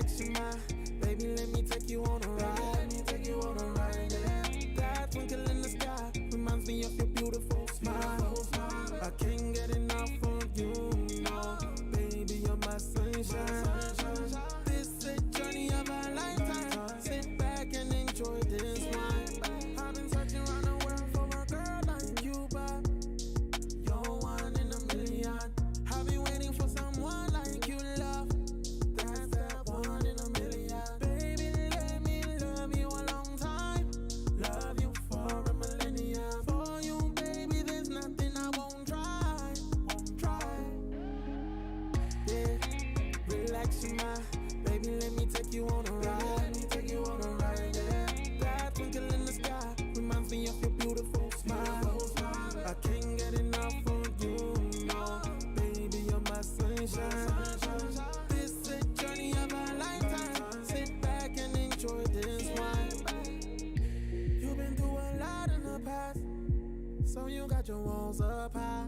Relax your mind, baby, let me take you on a ride. Yeah. That twinkle in the sky reminds me of your beautiful smile. I can't get enough of you, no. Baby, you're my sunshine. This is a journey of a lifetime. Sit back and enjoy this wine. I've been searching around the world for a girl like you, but you're one in a million. I've been waiting for someone like you, love. That's that one in a million. Baby, let me love you a long time. Love you for a millennium. For you, baby, there's nothing I won't try. Yeah, relax your mind, baby, let me take you on a ride. Yeah, that twinkle in the sky reminds me of your beautiful smile. I can't get enough of you, no. Baby, you're my sunshine. This is a journey of a lifetime. Sit back and enjoy this wine. You've been through a lot in the past, so you got your walls up high.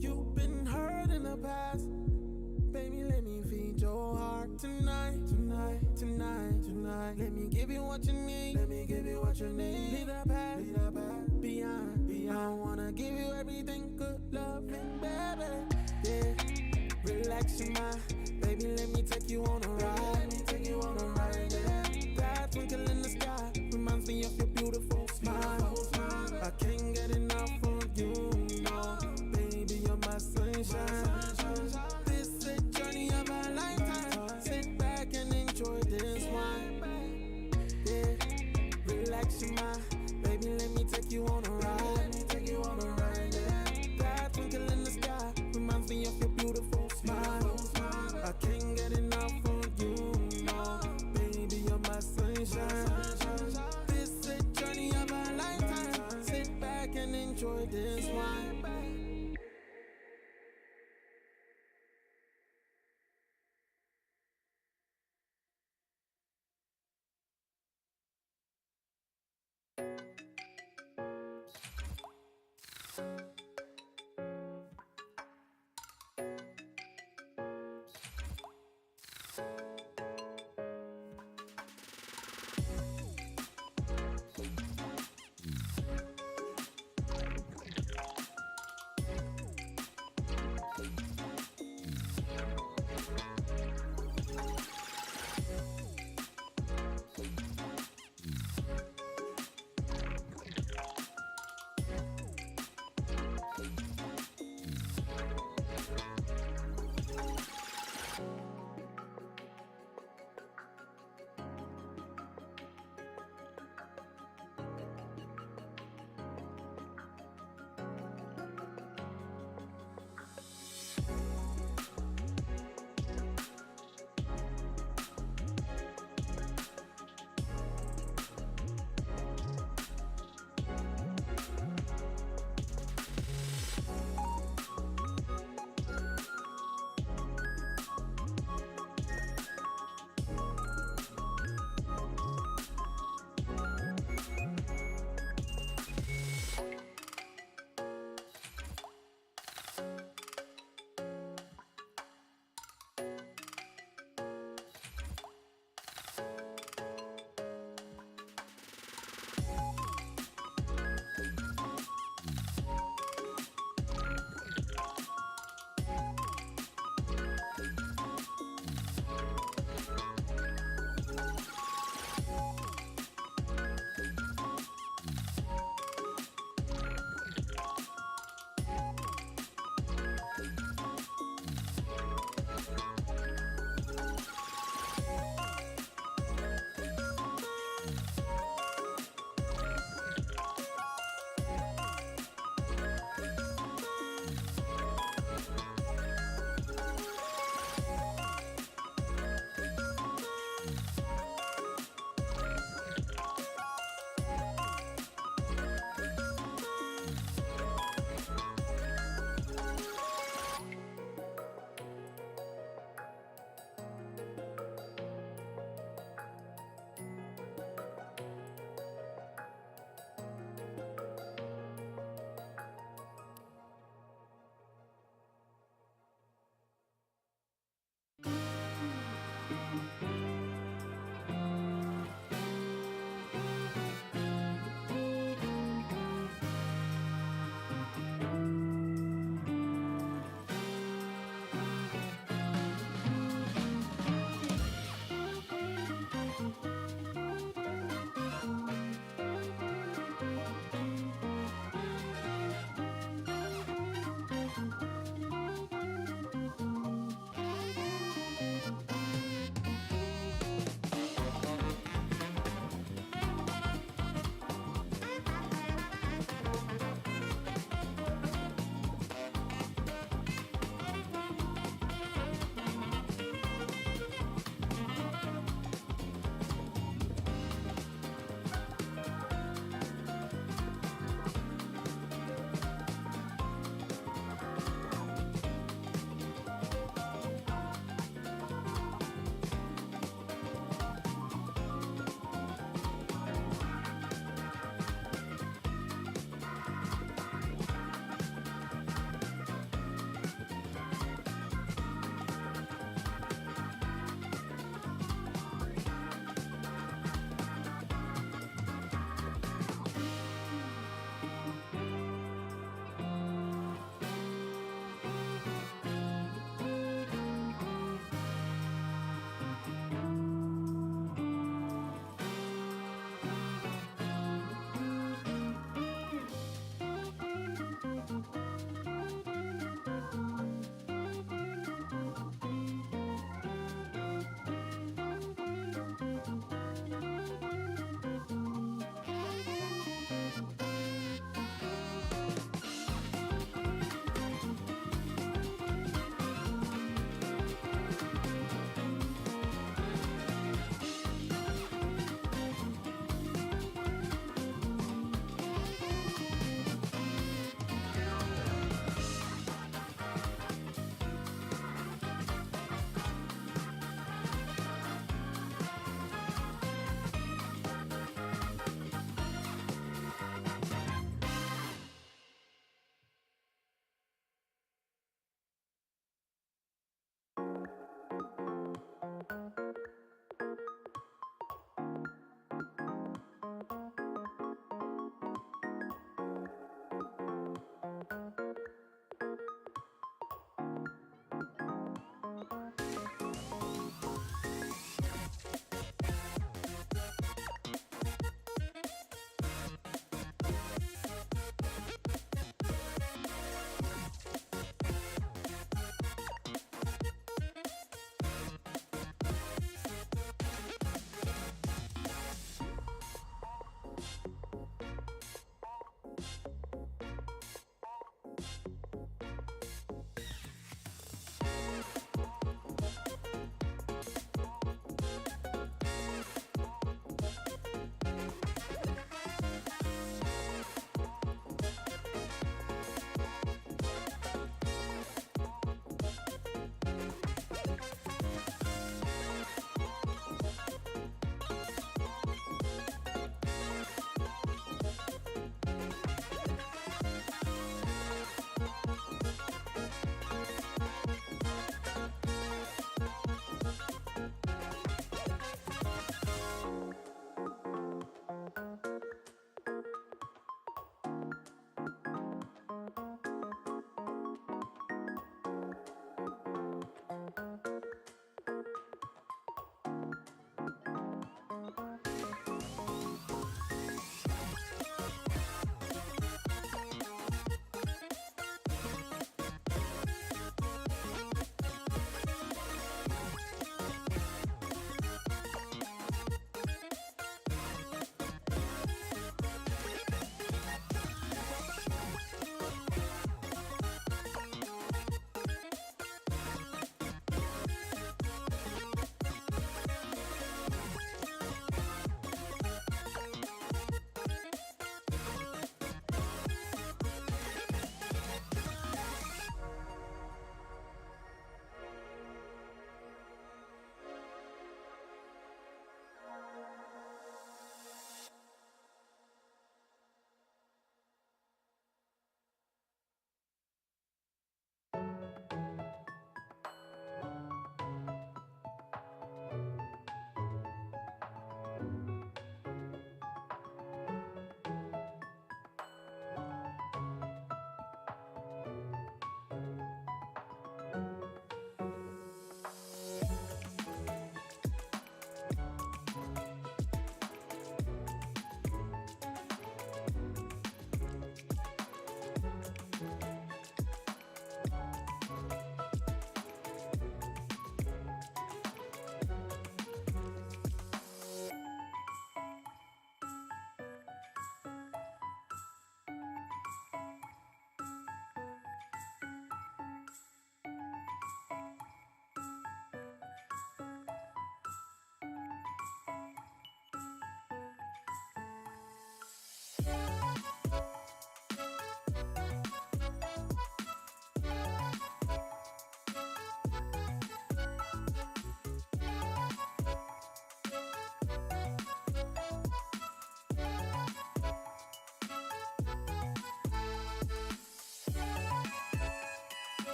You've been hurt in the past, baby, let me feed your heart tonight. Let me give you what you need. Leave the past beyond. I wanna give you everything, good loving, baby. Yeah, relax your mind, baby, let me take you on a ride. Yeah, that twinkle in the sky reminds me of your beautiful smile. I can't get enough of you, no. Baby, you're my sunshine. This is a journey of a lifetime. Sit back and enjoy this wine. Yeah, relax your mind, baby, let me take you on a ride. Yeah, that twinkle in the sky reminds me of your beautiful smile. I can't get enough of you, no. Baby, you're my sunshine. This is a journey of a lifetime. Sit back and enjoy this wine.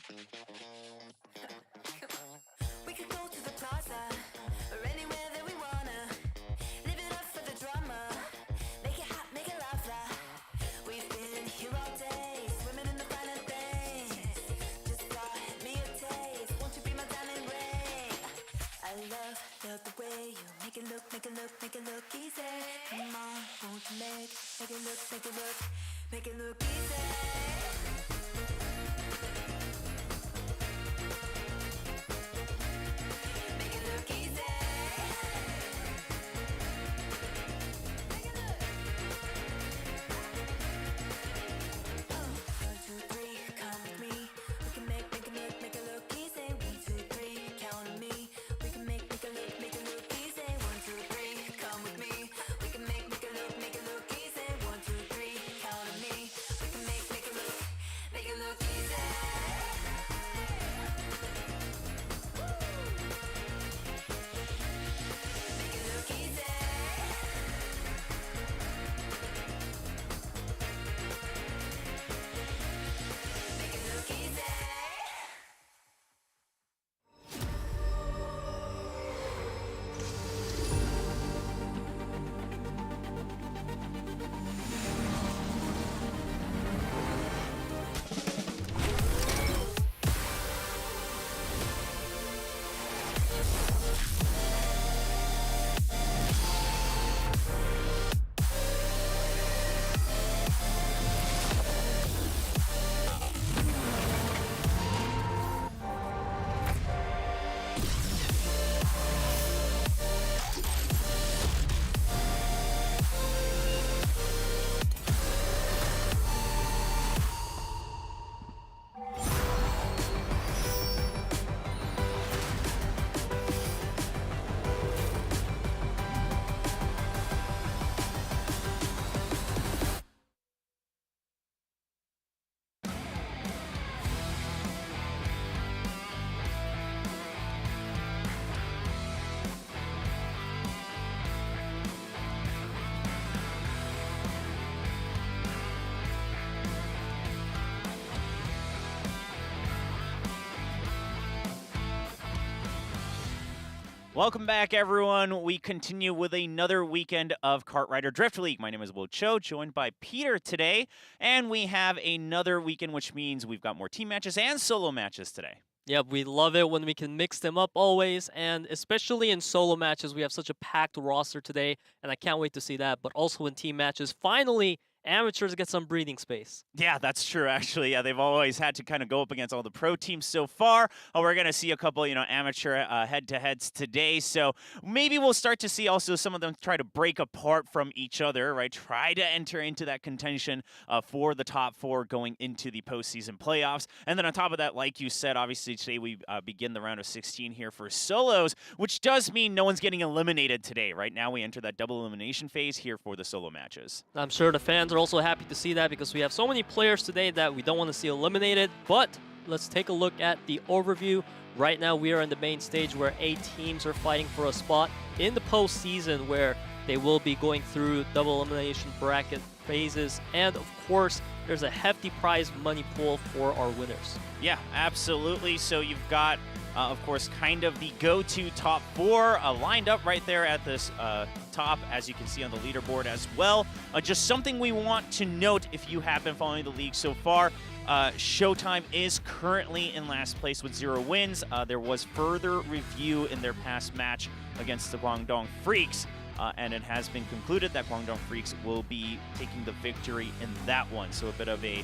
We could go to the plaza or anywhere that we wanna. Live it up for the drama. Make it hot, make it lava. We've been here all day, swimming in the finer things. Just got me a taste. Won't you be my diamond ring? I love the way you make it look, make it look, make it look easy. Come on, won't you make it look, make it look, make it look easy. Make it look easy. Make it look. 1, 2, 3, come with me. We can make it look easy. 1, 2, 3, count on me. We can make it look easy. 1, 2, 3, come with me. We can make it look easy. 1, 2, 3, count on me. We can make it look easy. Make it look easy. Make it look easy. Welcome back, everyone. We continue with another weekend of Kart Rider Drift League. My name is Will Cho, joined by Peter today, and we have another weekend, which means we've got more team matches and solo matches today. Yep, we love it when we can mix them up always, and especially in solo matches, we have such a packed roster today, and I can't wait to see that. But also in team matches, finally, amateurs get some breathing space. Yeah, that's true, actually. Yeah, they've always had to kind of go up against all the pro teams so far. We're going to see a couple, amateur head-to-heads today. So maybe we'll start to see also some of them try to break apart from each other, right? Try to enter into that contention for the top 4 going into the postseason playoffs. And then on top of that, like you said, obviously today we begin the round of 16 here for solos, which does mean no one's getting eliminated today. Right now we enter that double elimination phase here for the solo matches. I'm sure the fans are also happy to see that because we have so many players today that we don't want to see eliminated. But let's take a look at the overview. Right now we are in the main stage where 8 teams are fighting for a spot in the postseason, where they will be going through double elimination bracket phases. And of course, there's a hefty prize money pool for our winners. Yeah, absolutely. So you've got, of course, kind of the go-to top 4 lined up right there at this top, as you can see on the leaderboard as well. Just something we want to note if you have been following the league so far. ShowTime is currently in last place with 0 wins. There was further review in their past match against the Guangdong Freaks, and it has been concluded that Guangdong Freaks will be taking the victory in that one. So a bit of a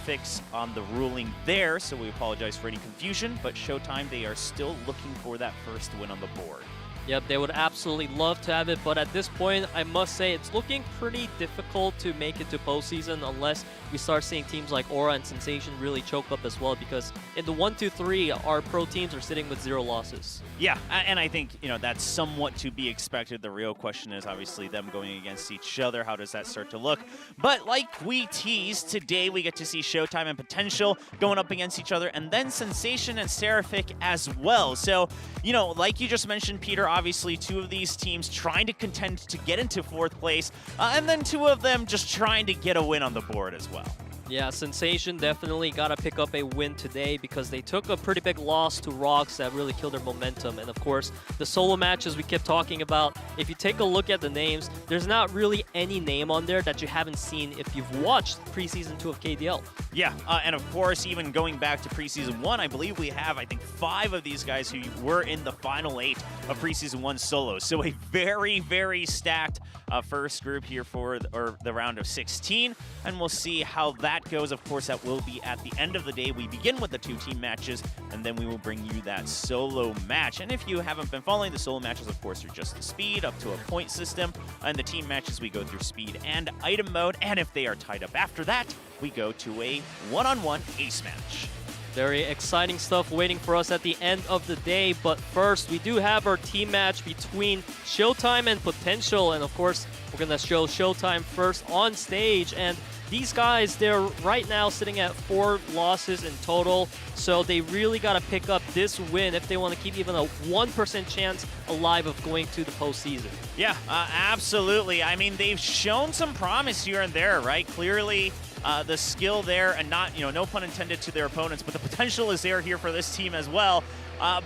fix on the ruling there, so we apologize for any confusion, but ShowTime, they are still looking for that first win on the board. Yep, they would absolutely love to have it, but at this point, I must say it's looking pretty difficult to make it to postseason unless we start seeing teams like Aura and Sensation really choke up as well, because in the 1, 2, 3, our pro teams are sitting with 0 losses. Yeah, and I think, that's somewhat to be expected. The real question is obviously them going against each other. How does that start to look? But like we teased, today we get to see ShowTime and Potential going up against each other, and then Sensation and Seraphic as well. So, like you just mentioned, Peter, obviously 2 of these teams trying to contend to get into 4th place, and then 2 of them just trying to get a win on the board as well. Yeah, Sensation definitely got to pick up a win today because they took a pretty big loss to Rocks that really killed their momentum. And of course, the solo matches we kept talking about, if you take a look at the names, there's not really any name on there that you haven't seen if you've watched Preseason 2 of KDL. Yeah, and of course, even going back to Preseason 1, I believe we have, I think, 5 of these guys who were in the final 8 of Preseason 1 solos. So a very, very stacked first group here for the round of 16, and we'll see how that goes. Of course, that will be at the end of the day. We begin with the 2-team matches, and then we will bring you that solo match. And if you haven't been following the solo matches, of course, they're just the speed up to a point system. And the team matches, we go through speed and item mode. And if they are tied up after that, we go to a one-on-one ace match. Very exciting stuff waiting for us at the end of the day. But first, we do have our team match between ShowTime and Potential. And of course, we're going to show ShowTime first on stage. And these guys, they're right now sitting at 4 losses in total. So they really got to pick up this win if they want to keep even a 1% chance alive of going to the postseason. Yeah, absolutely. I mean, they've shown some promise here and there, right? Clearly, the skill there, and not, no pun intended to their opponents, but the potential is there here for this team as well.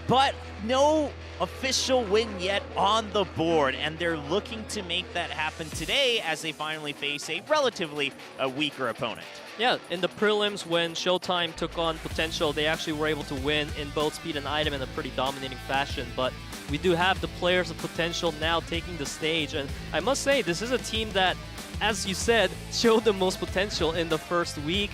But no official win yet on the board, and they're looking to make that happen today as they finally face a relatively weaker opponent. Yeah, in the prelims when ShowTime took on Potential, they actually were able to win in both speed and item in a pretty dominating fashion. But we do have the players of Potential now taking the stage, and I must say, this is a team that, as you said, showed the most potential in the first week.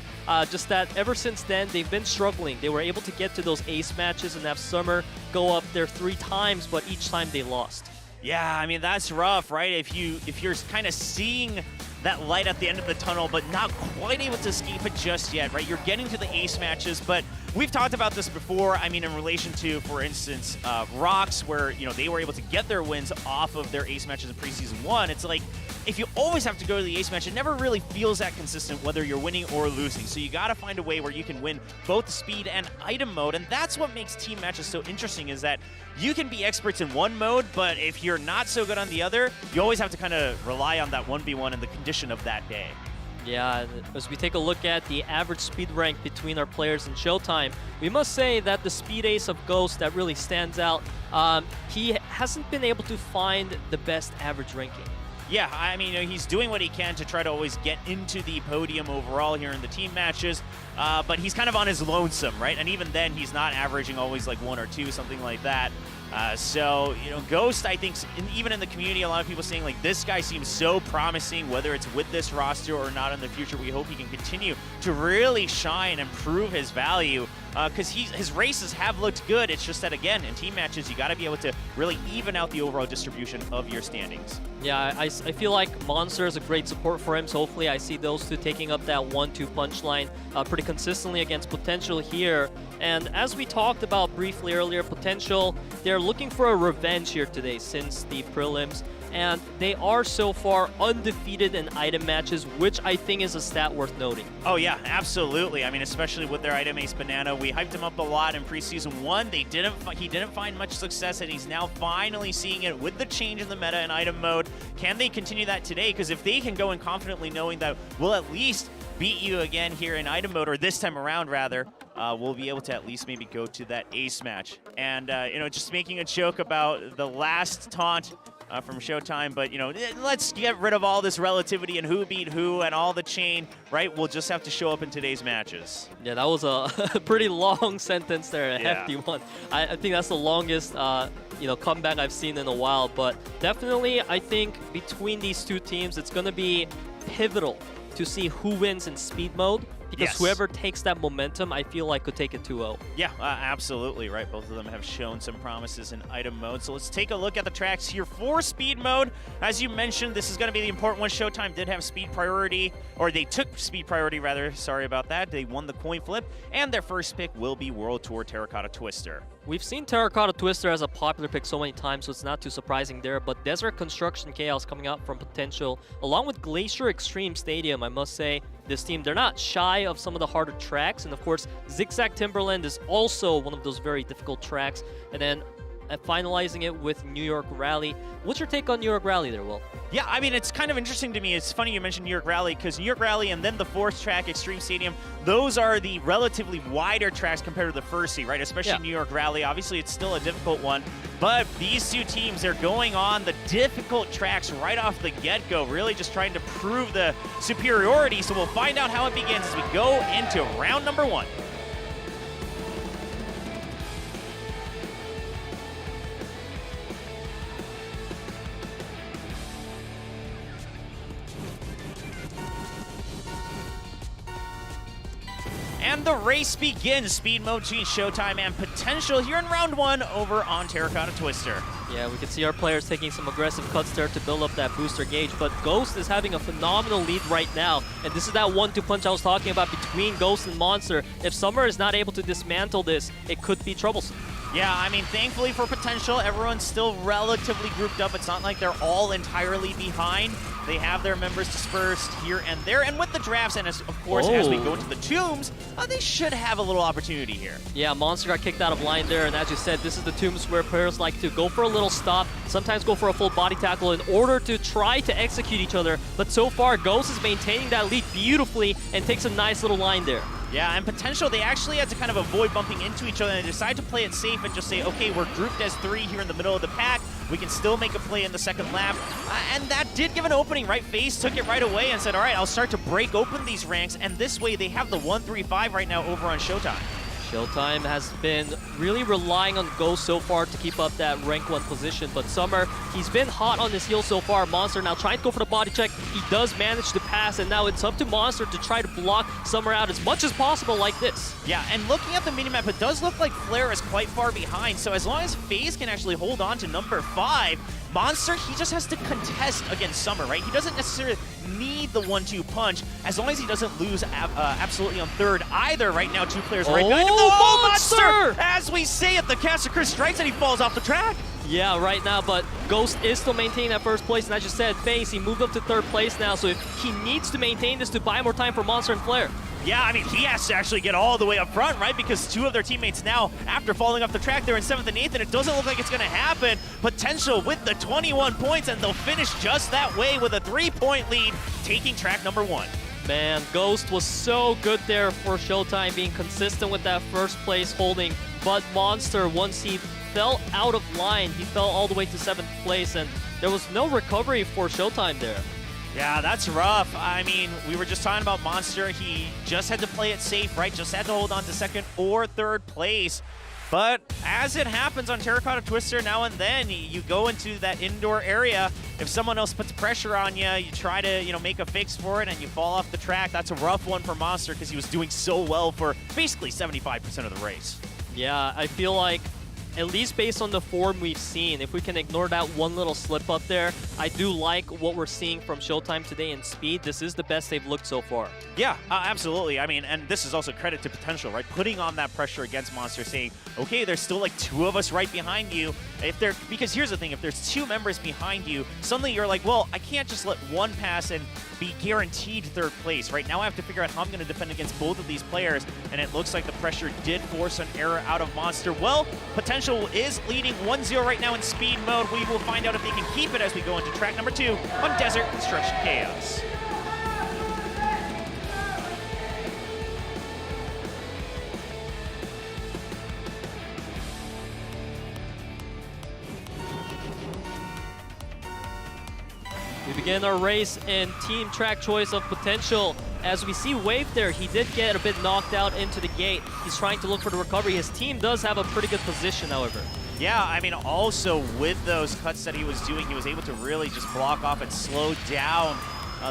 Just that ever since then, they've been struggling. They were able to get to those ace matches and have Summer go up there 3 times, but each time they lost. Yeah, I mean, that's rough, right? If you're kind of seeing that light at the end of the tunnel, but not quite able to escape it just yet, right? You're getting to the ace matches, but we've talked about this before. I mean, in relation to, for instance, Rocks, where, they were able to get their wins off of their ace matches in Preseason 1. It's like, if you always have to go to the ace match, it never really feels that consistent whether you're winning or losing. So you got to find a way where you can win both speed and item mode, and that's what makes team matches so interesting, is that you can be experts in one mode, but if you're not so good on the other, you always have to kind of rely on that 1v1 and the condition of that day. Yeah, as we take a look at the average speed rank between our players in ShowTime, we must say that the speed ace of Ghost that really stands out, he hasn't been able to find the best average ranking. Yeah, I mean, he's doing what he can to try to always get into the podium overall here in the team matches, but he's kind of on his lonesome, right? And even then, he's not averaging always like 1 or 2, something like that. So, Ghost, I think, even in the community, a lot of people saying, like, this guy seems so promising, whether it's with this roster or not in the future. We hope he can continue to really shine and prove his value, because his races have looked good. It's just that, again, in team matches, you got to be able to really even out the overall distribution of your standings. Yeah, I feel like Monster is a great support for him, so hopefully I see those two taking up that 1-2 punch line pretty consistently against Potential here. And as we talked about briefly earlier, Potential, they're looking for a revenge here today since the prelims, and they are so far undefeated in item matches, which I think is a stat worth noting. Oh yeah, absolutely. I mean, especially with their item ace Banana, we hyped him up a lot in Preseason 1. He didn't find much success, and he's now finally seeing it with the change in the meta and item mode. Can they continue that today? Because if they can go in confidently knowing that we'll at least beat you again here in item mode, or this time around rather, we'll be able to at least maybe go to that ace match. And, just making a joke about the last taunt from ShowTime, but, let's get rid of all this relativity and who beat who and all the chain, right? We'll just have to show up in today's matches. Yeah, that was a pretty long sentence there, a Yeah. hefty one. I think that's the longest, comeback I've seen in a while, but definitely I think between these two teams, it's going to be pivotal to see who wins in speed mode, because Yes. whoever takes that momentum, I feel like could take it 2-0. Yeah, absolutely, right? Both of them have shown some promises in item mode. So let's take a look at the tracks here for speed mode. As you mentioned, this is going to be the important one. ShowTime did have speed priority, or they took speed priority rather. Sorry about that. They won the coin flip, and their first pick will be World Tour Terracotta Twister. We've seen Terracotta Twister as a popular pick so many times, so it's not too surprising there, but Desert Construction Chaos coming out from Potential, along with Glacier Extreme Stadium, I must say, this team, they're not shy of some of the harder tracks, and of course, Zigzag Timberland is also one of those very difficult tracks, and then finalizing it with New York Rally. What's your take on New York Rally there, Will? Yeah, I mean, it's kind of interesting to me. It's funny you mentioned New York Rally, because New York Rally and then the fourth track, Extreme Stadium, those are the relatively wider tracks compared to the first seat, right? Especially New York Rally. Obviously, it's still a difficult one. But these two teams, they're going on the difficult tracks right off the get-go, really just trying to prove the superiority. So we'll find out how it begins as we go into round number 1. And the race begins. Speed mode between ShowTime and Potential here in round 1 over on Terracotta Twister. Yeah, we can see our players taking some aggressive cuts there to build up that booster gauge, but Ghost is having a phenomenal lead right now, and this is that 1-2 punch I was talking about between Ghost and Monster. If Summer is not able to dismantle this, it could be troublesome. Yeah, I mean, thankfully for Potential, everyone's still relatively grouped up. It's not like they're all entirely behind. They have their members dispersed here and there, and with the drafts, and as, of course, as we go into the tombs, they should have a little opportunity here. Yeah, Monster got kicked out of line there, and as you said, this is the tombs where players like to go for a little stop, sometimes go for a full body tackle in order to try to execute each other, but so far, Ghost is maintaining that lead beautifully and takes a nice little line there. Yeah, and Potential, they actually had to kind of avoid bumping into each other, and they decided to play it safe and just say, okay, we're grouped as 3 here in the middle of the pack. We can still make a play in the second lap. And that did give an opening, right? FaZe took it right away and said, all right, I'll start to break open these ranks, and this way they have the 1-3-5 right now over on ShowTime. ShowTime has been really relying on Ghost so far to keep up that rank 1 position, but Summer, he's been hot on his heels so far. Monster now trying to go for the body check. He does manage to pass, and now it's up to Monster to try to block Summer out as much as possible like this. Yeah, and looking at the minimap, it does look like Flare is quite far behind, so as long as FaZe can actually hold on to number 5, Monster, he just has to contest against Summer, right? He doesn't necessarily need the 1-2 punch, as long as he doesn't lose absolutely on third either. Right now, 2 players right behind him. Oh, Monster! As we say it, the caster Chris strikes and he falls off the track. Yeah, right now, but Ghost is still maintaining that first place, and as you said, FaZe, he moved up to 3rd place now, so if he needs to maintain this to buy more time for Monster and Flare. Yeah, I mean, he has to actually get all the way up front, right? Because 2 of their teammates now, after falling off the track, they're in 7th and 8th, and it doesn't look like it's going to happen. Potential with the 21 points, and they'll finish just that way with a 3-point lead, taking track number 1. Man, Ghost was so good there for ShowTime, being consistent with that first place holding, but Monster, once he fell out of line, he fell all the way to 7th place, and there was no recovery for ShowTime there. Yeah, that's rough. I mean, we were just talking about Monster. He just had to play it safe, right? Just had to hold on to 2nd or 3rd place. But as it happens on Terracotta Twister now and then, you go into that indoor area. If someone else puts pressure on you, you try to, make a fix for it and you fall off the track. That's a rough one for Monster because he was doing so well for basically 75% of the race. Yeah, I feel like, at least based on the form we've seen, if we can ignore that one little slip up there, I do like what we're seeing from ShowTime today in speed. This is the best they've looked so far. Yeah, absolutely. I mean, and this is also credit to Potential, right? Putting on that pressure against Monster, saying, okay, there's still like 2 of us right behind you. Because here's the thing, if there's 2 members behind you, suddenly you're like, well, I can't just let one pass and be guaranteed 3rd place, right? Now I have to figure out how I'm going to defend against both of these players, and it looks like the pressure did force an error out of Monster. Well, Potential is leading 1-0 right now in speed mode. We will find out if they can keep it as we go into track number 2 on Desert Construction Chaos. We begin our race in team track choice of Potential. As we see Wave there, he did get a bit knocked out into the gate. He's trying to look for the recovery. His team does have a pretty good position, however. Yeah, I mean, also with those cuts that he was doing, he was able to really just block off and slow down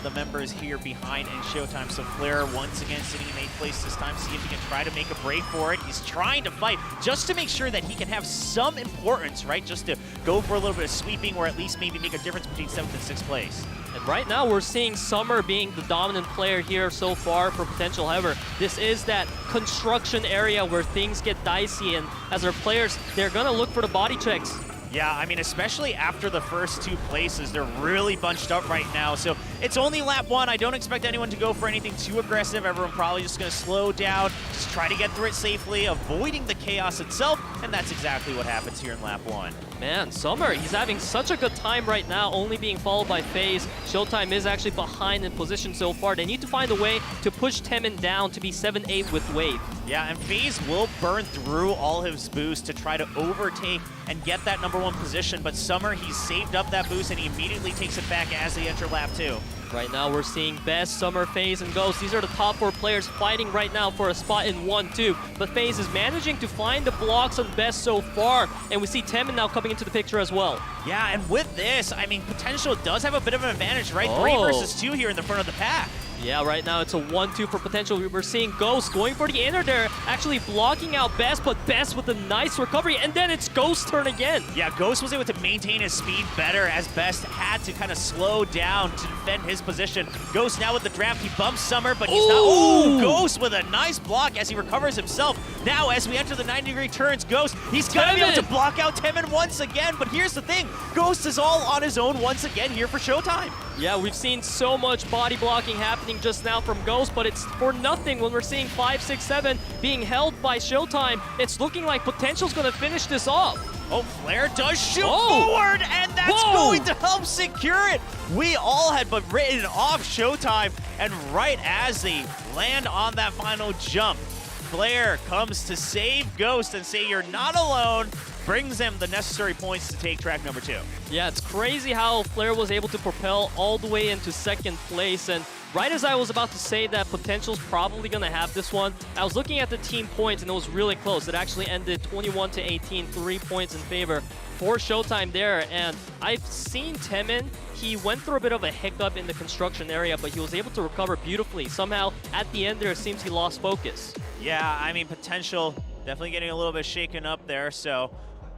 the members here behind in ShowTime. So Flare once again sitting in 8th place this time, see if he can try to make a break for it. He's trying to fight just to make sure that he can have some importance, right? Just to go for a little bit of sweeping or at least maybe make a difference between 7th and 6th place. And right now we're seeing Summer being the dominant player here so far for Potential. However, this is that construction area where things get dicey, and as our players, they're gonna look for the body checks. Yeah, I mean, especially after the first 2 places, they're really bunched up right now. So It's only lap 1. I don't expect anyone to go for anything too aggressive. Everyone probably just going to slow down, just try to get through it safely, avoiding the chaos itself, and that's exactly what happens here in lap 1. Man, Summer, he's having such a good time right now, only being followed by FaZe. ShowTime is actually behind in position so far. They need to find a way to push Temin down to be 7-8 with Wave. Yeah, and FaZe will burn through all his boosts to try to overtake and get that #1 position, but Summer, he's saved up that boost and he immediately takes it back as they enter lap 2. Right now, we're seeing Best, Summer, FaZe, and Ghost. These are the top 4 players fighting right now for a spot in 1-2. But FaZe is managing to find the blocks on Best so far, and we see Temin now coming into the picture as well. Yeah, and with this, I mean, Potential does have a bit of an advantage, right? 3 versus 2 here in the front of the pack. Yeah, right now it's a 1-2 for Potential. We're seeing Ghost going for the inner there, actually blocking out Best, but Best with a nice recovery, and then it's Ghost's turn again. Yeah, Ghost was able to maintain his speed better as Best had to kind of slow down to defend his position. Ghost now with the draft, he bumps Summer, but he's not. Oh, Ghost with a nice block as he recovers himself. Now, as we enter the 90-degree turns, Ghost, he's gonna be able to block out Temin once again, but here's the thing, Ghost is all on his own once again here for ShowTime. Yeah, we've seen so much body blocking happening just now from Ghost, but it's for nothing when we're seeing 5, 6, 7 being held by ShowTime. It's looking like Potential's gonna finish this off. Oh, Flare does shoot forward, and that's going to help secure it. We all had but written off ShowTime, and right as they land on that final jump, Flare comes to save Ghost and say, "You're not alone," brings them the necessary points to take track number 2. Yeah, it's crazy how Flare was able to propel all the way into 2nd place, and right as I was about to say that Potential's probably going to have this one, I was looking at the team points and it was really close. It actually ended 21-18, 3 points in favor for ShowTime there, and I've seen Temin, he went through a bit of a hiccup in the construction area, but he was able to recover beautifully. Somehow, at the end there, it seems he lost focus. Yeah, I mean, Potential definitely getting a little bit shaken up there, so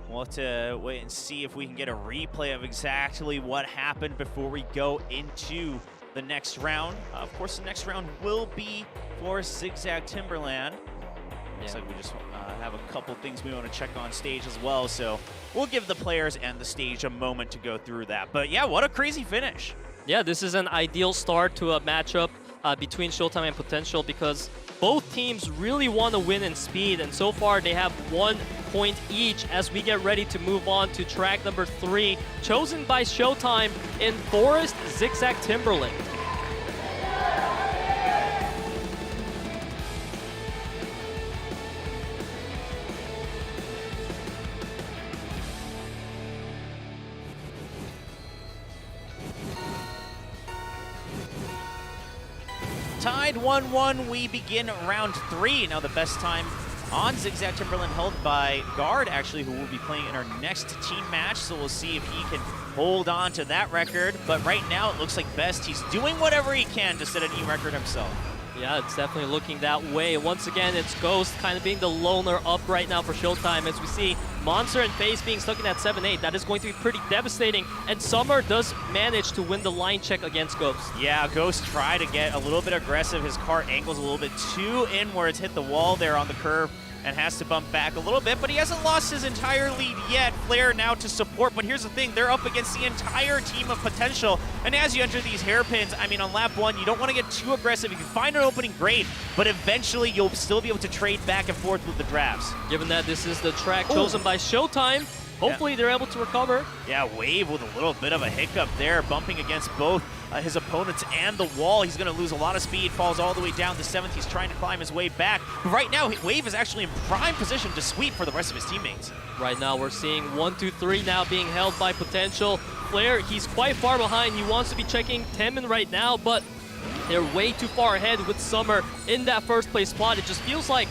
we'll have to wait and see if we can get a replay of exactly what happened before we go into the next round. Of course, the next round will be for Zigzag Timberland. Looks like we just have a couple things we want to check on stage as well, so we'll give the players and the stage a moment to go through that. But yeah, what a crazy finish. Yeah, this is an ideal start to a matchup between ShowTime and Potential because both teams really want to win in speed, and so far they have 1 point each as we get ready to move on to track number 3, chosen by ShowTime in Forest Zigzag Timberland. Tied 1-1, we begin round 3. Now the best time on Zigzag Timberland held by Guard, actually, who will be playing in our next team match. So we'll see if he can hold on to that record. But right now, it looks like Best, he's doing whatever he can to set a new record himself. Yeah, it's definitely looking that way. Once again, it's Ghost kind of being the loner up right now for ShowTime as we see Monster and FaZe being stuck in that 7-8. That is going to be pretty devastating, and Summer does manage to win the line check against Ghost. Yeah, Ghost tried to get a little bit aggressive. His car angles a little bit too inwards, hit the wall there on the curve, and has to bump back a little bit, but he hasn't lost his entire lead yet. Flare now to support, but here's the thing, they're up against the entire team of Potential, and as you enter these hairpins, I mean, on lap 1, you don't want to get too aggressive. If you find an opening, great, but eventually you'll still be able to trade back and forth with the drafts. Given that this is the track chosen by ShowTime, hopefully they're able to recover. Yeah, Wave with a little bit of a hiccup there, bumping against both his opponents and the wall. He's going to lose a lot of speed, falls all the way down to 7th. He's trying to climb his way back. But right now, Wave is actually in prime position to sweep for the rest of his teammates. Right now, we're seeing 1, 2, 3 now being held by Potential. Flare, he's quite far behind. He wants to be checking Temin right now, but they're way too far ahead with Summer in that first place spot. It just feels like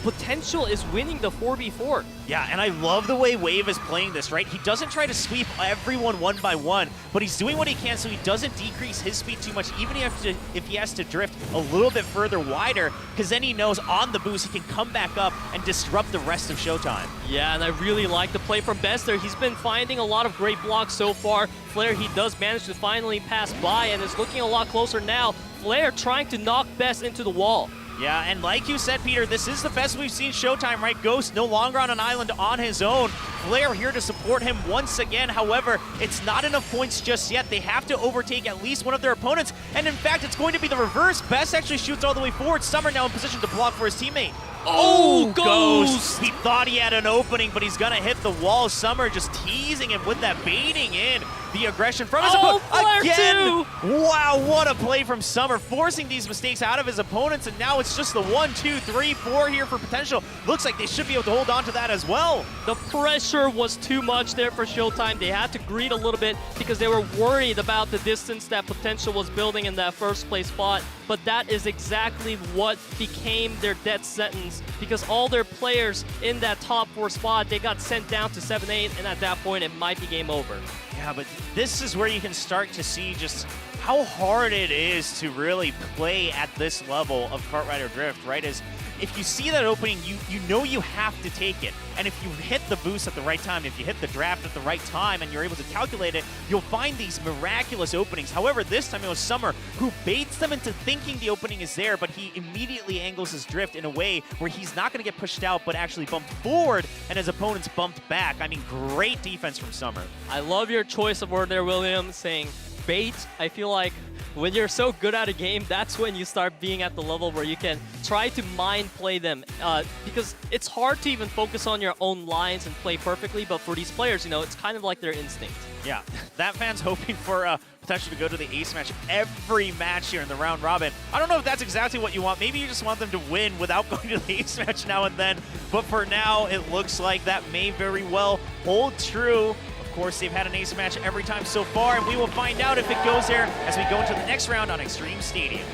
Potential is winning the 4v4. Yeah, and I love the way Wave is playing this, right? He doesn't try to sweep everyone one by one, but he's doing what he can so he doesn't decrease his speed too much, even if he has to drift a little bit further wider, because then he knows on the boost he can come back up and disrupt the rest of ShowTime. Yeah, and I really like the play from Best there. He's been finding a lot of great blocks so far. Flare, he does manage to finally pass by and is looking a lot closer now. Flare trying to knock Best into the wall. Yeah, and like you said, Peter, this is the best we've seen ShowTime, right? Ghost no longer on an island on his own. Flair here to support him once again. However, it's not enough points just yet. They have to overtake at least one of their opponents. And in fact, it's going to be the reverse. Best actually shoots all the way forward. Summer now in position to block for his teammate. Oh, Ghost! He thought he had an opening, but he's gonna hit the wall. Summer just teasing him with that, baiting in the aggression from his opponent. Again! Wow, what a play from Summer, forcing these mistakes out of his opponents, and now it's just the 1, 2, 3, 4 here for Potential. Looks like they should be able to hold on to that as well. The pressure was too much there for ShowTime. They had to greed a little bit because they were worried about the distance that Potential was building in that first place spot, but that is exactly what became their death sentence because all their players in that top 4 spot, they got sent down to 7-8, and at that point, it might be game over. Yeah, but this is where you can start to see just how hard it is to really play at this level of Kart Rider Drift, right? Is if you see that opening, you know you have to take it. And if you hit the boost at the right time, if you hit the draft at the right time and you're able to calculate it, you'll find these miraculous openings. However, this time it was Summer who baits them into thinking the opening is there, but he immediately angles his drift in a way where he's not going to get pushed out, but actually bumped forward, and his opponent's bumped back. I mean, great defense from Summer. I love your choice of word there, William, saying bait. I feel like when you're so good at a game, that's when you start being at the level where you can try to mind play them. Because it's hard to even focus on your own lines and play perfectly, but for these players, you know, it's kind of like their instinct. Yeah, that fan's hoping for potential to go to the ace match every match here in the round robin. I don't know if that's exactly what you want. Maybe you just want them to win without going to the ace match now and then. But for now, it looks like that may very well hold true. Of course, they've had an ace match every time so far, and we will find out if it goes there as we go into the next round on Extreme Stadium.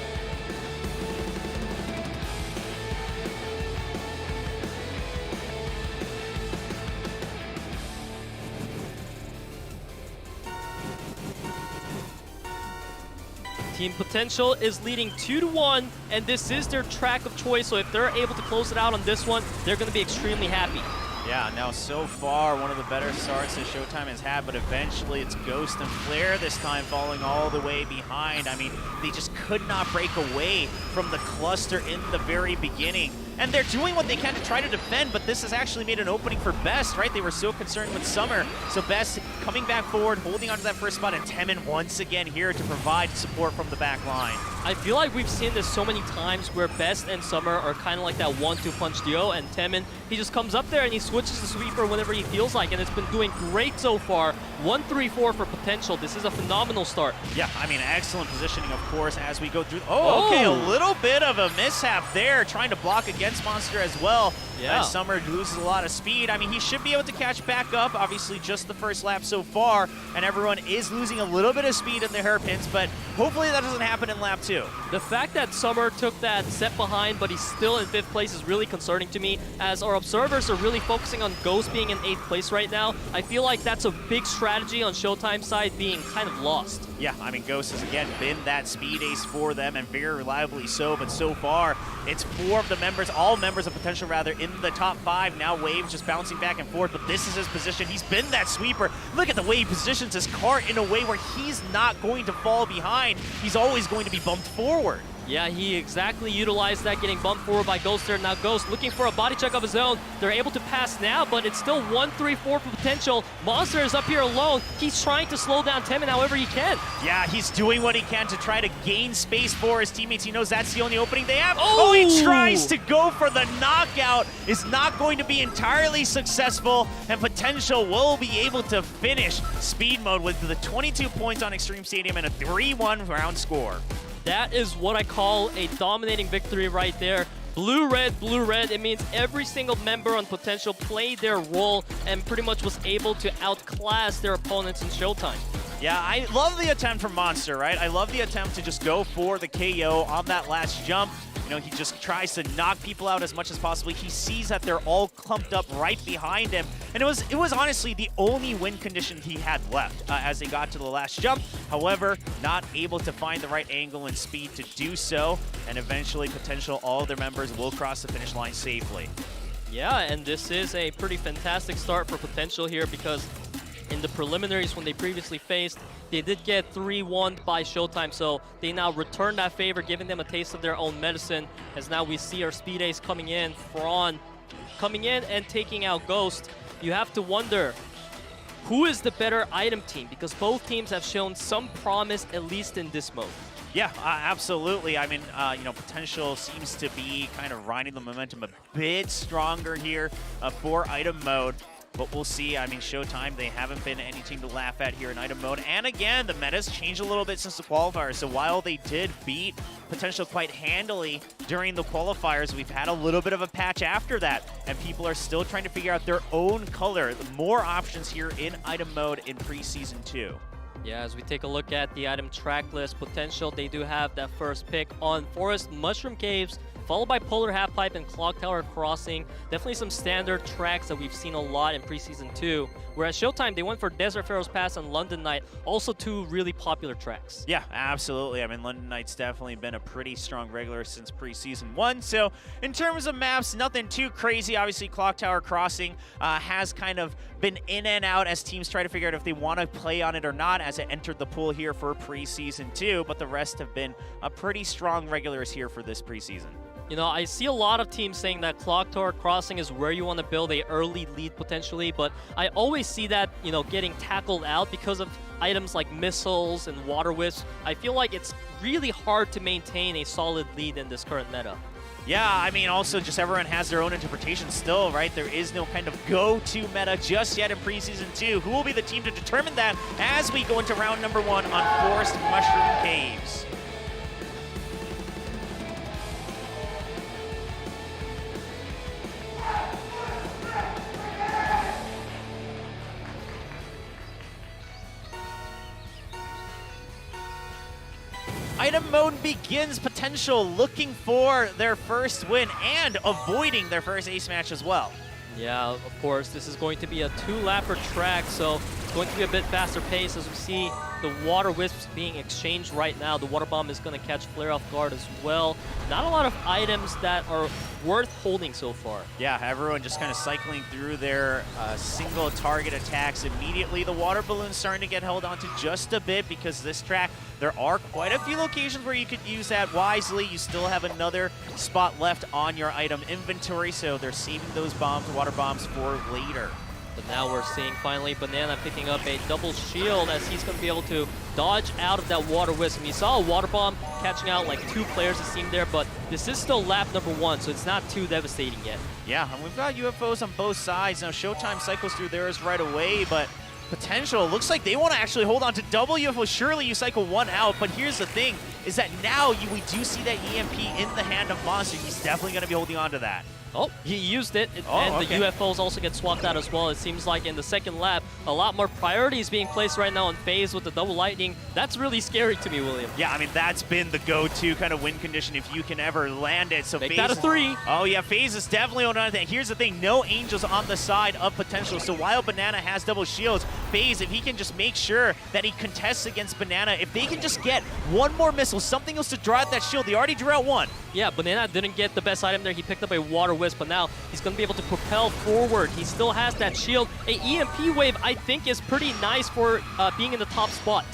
Team Potential is leading 2-1, and this is their track of choice, so if they're able to close it out on this one, they're going to be extremely happy. Yeah, now so far, one of the better starts that ShowTime has had, but eventually it's Ghost and Flair this time falling all the way behind. I mean, they just could not break away from the cluster in the very beginning. And they're doing what they can to try to defend, but this has actually made an opening for Best, right? They were so concerned with Summer. So Best coming back forward, holding onto that first spot, and Temin once again here to provide support from the back line. I feel like we've seen this so many times where Best and Summer are kind of like that 1-2 punch duo, and Temin, he just comes up there and he switches the sweeper whenever he feels like, and it's been doing great so far. 1-3-4 for Potential. This is a phenomenal start. Yeah, I mean, excellent positioning, of course, as we go through. Oh, okay, a little bit of a mishap there, trying to block against Monster as well. Yeah. As Summer loses a lot of speed. I mean, he should be able to catch back up. Obviously, just the first lap so far, and everyone is losing a little bit of speed in the hairpins, but hopefully that doesn't happen in lap 2. The fact that Summer took that set behind, but he's still in 5th place is really concerning to me, as our observers are really focusing on Ghost being in 8th place right now. I feel like that's a big strategy on ShowTime's side being kind of lost. Yeah, I mean, Ghost has again been that speed ace for them, and very reliably so, but so far, it's 4 of the members, all members of Potential rather, in the top 5. Now Wave just bouncing back and forth, but this is his position. He's been that sweeper. Look at the way he positions his cart in a way where he's not going to fall behind. He's always going to be bumped forward. Yeah, he exactly utilized that, getting bumped forward by Ghost there. Now Ghost looking for a body check of his own. They're able to pass now, but it's still 1-3-4 for Potential. Monster is up here alone. He's trying to slow down Temin however he can. Yeah, he's doing what he can to try to gain space for his teammates. He knows that's the only opening they have. Oh, he tries to go for the knockout. Is not going to be entirely successful, and Potential will be able to finish Speed Mode with the 22 points on Extreme Stadium and a 3-1 round score. That is what I call a dominating victory right there. Blue-red, blue-red. It means every single member on Potential played their role and pretty much was able to outclass their opponents in ShowTime. Yeah, I love the attempt from Monster, right? I love the attempt to just go for the KO on that last jump. You know, he just tries to knock people out as much as possible. He sees that they're all clumped up right behind him. And it was honestly the only win condition he had left as they got to the last jump. However, not able to find the right angle and speed to do so. And eventually, Potential, all of their members will cross the finish line safely. Yeah, and this is a pretty fantastic start for Potential here because in the preliminaries when they previously faced. They did get 3-1 by ShowTime, so they now return that favor, giving them a taste of their own medicine. As now we see our Speed Ace coming in, Fran coming in and taking out Ghost. You have to wonder, who is the better item team? Because both teams have shown some promise, at least in this mode. Yeah, absolutely. I mean, you know, Potential seems to be kind of riding the momentum a bit stronger here for item mode. But we'll see. I mean, ShowTime, they haven't been anything to laugh at here in item mode. And again, the meta's changed a little bit since the qualifiers. So while they did beat Potential quite handily during the qualifiers, we've had a little bit of a patch after that. And people are still trying to figure out their own color. More options here in item mode in Preseason 2. Yeah, as we take a look at the item track list, Potential, they do have that first pick on Forest Mushroom Caves, followed by Polar Half-Pipe and Clock Tower Crossing. Definitely some standard tracks that we've seen a lot in Preseason 2. Whereas ShowTime, they went for Desert Pharaoh's Pass and London Knight, also two really popular tracks. Yeah, absolutely. I mean, London Knight's definitely been a pretty strong regular since Preseason 1. So in terms of maps, nothing too crazy. Obviously, Clock Tower Crossing has kind of been in and out as teams try to figure out if they want to play on it or not as it entered the pool here for Preseason 2. But the rest have been pretty strong regulars here for this preseason. You know, I see a lot of teams saying that Clock Tower Crossing is where you want to build a early lead potentially, but I always see that, you know, getting tackled out because of items like missiles and water wisps. I feel like it's really hard to maintain a solid lead in this current meta. Yeah, I mean, also just everyone has their own interpretation still, right? There is no kind of go-to meta just yet in Preseason 2. Who will be the team to determine that as we go into round number 1 on Forest Mushroom Caves? Item mode begins. Potential looking for their first win and avoiding their first ace match as well. Yeah, of course, this is going to be a 2-lapper track, so it's going to be a bit faster pace as we see the water wisps being exchanged right now. The water bomb is going to catch Flare off guard as well. Not a lot of items that are worth holding so far. Yeah, everyone just kind of cycling through their single target attacks immediately. The water balloon's starting to get held onto just a bit because this track, there are quite a few locations where you could use that wisely. You still have another spot left on your item inventory, so they're saving those bombs, water bombs, for later. But now we're seeing finally Banana picking up a double shield as he's going to be able to dodge out of that water wisp. And you saw a water bomb catching out like 2 players it seemed there, but this is still lap number 1, so it's not too devastating yet. Yeah, and we've got UFOs on both sides. Now ShowTime cycles through theirs right away, but Potential looks like they want to actually hold on to double UFO. Surely you cycle 1 out, but here's the thing, is that now we do see that EMP in the hand of Monster. He's definitely going to be holding on to that. Oh, he used it, and the UFOs also get swapped out as well. It seems like in the second lap, a lot more priorities being placed right now on FaZe with the double lightning. That's really scary to me, William. Yeah, I mean, that's been the go-to kind of win condition if you can ever land it. So make FaZe, that a 3. Oh yeah, FaZe is definitely holding on to that. Here's the thing, no Angels on the side of Potential. So while Banana has double shields, FaZe, if he can just make sure that he contests against Banana, if they can just get 1 more missile, something else to draw out that shield. They already drew out 1. Yeah, Banana didn't get the best item there. He picked up a water wisp, but now he's going to be able to propel forward. He still has that shield. A EMP wave, I think, is pretty nice for being in the top spot.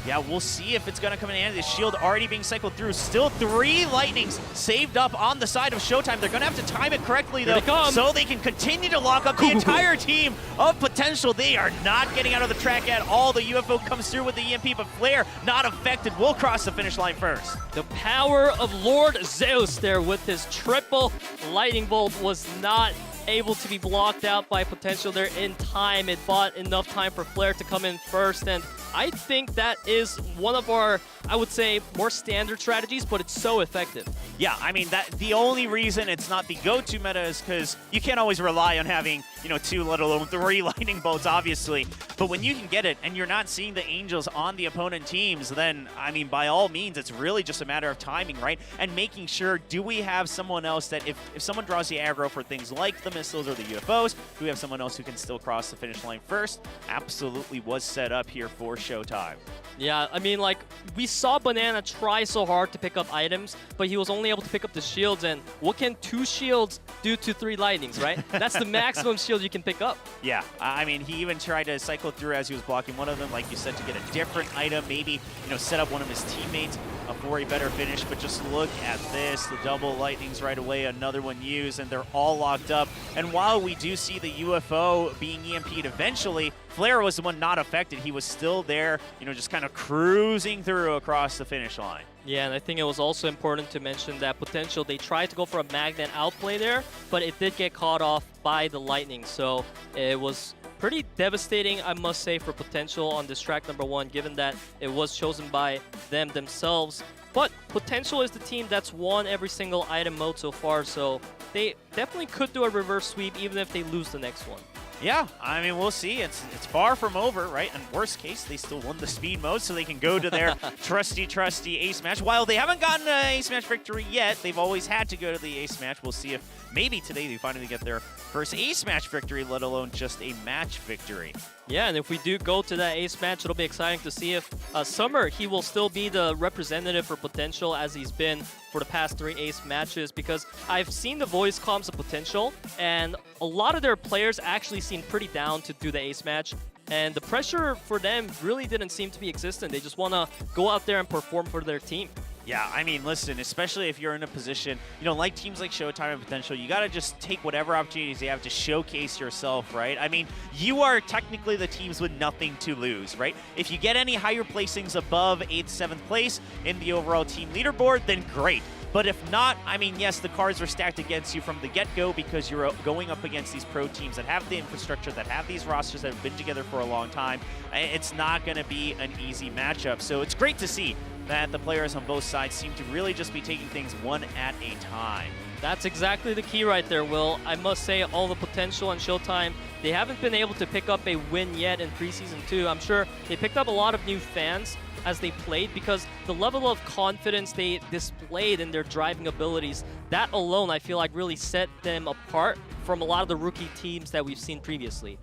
Yeah, we'll see if it's going to come in handy. The shield already being cycled through. Still 3 lightnings saved up on the side of ShowTime. They're going to have to time it correctly, though, so they can continue to lock up the entire team of Potential. They are not getting out of the track at all. The UFO comes through with the EMP, but Flare not affected. Will cross the finish line first. The power of Lord Zeus there with his triple lightning bolt was not able to be blocked out by Potential there in time. It bought enough time for Flare to come in first, and I think that is one of our, I would say, more standard strategies, but it's so effective. Yeah, I mean, that the only reason it's not the go-to meta is because you can't always rely on having, 2, let alone 3 lightning bolts, obviously. But when you can get it and you're not seeing the Angels on the opponent teams, then, I mean, by all means, it's really just a matter of timing, right? And making sure, do we have someone else that if someone draws the aggro for things like the missiles or the UFOs, do we have someone else who can still cross the finish line first? Absolutely was set up here for ShowTime. Yeah, I mean, like, we saw Banana try so hard to pick up items, but he was only able to pick up the shields, and what can 2 shields do to 3 lightnings, right? That's the maximum shield you can pick up. Yeah, I mean, he even tried to cycle through as he was blocking one of them, like you said, to get a different item, maybe, you know, set up one of his teammates for a better finish, but just look at this, the double lightnings right away, another one used, and they're all locked up. And while we do see the UFO being EMP'd eventually, Flair was the one not affected. He was still there, you know, just kind of cruising through across the finish line. Yeah, and I think it was also important to mention that Potential, they tried to go for a magnet outplay there, but it did get caught off by the lightning. So it was pretty devastating, I must say, for Potential on this track number 1, given that it was chosen by them themselves. But Potential is the team that's won every single item mode so far, so they definitely could do a reverse sweep even if they lose the next one. Yeah, I mean, we'll see. It's far from over, right? In worst case, they still won the speed mode, so they can go to their trusty ace match. While they haven't gotten an ace match victory yet, they've always had to go to the ace match. We'll see if maybe today they finally get their first ace match victory, let alone just a match victory. Yeah, and if we do go to that ace match, it'll be exciting to see if Summer, he will still be the representative for Potential as he's been for the past 3 ace matches, because I've seen the voice comms of Potential, and a lot of their players actually seem pretty down to do the ace match. And the pressure for them really didn't seem to be existent. They just want to go out there and perform for their team. Yeah, I mean, listen, especially if you're in a position, you know, like teams like ShowTime and Potential, you got to just take whatever opportunities you have to showcase yourself, right? I mean, you are technically the teams with nothing to lose, right? If you get any higher placings above 8th, 7th place in the overall team leaderboard, then great. But if not, I mean, yes, the cards are stacked against you from the get-go because you're going up against these pro teams that have the infrastructure, that have these rosters that have been together for a long time. It's not going to be an easy matchup. So it's great to see that the players on both sides seem to really just be taking things one at a time. That's exactly the key right there, Will. I must say, all the Potential and ShowTime, they haven't been able to pick up a win yet in Preseason 2. I'm sure they picked up a lot of new fans as they played because the level of confidence they displayed in their driving abilities, that alone I feel like really set them apart from a lot of the rookie teams that we've seen previously.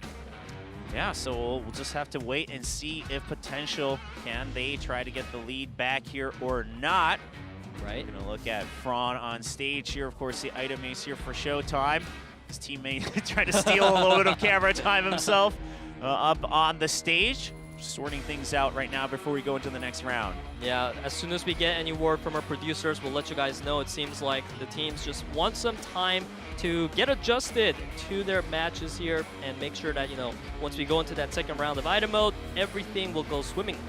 Yeah, so we'll just have to wait and see if Potential, can they try to get the lead back here or not. Right. We're going to look at Fran on stage here. Of course, the item ace here for ShowTime. His teammate trying to steal a little bit of camera time himself up on the stage. Sorting things out right now before we go into the next round. Yeah, as soon as we get any word from our producers, we'll let you guys know. It seems like the teams just want some time to get adjusted to their matches here and make sure that, you know, once we go into that second round of item mode, everything will go swimmingly.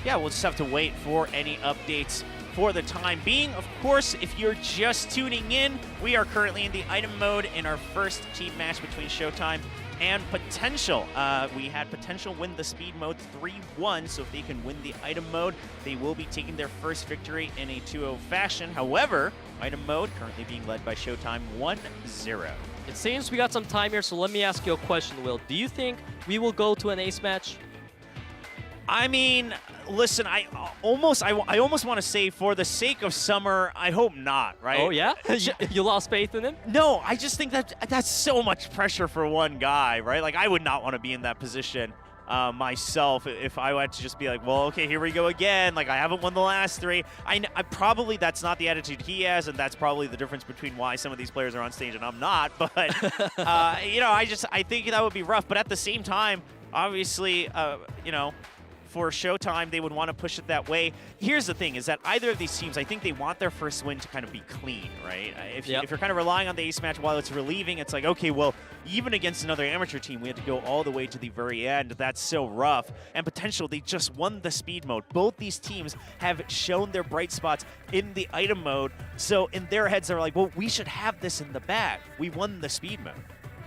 Yeah, we'll just have to wait for any updates for the time being. Of course, if you're just tuning in, we are currently in the item mode in our first team match between ShowTime and Potential. We had Potential win the speed mode 3-1, so if they can win the item mode, they will be taking their first victory in a 2-0 fashion. However, item mode currently being led by ShowTime 1-0. It seems we got some time here, so let me ask you a question, Will. Do you think we will go to an ace match? I mean, listen, I almost want to say for the sake of Summer, I hope not, right? Oh, yeah? You lost faith in him? No, I just think that's so much pressure for one guy, right? Like, I would not want to be in that position myself if I had to just be like, well, okay, here we go again. Like, I haven't won the last 3. I probably that's not the attitude he has, and that's probably the difference between why some of these players are on stage and I'm not. But, you know, I think that would be rough. But at the same time, obviously, you know, for ShowTime, they would want to push it that way. Here's the thing, is that either of these teams, I think they want their first win to kind of be clean, right? If you're kind of relying on the ace match while it's relieving, it's like, okay, well, even against another amateur team, we had to go all the way to the very end. That's so rough. And Potential, they just won the speed mode. Both these teams have shown their bright spots in the item mode. So in their heads, they're like, well, we should have this in the bag. We won the speed mode.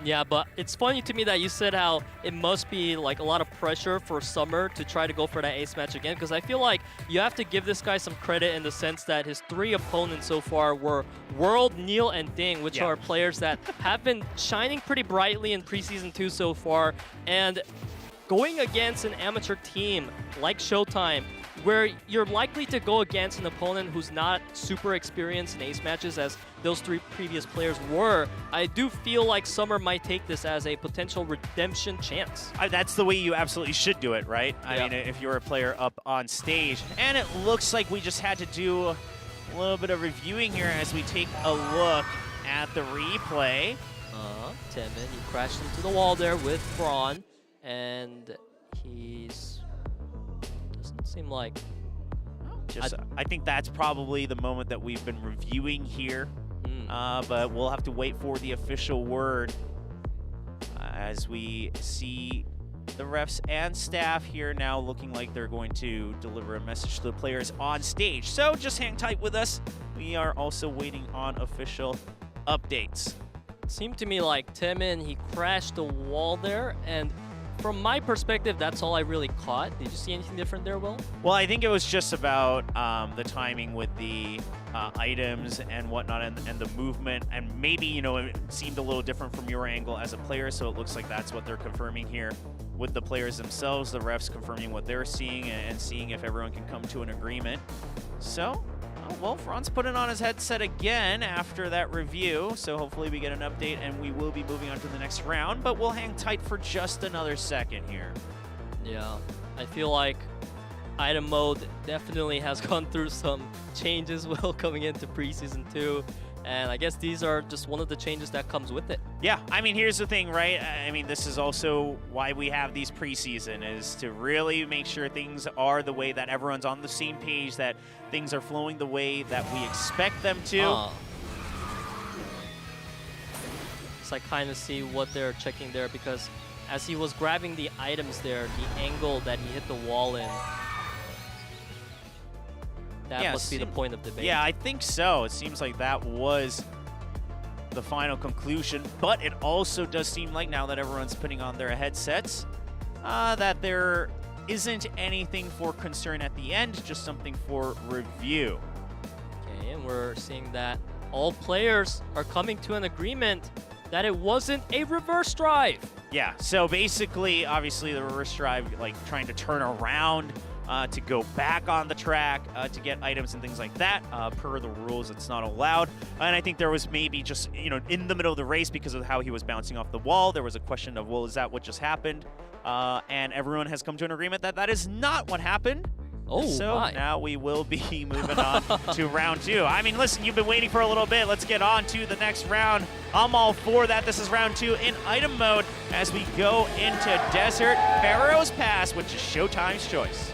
Yeah, but it's funny to me that you said how it must be like a lot of pressure for Summer to try to go for that ace match again, because I feel like you have to give this guy some credit in the sense that his 3 opponents so far were World, NEAL, and Ding, which are players that have been shining pretty brightly in Preseason 2 so far, and going against an amateur team like ShowTime, where you're likely to go against an opponent who's not super experienced in ace matches as those 3 previous players were, I do feel like Summer might take this as a potential redemption chance. That's the way you absolutely should do it, right? I mean, if you're a player up on stage. And it looks like we just had to do a little bit of reviewing here as we take a look at the replay. Temin, he crashed into the wall there with Braun, and he's... doesn't seem like... I think that's probably the moment that we've been reviewing here. But we'll have to wait for the official word as we see the refs and staff here now looking like they're going to deliver a message to the players on stage. So just hang tight with us. We are also waiting on official updates. It seemed to me like Temin, he crashed the wall there, and from my perspective, that's all I really caught. Did you see anything different there, Will? Well, I think it was just about the timing with the items and whatnot and the movement, and maybe, you know, it seemed a little different from your angle as a player, so it looks like that's what they're confirming here with the players themselves, the refs confirming what they're seeing and seeing if everyone can come to an agreement. So, well, Franz put it on his headset again after that review, so hopefully we get an update and we will be moving on to the next round, but we'll hang tight for just another second here. Yeah, I feel like item mode definitely has gone through some changes, Will, coming into Preseason 2. And I guess these are just one of the changes that comes with it. Yeah, I mean, here's the thing, right? I mean, this is also why we have these preseason, is to really make sure things are the way that everyone's on the same page, that things are flowing the way that we expect them to. So I kind of see what they're checking there, because as he was grabbing the items there, the angle that he hit the wall in, that must be the point of debate. Yeah, I think so. It seems like that was the final conclusion, but it also does seem like, now that everyone's putting on their headsets, that there isn't anything for concern at the end, just something for review. Okay, and we're seeing that all players are coming to an agreement that it wasn't a reverse drive. Yeah, so basically, obviously, the reverse drive, like trying to turn around to go back on the track to get items and things like that. Per the rules, it's not allowed. And I think there was maybe just, you know, in the middle of the race, because of how he was bouncing off the wall, there was a question of, well, is that what just happened? And everyone has come to an agreement that that is not what happened. Oh, so now we will be moving on to round 2. I mean, listen, you've been waiting for a little bit. Let's get on to the next round. I'm all for that. This is round 2 in item mode as we go into Desert Pharaoh's Pass, which is ShowTime's choice.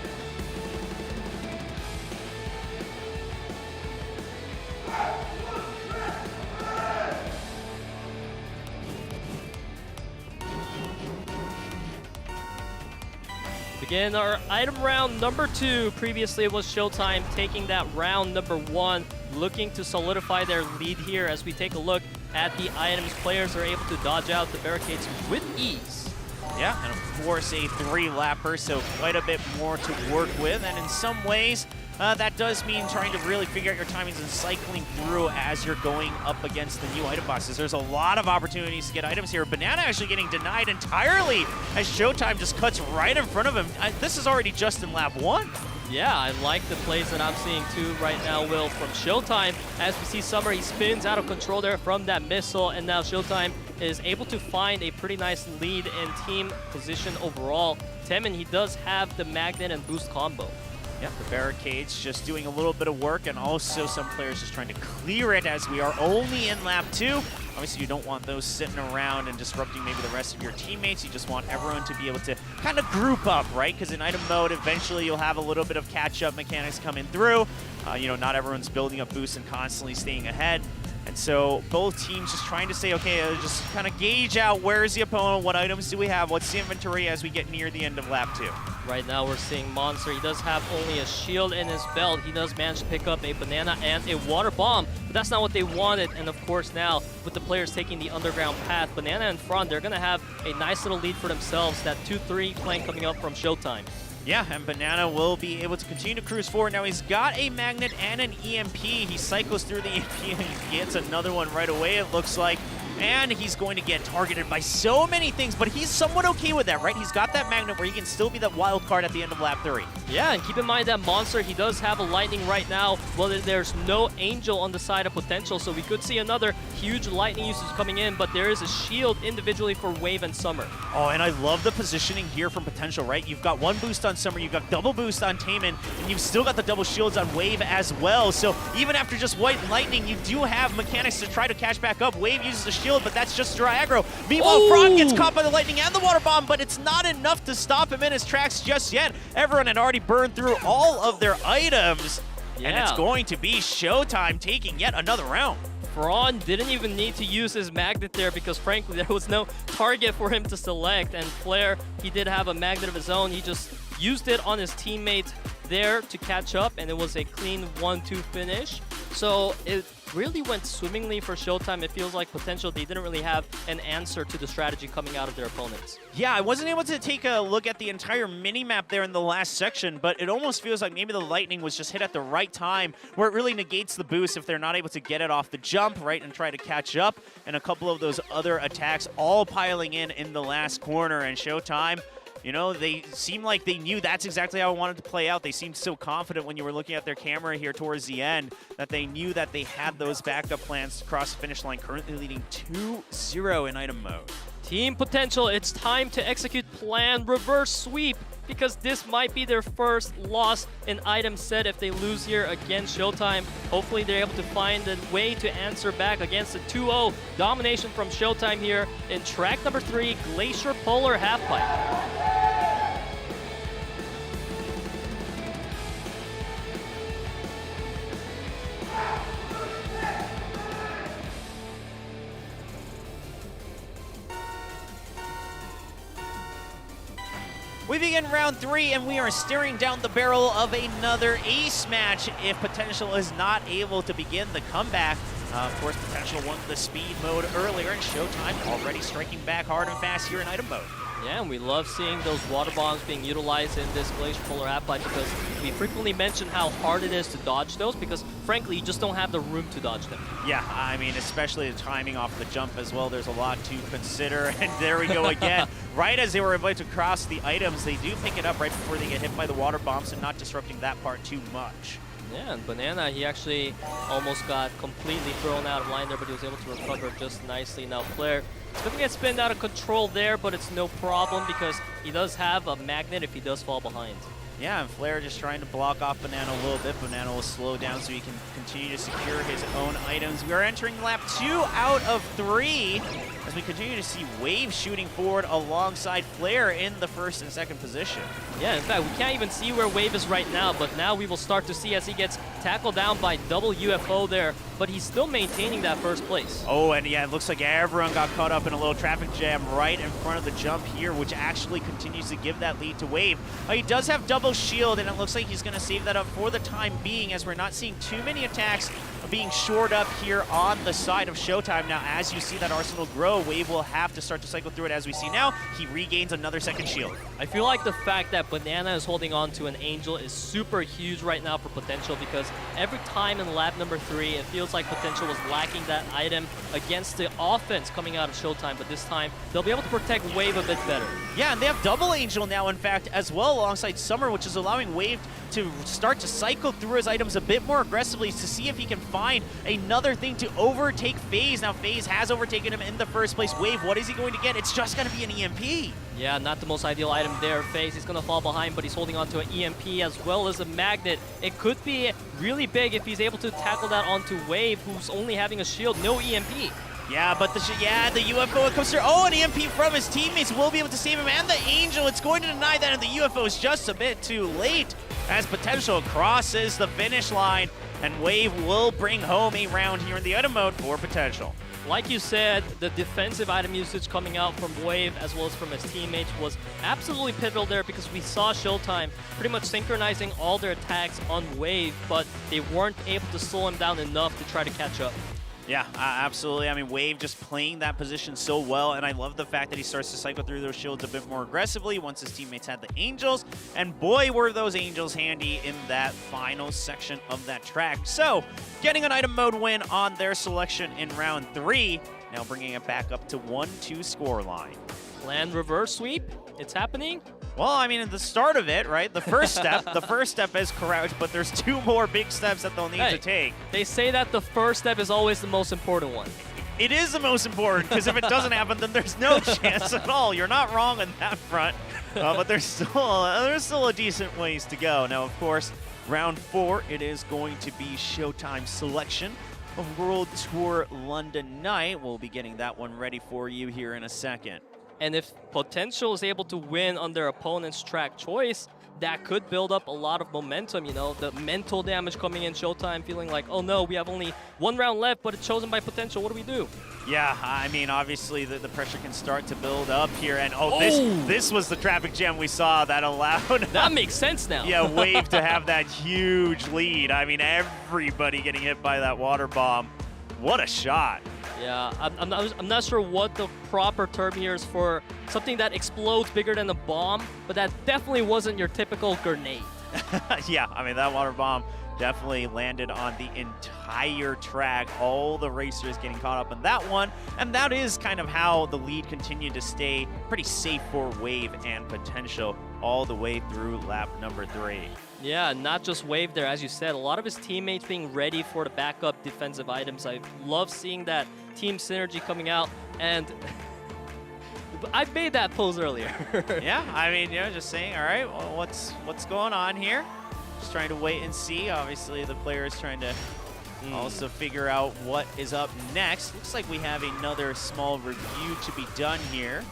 Begin our item round number 2. Previously, it was ShowTime taking that round number 1, looking to solidify their lead here as we take a look at the items. Players are able to dodge out the barricades with ease. Yeah, and of course a 3-lapper, so quite a bit more to work with. And in some ways, that does mean trying to really figure out your timings and cycling through as you're going up against the new item boxes. There's a lot of opportunities to get items here. Banana actually getting denied entirely as ShowTime just cuts right in front of him. This is already just in lap 1. Yeah, I like the plays that I'm seeing too right now, Will, from ShowTime. As we see Summer, he spins out of control there from that missile, and now ShowTime is able to find a pretty nice lead in team position overall. Temin, he does have the magnet and boost combo. Yeah, the barricades just doing a little bit of work, and also some players just trying to clear it as we are only in lap 2. Obviously, you don't want those sitting around and disrupting maybe the rest of your teammates. You just want everyone to be able to kind of group up, right? Because in item mode, eventually you'll have a little bit of catch-up mechanics coming through. You know, not everyone's building up boosts and constantly staying ahead. And so both teams just trying to say, okay, just kind of gauge out where is the opponent, what items do we have, what's the inventory as we get near the end of lap 2. Right now we're seeing Monster. He does have only a shield in his belt. He does manage to pick up a banana and a water bomb, but that's not what they wanted. And of course now, with the players taking the underground path, Banana in front, they're going to have a nice little lead for themselves. That 2-3 flank coming up from ShowTime. Yeah, and Banana will be able to continue to cruise forward. Now he's got a magnet and an EMP. He cycles through the EMP and he gets another one right away, it looks like. and he's going to get targeted by so many things, but he's somewhat okay with that, right? He's got that magnet where he can still be that wild card at the end of lap 3. Yeah, and keep in mind that Monster, he does have a lightning right now. Well, there's no Angel on the side of potential, so we could see another huge lightning usage coming in, but there is a shield individually for Wave and Summer. Oh, and I love the positioning here from Potential, right? You've got one boost on Summer, you've got double boost on Taemin, and you've still got the double shields on Wave as well. So even after just White Lightning, you do have mechanics to try to catch back up. Wave uses the shield, but that's just draw aggro. Meanwhile, Frog gets caught by the lightning and the water bomb, but it's not enough to stop him in his tracks just yet. Everyone had already burned through all of their items, and it's going to be ShowTime taking yet another round. Braun didn't even need to use his magnet there because frankly there was no target for him to select, and Flair, he did have a magnet of his own. He just used it on his teammate there to catch up, and it was a clean 1-2 finish. So it really went swimmingly for ShowTime. It feels like Potential, they didn't really have an answer to the strategy coming out of their opponents. Yeah, I wasn't able to take a look at the entire mini-map there in the last section, but it almost feels like maybe the lightning was just hit at the right time, where it really negates the boost if they're not able to get it off the jump, right, and try to catch up. And a couple of those other attacks all piling in the last corner, and ShowTime, you know, they seem like they knew that's exactly how I wanted to play out. They seemed so confident when you were looking at their camera here towards the end that they knew that they had those backup plans to cross the finish line, currently leading 2-0 in item mode. Team Potential, it's time to execute plan reverse sweep, because this might be their first loss in item set if they lose here against ShowTime. Hopefully they're able to find a way to answer back against a 2-0 domination from ShowTime here in track number 3, Glacier Polar Halfpipe. We begin round 3, and we are staring down the barrel of another ace match if Potential is not able to begin the comeback. Of course, Potential won the speed mode earlier, and ShowTime already striking back hard and fast here in item mode. Yeah, and we love seeing those water bombs being utilized in this Glacier Polar Halfpipe because we frequently mention how hard it is to dodge those because, frankly, you just don't have the room to dodge them. Yeah, I mean, especially the timing off the jump as well. There's a lot to consider, and there we go again. Right as they were about to cross the items, they do pick it up right before they get hit by the water bombs and not disrupting that part too much. Yeah, and Banana, he actually almost got completely thrown out of line there, but he was able to recover just nicely. Now, Flair, he's going to get spinned out of control there, but it's no problem because he does have a magnet if he does fall behind. Yeah, and Flair just trying to block off Banana a little bit. Banana will slow down so he can continue to secure his own items. We are entering lap 2 out of 3 as we continue to see Wave shooting forward alongside Flair in the first and second position. Yeah, in fact, we can't even see where Wave is right now, but now we will start to see as he gets tackled down by double UFO there, but he's still maintaining that first place. Oh, and yeah, it looks like everyone got caught up in a little traffic jam right in front of the jump here, which actually continues to give that lead to Wave. He does have double shield, and it looks like he's going to save that up for the time being, as we're not seeing too many attacks being shored up here on the side of ShowTime. Now, as you see that arsenal grow, Wave will have to start to cycle through it as we see now. He regains another second shield. I feel like the fact that Banana is holding on to an Angel is super huge right now for Potential because every time in lap number 3, it feels like Potential was lacking that item against the offense coming out of ShowTime, but this time they'll be able to protect Wave a bit better. Yeah, and they have double Angel now, in fact, as well alongside Summer, which is allowing Wave to start to cycle through his items a bit more aggressively to see if he can find another thing to overtake FaZe. Now, FaZe has overtaken him in the first place. Wave, what is he going to get? It's just going to be an EMP. Yeah, not the most ideal item there. FaZe, he's going to fall behind, but he's holding on to an EMP as well as a magnet. It could be really big if he's able to tackle that onto Wave, who's only having a shield, no EMP. Yeah, but the UFO comes through. Oh, an EMP from his teammates will be able to save him, and the Angel, it's going to deny that, and the UFO is just a bit too late as Potential crosses the finish line, and Wave will bring home a round here in the item mode for Potential. Like you said, the defensive item usage coming out from Wave as well as from his teammates was absolutely pivotal there because we saw ShowTime pretty much synchronizing all their attacks on Wave, but they weren't able to slow him down enough to try to catch up. Yeah, absolutely. I mean, Wave just playing that position so well, and I love the fact that he starts to cycle through those shields a bit more aggressively once his teammates had the Angels, and boy, were those Angels handy in that final section of that track. So, getting an item mode win on their selection in round 3, now bringing it back up to 1-2 score line. Land reverse sweep. It's happening. Well, I mean, at the start of it, right? The first step is crouch, but there's 2 more big steps that they'll need to take. They say that the first step is always the most important one. It is the most important, because if it doesn't happen, then there's no chance at all. You're not wrong on that front, but there's still a decent ways to go. Now, of course, round 4, it is going to be ShowTime selection of World Tour London Night. We'll be getting that one ready for you here in a second. And if Potential is able to win on their opponent's track choice, that could build up a lot of momentum, you know, the mental damage coming in ShowTime, feeling like, oh no, we have only 1 round left, but it's chosen by Potential. What do we do? Yeah, I mean, obviously the pressure can start to build up here, and this was the traffic jam we saw that allowed that makes sense now. Yeah, Wave to have that huge lead. I mean, everybody getting hit by that water bomb. What a shot. Yeah, I'm not sure what the proper term here is for something that explodes bigger than a bomb, but that definitely wasn't your typical grenade. Yeah, I mean, that water bomb definitely landed on the entire track. All the racers getting caught up in that one, and that is kind of how the lead continued to stay pretty safe for Wave and Potential all the way through lap number 3. Yeah, not just Wave there, as you said, a lot of his teammates being ready for the backup defensive items. I love seeing that team synergy coming out, and I made that pose earlier. Yeah, I mean, you know, just saying, all right, well, what's going on here? Just trying to wait and see. Obviously, the player is trying to also figure out what is up next. Looks like we have another small review to be done here.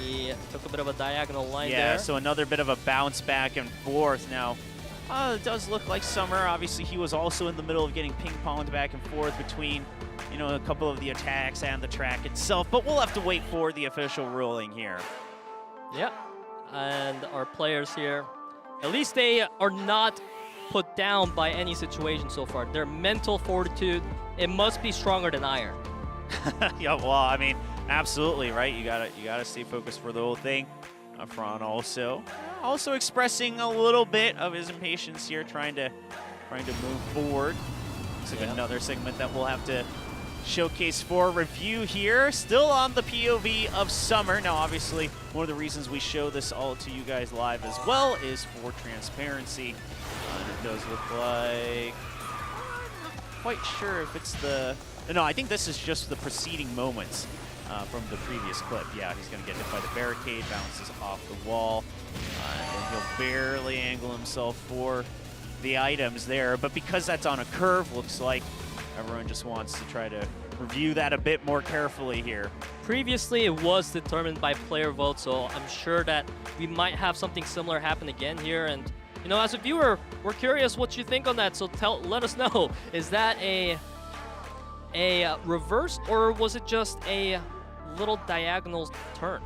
He took a bit of a diagonal line there. Yeah, so another bit of a bounce back and forth. Now, it does look like Summer. Obviously, he was also in the middle of getting ping-ponged back and forth between, you know, a couple of the attacks and the track itself. But we'll have to wait for the official ruling here. Yep. And our players here, at least they are not put down by any situation so far. Their mental fortitude, it must be stronger than iron. Yeah, well, I mean, absolutely, right? You gotta stay focused for the whole thing. Fran also expressing a little bit of his impatience here, trying to move forward. Looks like another segment that we'll have to showcase for review here. Still on the POV of Summer. Now, obviously, one of the reasons we show this all to you guys live as well is for transparency. And it does look like, I'm not quite sure if it's the, no, I think this is just the preceding moments from the previous clip. Yeah, he's going to get hit by the barricade, bounces off the wall, and then he'll barely angle himself for the items there. But because that's on a curve, looks like everyone just wants to try to review that a bit more carefully here. Previously, it was determined by player vote, so I'm sure that we might have something similar happen again here. And, you know, as a viewer, we're curious what you think on that, so let us know. Is that a reverse, or was it just a little diagonal turn?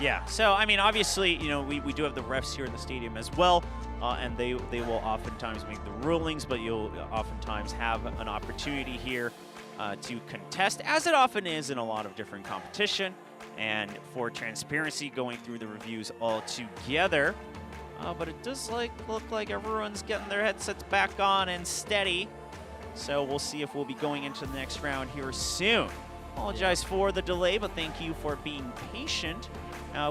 Yeah, so I mean, obviously, you know, we do have the refs here in the stadium as well, and they will oftentimes make the rulings, but you'll oftentimes have an opportunity here to contest, as it often is in a lot of different competition, and for transparency going through the reviews all together. But it does look like everyone's getting their headsets back on and steady, so we'll see if we'll be going into the next round here soon. Apologize for the delay, but thank you for being patient.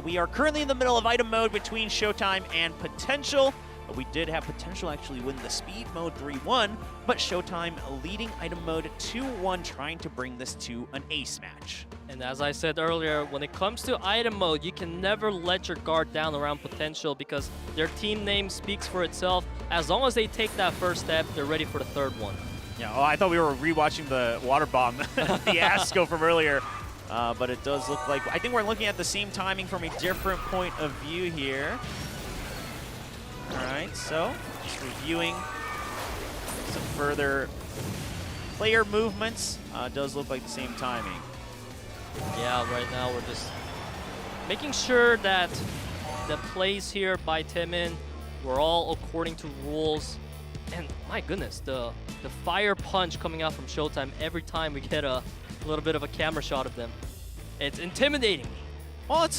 We are currently in the middle of item mode between ShowTime and Potential. But we did have Potential actually win the speed mode 3-1, but ShowTime leading item mode 2-1, trying to bring this to an ace match. And as I said earlier, when it comes to item mode, you can never let your guard down around Potential because their team name speaks for itself. As long as they take that first step, they're ready for the third one. Yeah, oh, I thought we were rewatching the water bomb fiasco from earlier, but it does look like, I think we're looking at the same timing from a different point of view here. All right, so just reviewing some further player movements. Does look like the same timing. Yeah, right now we're just making sure that the plays here by Timin were all according to rules. And my goodness, the fire punch coming out from ShowTime every time we get a little bit of a camera shot of them. It's intimidating. Well, it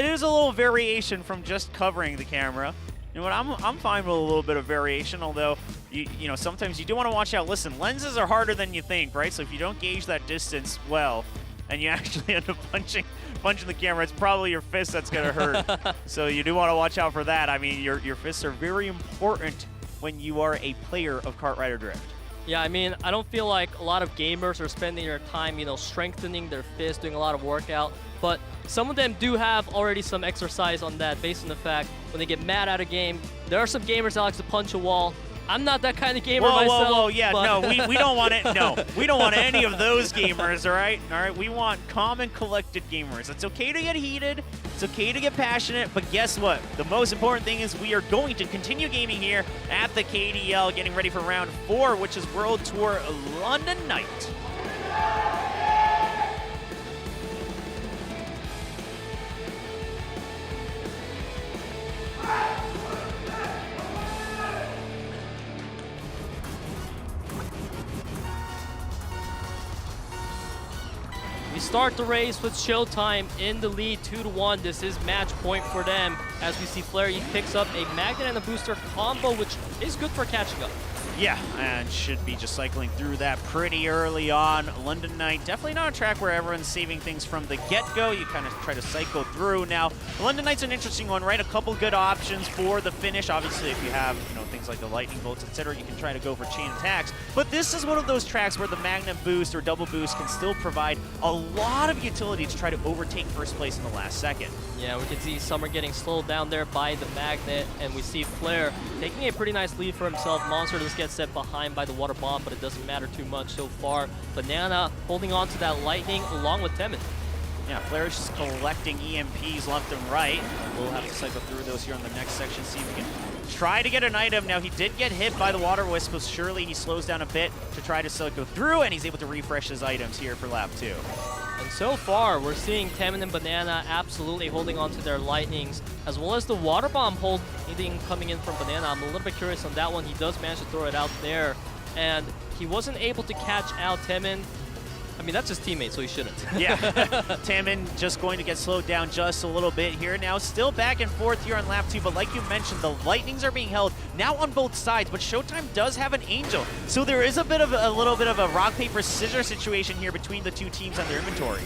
is a little variation from just covering the camera. You know what, I'm fine with a little bit of variation, although you know, sometimes you do want to watch out. Listen, lenses are harder than you think, right? So if you don't gauge that distance well, and you actually end up punching the camera, it's probably your fist that's going to hurt. So you do want to watch out for that. I mean, your fists are very important when you are a player of Kart Rider Drift. Yeah, I mean, I don't feel like a lot of gamers are spending their time, you know, strengthening their fists, doing a lot of workout. But some of them do have already some exercise on that based on the fact when they get mad at a game. There are some gamers that like to punch a wall. I'm not that kind of gamer myself. Whoa, yeah, no, we don't want it. No, we don't want any of those gamers, all right? All right, we want calm and collected gamers. It's okay to get heated. It's okay to get passionate, but guess what? The most important thing is we are going to continue gaming here at the KDL, getting ready for round 4, which is World Tour London Night. We start the race with ShowTime in the lead, 2-1. This is match point for them. As we see Flair, he picks up a magnet and a booster combo, which is good for catching up. Yeah, and should be just cycling through that pretty early on. London Night, definitely not a track where everyone's saving things from the get-go. You kind of try to cycle through. Now, London Night's an interesting one, right? A couple good options for the finish. Obviously, if you have, you know, things like the lightning bolts, etc., you can try to go for chain attacks. But this is one of those tracks where the magnet boost or double boost can still provide a lot of utility to try to overtake first place in the last second. Yeah, we can see Summer getting slowed down there by the magnet, and we see Flair taking a pretty nice lead for himself. Monster does get set behind by the water bomb, but it doesn't matter too much so far. Banana holding on to that lightning along with Temin. Yeah, Flair is just collecting EMPs left and right. We'll have to cycle through those here on the next section, see if we can try to get an item. Now, he did get hit by the water wisp, so surely he slows down a bit to try to cycle through, and he's able to refresh his items here for lap 2. And so far, we're seeing Temin and Banana absolutely holding on to their lightnings, as well as the water bomb holding coming in from Banana. I'm a little bit curious on that one. He does manage to throw it out there, and he wasn't able to catch out Temin. I mean, that's his teammate, so he shouldn't. Yeah, Temin just going to get slowed down just a little bit here. Now, still back and forth here on lap 2, but like you mentioned, the lightnings are being held now on both sides, but ShowTime does have an Angel. So there is a little bit of a rock, paper, scissors situation here between the two teams on their inventory.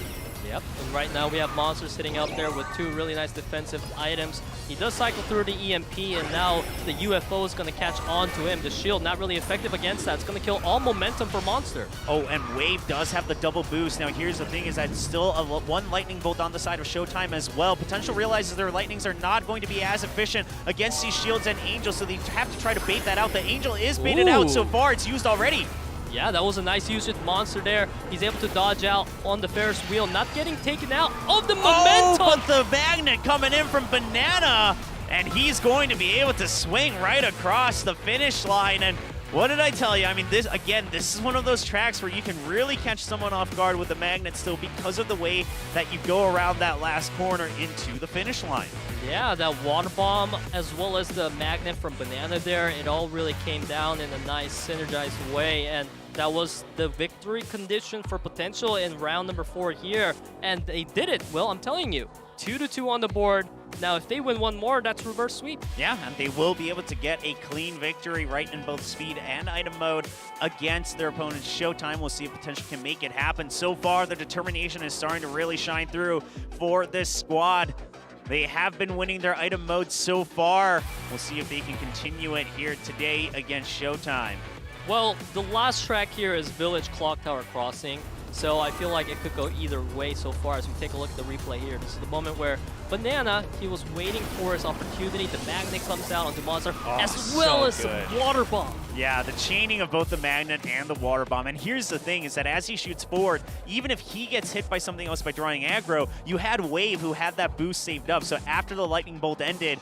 Yep, and right now we have Monster sitting out there with 2 really nice defensive items. He does cycle through the EMP, and now the UFO is going to catch on to him. The shield not really effective against that. It's going to kill all momentum for Monster. Oh, and Wave does have the double boost. Now, here's the thing is that still one lightning bolt on the side of ShowTime as well. Potential realizes their lightnings are not going to be as efficient against these shields and Angels, so they have to try to bait that out. The Angel is baited out so far. It's used already. Yeah, that was a nice use with Monster there. He's able to dodge out on the Ferris wheel, not getting taken out of the momentum. Oh, but the magnet coming in from Banana, and he's going to be able to swing right across the finish line. And what did I tell you? I mean, this is one of those tracks where you can really catch someone off guard with the magnet still because of the way that you go around that last corner into the finish line. Yeah, that water bomb as well as the magnet from Banana there, it all really came down in a nice synergized way, and that was the victory condition for Potential in round number 4 here, and they did it. Well, I'm telling you, 2-2 on the board. Now, if they win one more, that's reverse sweep. Yeah, and they will be able to get a clean victory right in both speed and item mode against their opponents. ShowTime, we'll see if Potential can make it happen. So far, the determination is starting to really shine through for this squad. They have been winning their item mode so far. We'll see if they can continue it here today against ShowTime. Well, the last track here is Village Clock Tower Crossing, so I feel like it could go either way so far as we take a look at the replay here. This is the moment where Banana, he was waiting for his opportunity. The magnet comes out onto Monster, as well as some water bomb. Yeah, the chaining of both the magnet and the water bomb. And here's the thing, is that as he shoots forward, even if he gets hit by something else by drawing aggro, you had Wave who had that boost saved up. So after the lightning bolt ended,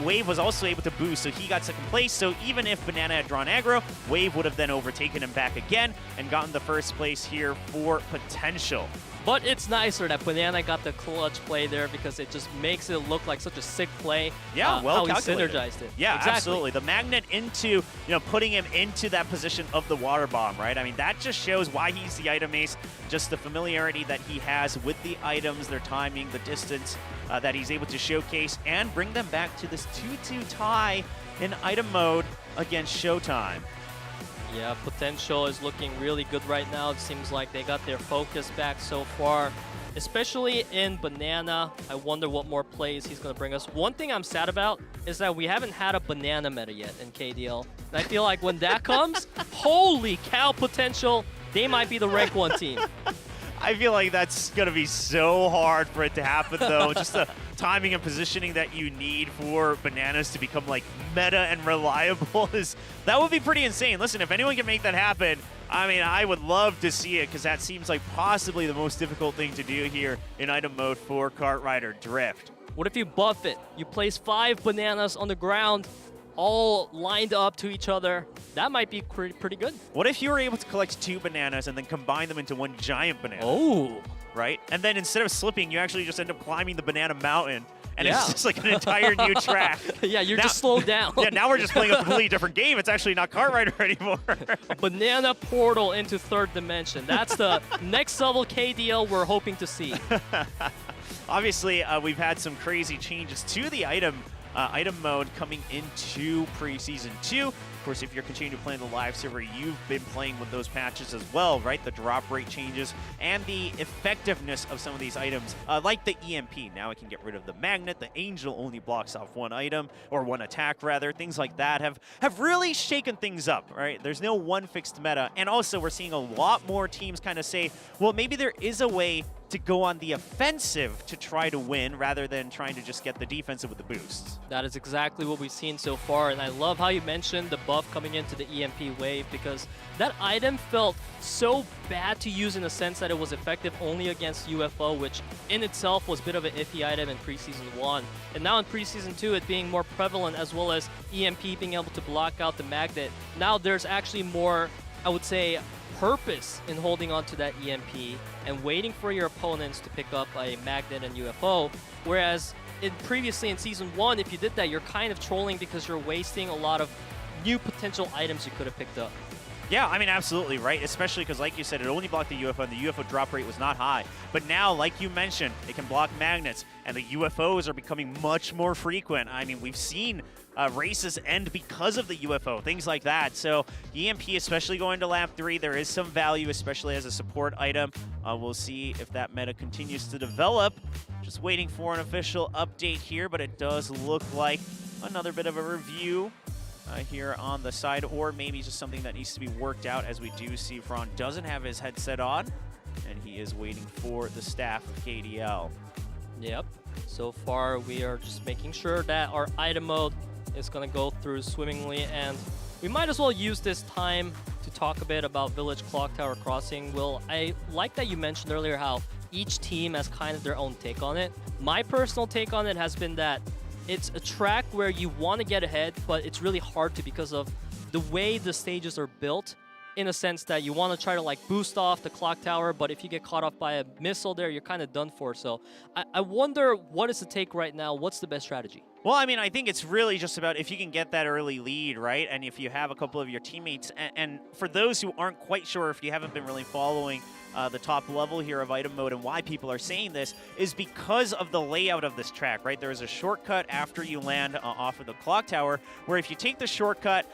Wave was also able to boost, so he got second place. So even if Banana had drawn aggro, Wave would have then overtaken him back again and gotten the first place here for Potential. But it's nicer that Banana got the clutch play there because it just makes it look like such a sick play. Yeah, well how calculated. He synergized it. Yeah, exactly. absolutely. The magnet into, putting him into that position of the water bomb, right? I mean, that just shows why he's the item ace, just the familiarity that he has with the items, their timing, the distance that he's able to showcase and bring them back to this 2-2 tie in item mode against ShowTime. Yeah, potential is looking really good right now. It seems like they got their focus back so far, especially in Banana. I wonder what more plays he's going to bring us. One thing I'm sad about is that we haven't had a Banana meta yet in KDL. And I feel like when that comes, holy cow, potential, they might be the rank 1 team. I feel like that's going to be so hard for it to happen, though. Just the timing and positioning that you need for Bananas to become, like, meta and reliable that would be pretty insane. Listen, if anyone can make that happen, I mean, I would love to see it because that seems like possibly the most difficult thing to do here in item mode for Kart Rider Drift. What if you buff it? You place 5 Bananas on the ground, all lined up to each other. That might be pretty good. What if you were able to collect 2 bananas and then combine them into one giant banana? Oh. Right? And then instead of slipping, you actually just end up climbing the banana mountain. And yeah. It's just like an entire new track. Yeah, you're just slowed down. Yeah, now we're just playing a completely different game. It's actually not Kart Rider anymore. A banana portal into 3rd dimension. That's the next level KDL we're hoping to see. Obviously, we've had some crazy changes to the item mode coming into Preseason 2. Of course, if you're continuing to play in the live server, you've been playing with those patches as well, right? The drop rate changes and the effectiveness of some of these items, like the EMP. Now it can get rid of the magnet. The Angel only blocks off one item, or one attack rather. Things like that have really shaken things up, right? There's no one fixed meta. And also, we're seeing a lot more teams kind of say, well, maybe there is a way to go on the offensive to try to win rather than trying to just get the defensive with the boosts. That is exactly what we've seen so far, and I love how you mentioned the buff coming into the EMP wave because that item felt so bad to use in the sense that it was effective only against UFO, which in itself was a bit of an iffy item in Preseason 1. And now in Preseason 2, it being more prevalent as well as EMP being able to block out the magnet. Now there's actually more, I would say, purpose in holding on to that EMP and waiting for your opponents to pick up a magnet and UFO, whereas previously in Season 1, if you did that, you're kind of trolling because you're wasting a lot of new potential items you could have picked up. Yeah, I mean, absolutely, right? Especially because, like you said, it only blocked the UFO, and the UFO drop rate was not high. But now, like you mentioned, it can block magnets, and the UFOs are becoming much more frequent. I mean, we've seen races end because of the UFO, things like that. So EMP, especially going to lap 3, there is some value, especially as a support item. We'll see if that meta continues to develop. Just waiting for an official update here, but it does look like another bit of a review here on the side, or maybe just something that needs to be worked out, as we do see Fran doesn't have his headset on, and he is waiting for the staff of KDL. Yep. So far, we are just making sure that our item mode is going to go through swimmingly, and we might as well use this time to talk a bit about Village Clock Tower Crossing. Will, I like that you mentioned earlier how each team has kind of their own take on it. My personal take on it has been that it's a track where you want to get ahead, but it's really hard to because of the way the stages are built, in a sense that you want to try to like boost off the clock tower, but if you get caught off by a missile there, you're kind of done for. So I wonder, what is the take right now? What's the best strategy? Well, I mean, I think it's really just about if you can get that early lead, right? And if you have a couple of your teammates, and for those who aren't quite sure, if you haven't been really following the top level here of item mode, and why people are saying this is because of the layout of this track, right? There is a shortcut after you land off of the clock tower, where if you take the shortcut,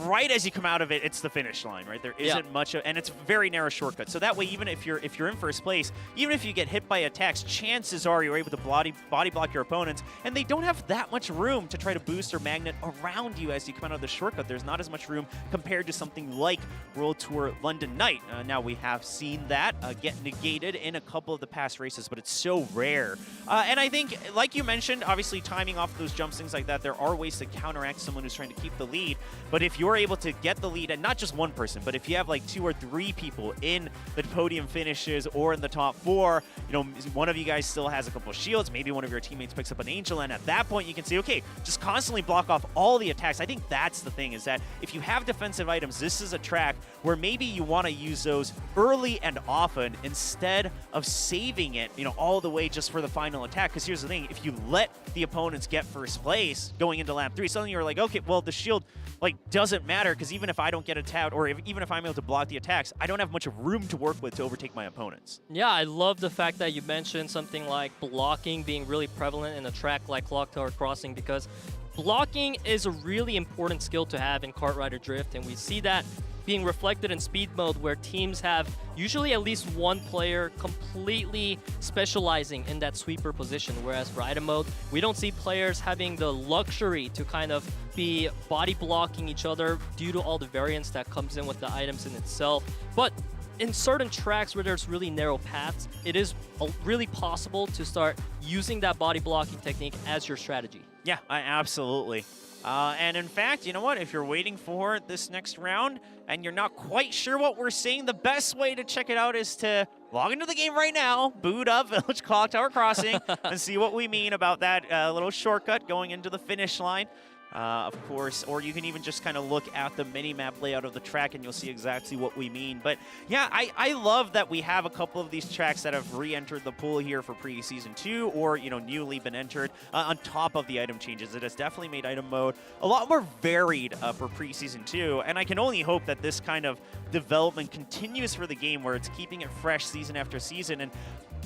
right as you come out of it, it's the finish line, right? There isn't much of, and it's a very narrow shortcut. So that way, even if you're in first place, even if you get hit by attacks, chances are you're able to body block your opponents, and they don't have that much room to try to boost their magnet around you as you come out of the shortcut. There's not as much room compared to something like World Tour London Night. Now we have seen that get negated in a couple of the past races, but it's so rare. And I think, like you mentioned, obviously timing off those jumps, things like that, there are ways to counteract someone who's trying to keep the lead. But if you're able to get the lead, and not just one person, but if you have like 2 or 3 people in the podium finishes or in the top 4, you know, one of you guys still has a couple of shields, maybe one of your teammates picks up an Angel, and at that point you can say, okay, just constantly block off all the attacks. I think that's the thing, is that if you have defensive items, this is a track where maybe you want to use those early and often instead of saving it, you know, all the way just for the final attack. Because here's the thing, if you let the opponents get first place going into lap 3, suddenly you're like, okay, well, the shield like doesn't matter, because even if I don't get attacked, or even if I'm able to block the attacks, I don't have much room to work with to overtake my opponents. Yeah, I love the fact that you mentioned something like blocking being really prevalent in a track like Clock Tower Crossing, because blocking is a really important skill to have in Kart Rider Drift, and we see that being reflected in speed mode, where teams have usually at least one player completely specializing in that sweeper position, whereas for item mode, we don't see players having the luxury to kind of be body blocking each other due to all the variance that comes in with the items in itself. But in certain tracks where there's really narrow paths, it is really possible to start using that body blocking technique as your strategy. Yeah, absolutely. And in fact, you know what? If you're waiting for this next round and you're not quite sure what we're seeing, the best way to check it out is to log into the game right now, boot up Village Clock Tower Crossing, and see what we mean about that little shortcut going into the finish line. Of course, or you can even just kind of look at the mini-map layout of the track and you'll see exactly what we mean. But yeah, I love that we have a couple of these tracks that have re-entered the pool here for Preseason 2, or, you know, newly been entered on top of the item changes. It has definitely made item mode a lot more varied for Preseason 2, and I can only hope that this kind of development continues for the game, where it's keeping it fresh season after season. And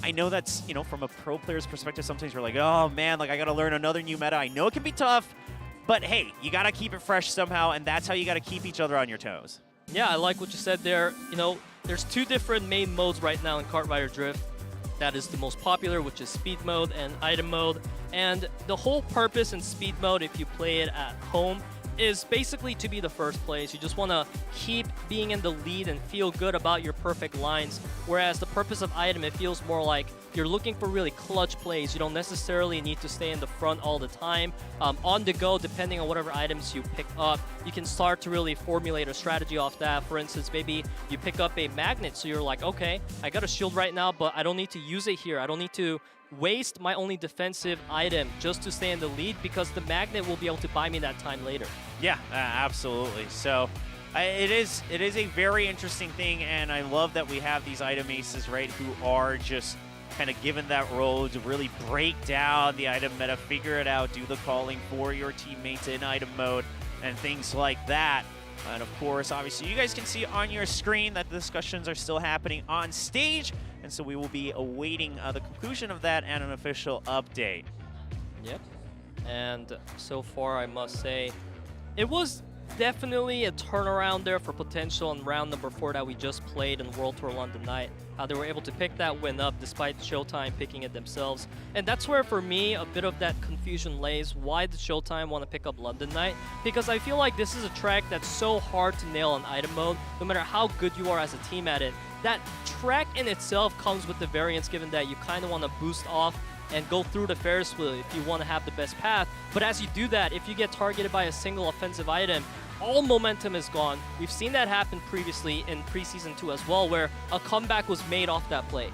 I know that's, you know, from a pro player's perspective, sometimes you're like, oh man, like I gotta learn another new meta. I know it can be tough, but hey, you got to keep it fresh somehow, and that's how you got to keep each other on your toes. Yeah, I like what you said there. You know, there's two different main modes right now in Kart Rider Drift. That is the most popular, which is speed mode and item mode. And the whole purpose in speed mode, if you play it at home, is basically to be the first place. You just want to keep being in the lead and feel good about your perfect lines. Whereas the purpose of item, it feels more like you're looking for really clutch plays. You don't necessarily need to stay in the front all the time. On the go, depending on whatever items you pick up, you can start to really formulate a strategy off that. For instance, maybe you pick up a magnet, so you're like, okay, I got a shield right now, but I don't need to use it here. I don't need to waste my only defensive item just to stay in the lead, because the magnet will be able to buy me that time later. Yeah, absolutely. So it is a very interesting thing, and I love that we have these item aces, right, who are just kind of given that role to really break down the item meta, figure it out, do the calling for your teammates in item mode, and things like that. And of course, obviously, you guys can see on your screen that the discussions are still happening on stage, and so we will be awaiting the conclusion of that and an official update. Yep. And so far, I must say, it was definitely a turnaround there for potential in round number 4 that we just played in World Tour London Night. How they were able to pick that win up despite ShowTime picking it themselves. And that's where, for me, a bit of that confusion lays. Why did ShowTime want to pick up London Night? Because I feel like this is a track that's so hard to nail in item mode, no matter how good you are as a team at it. That track in itself comes with the variance, given that you kind of want to boost off and go through the Ferris wheel if you want to have the best path. But as you do that, if you get targeted by a single offensive item, all momentum is gone. We've seen that happen previously in Preseason 2 as well, where a comeback was made off that play.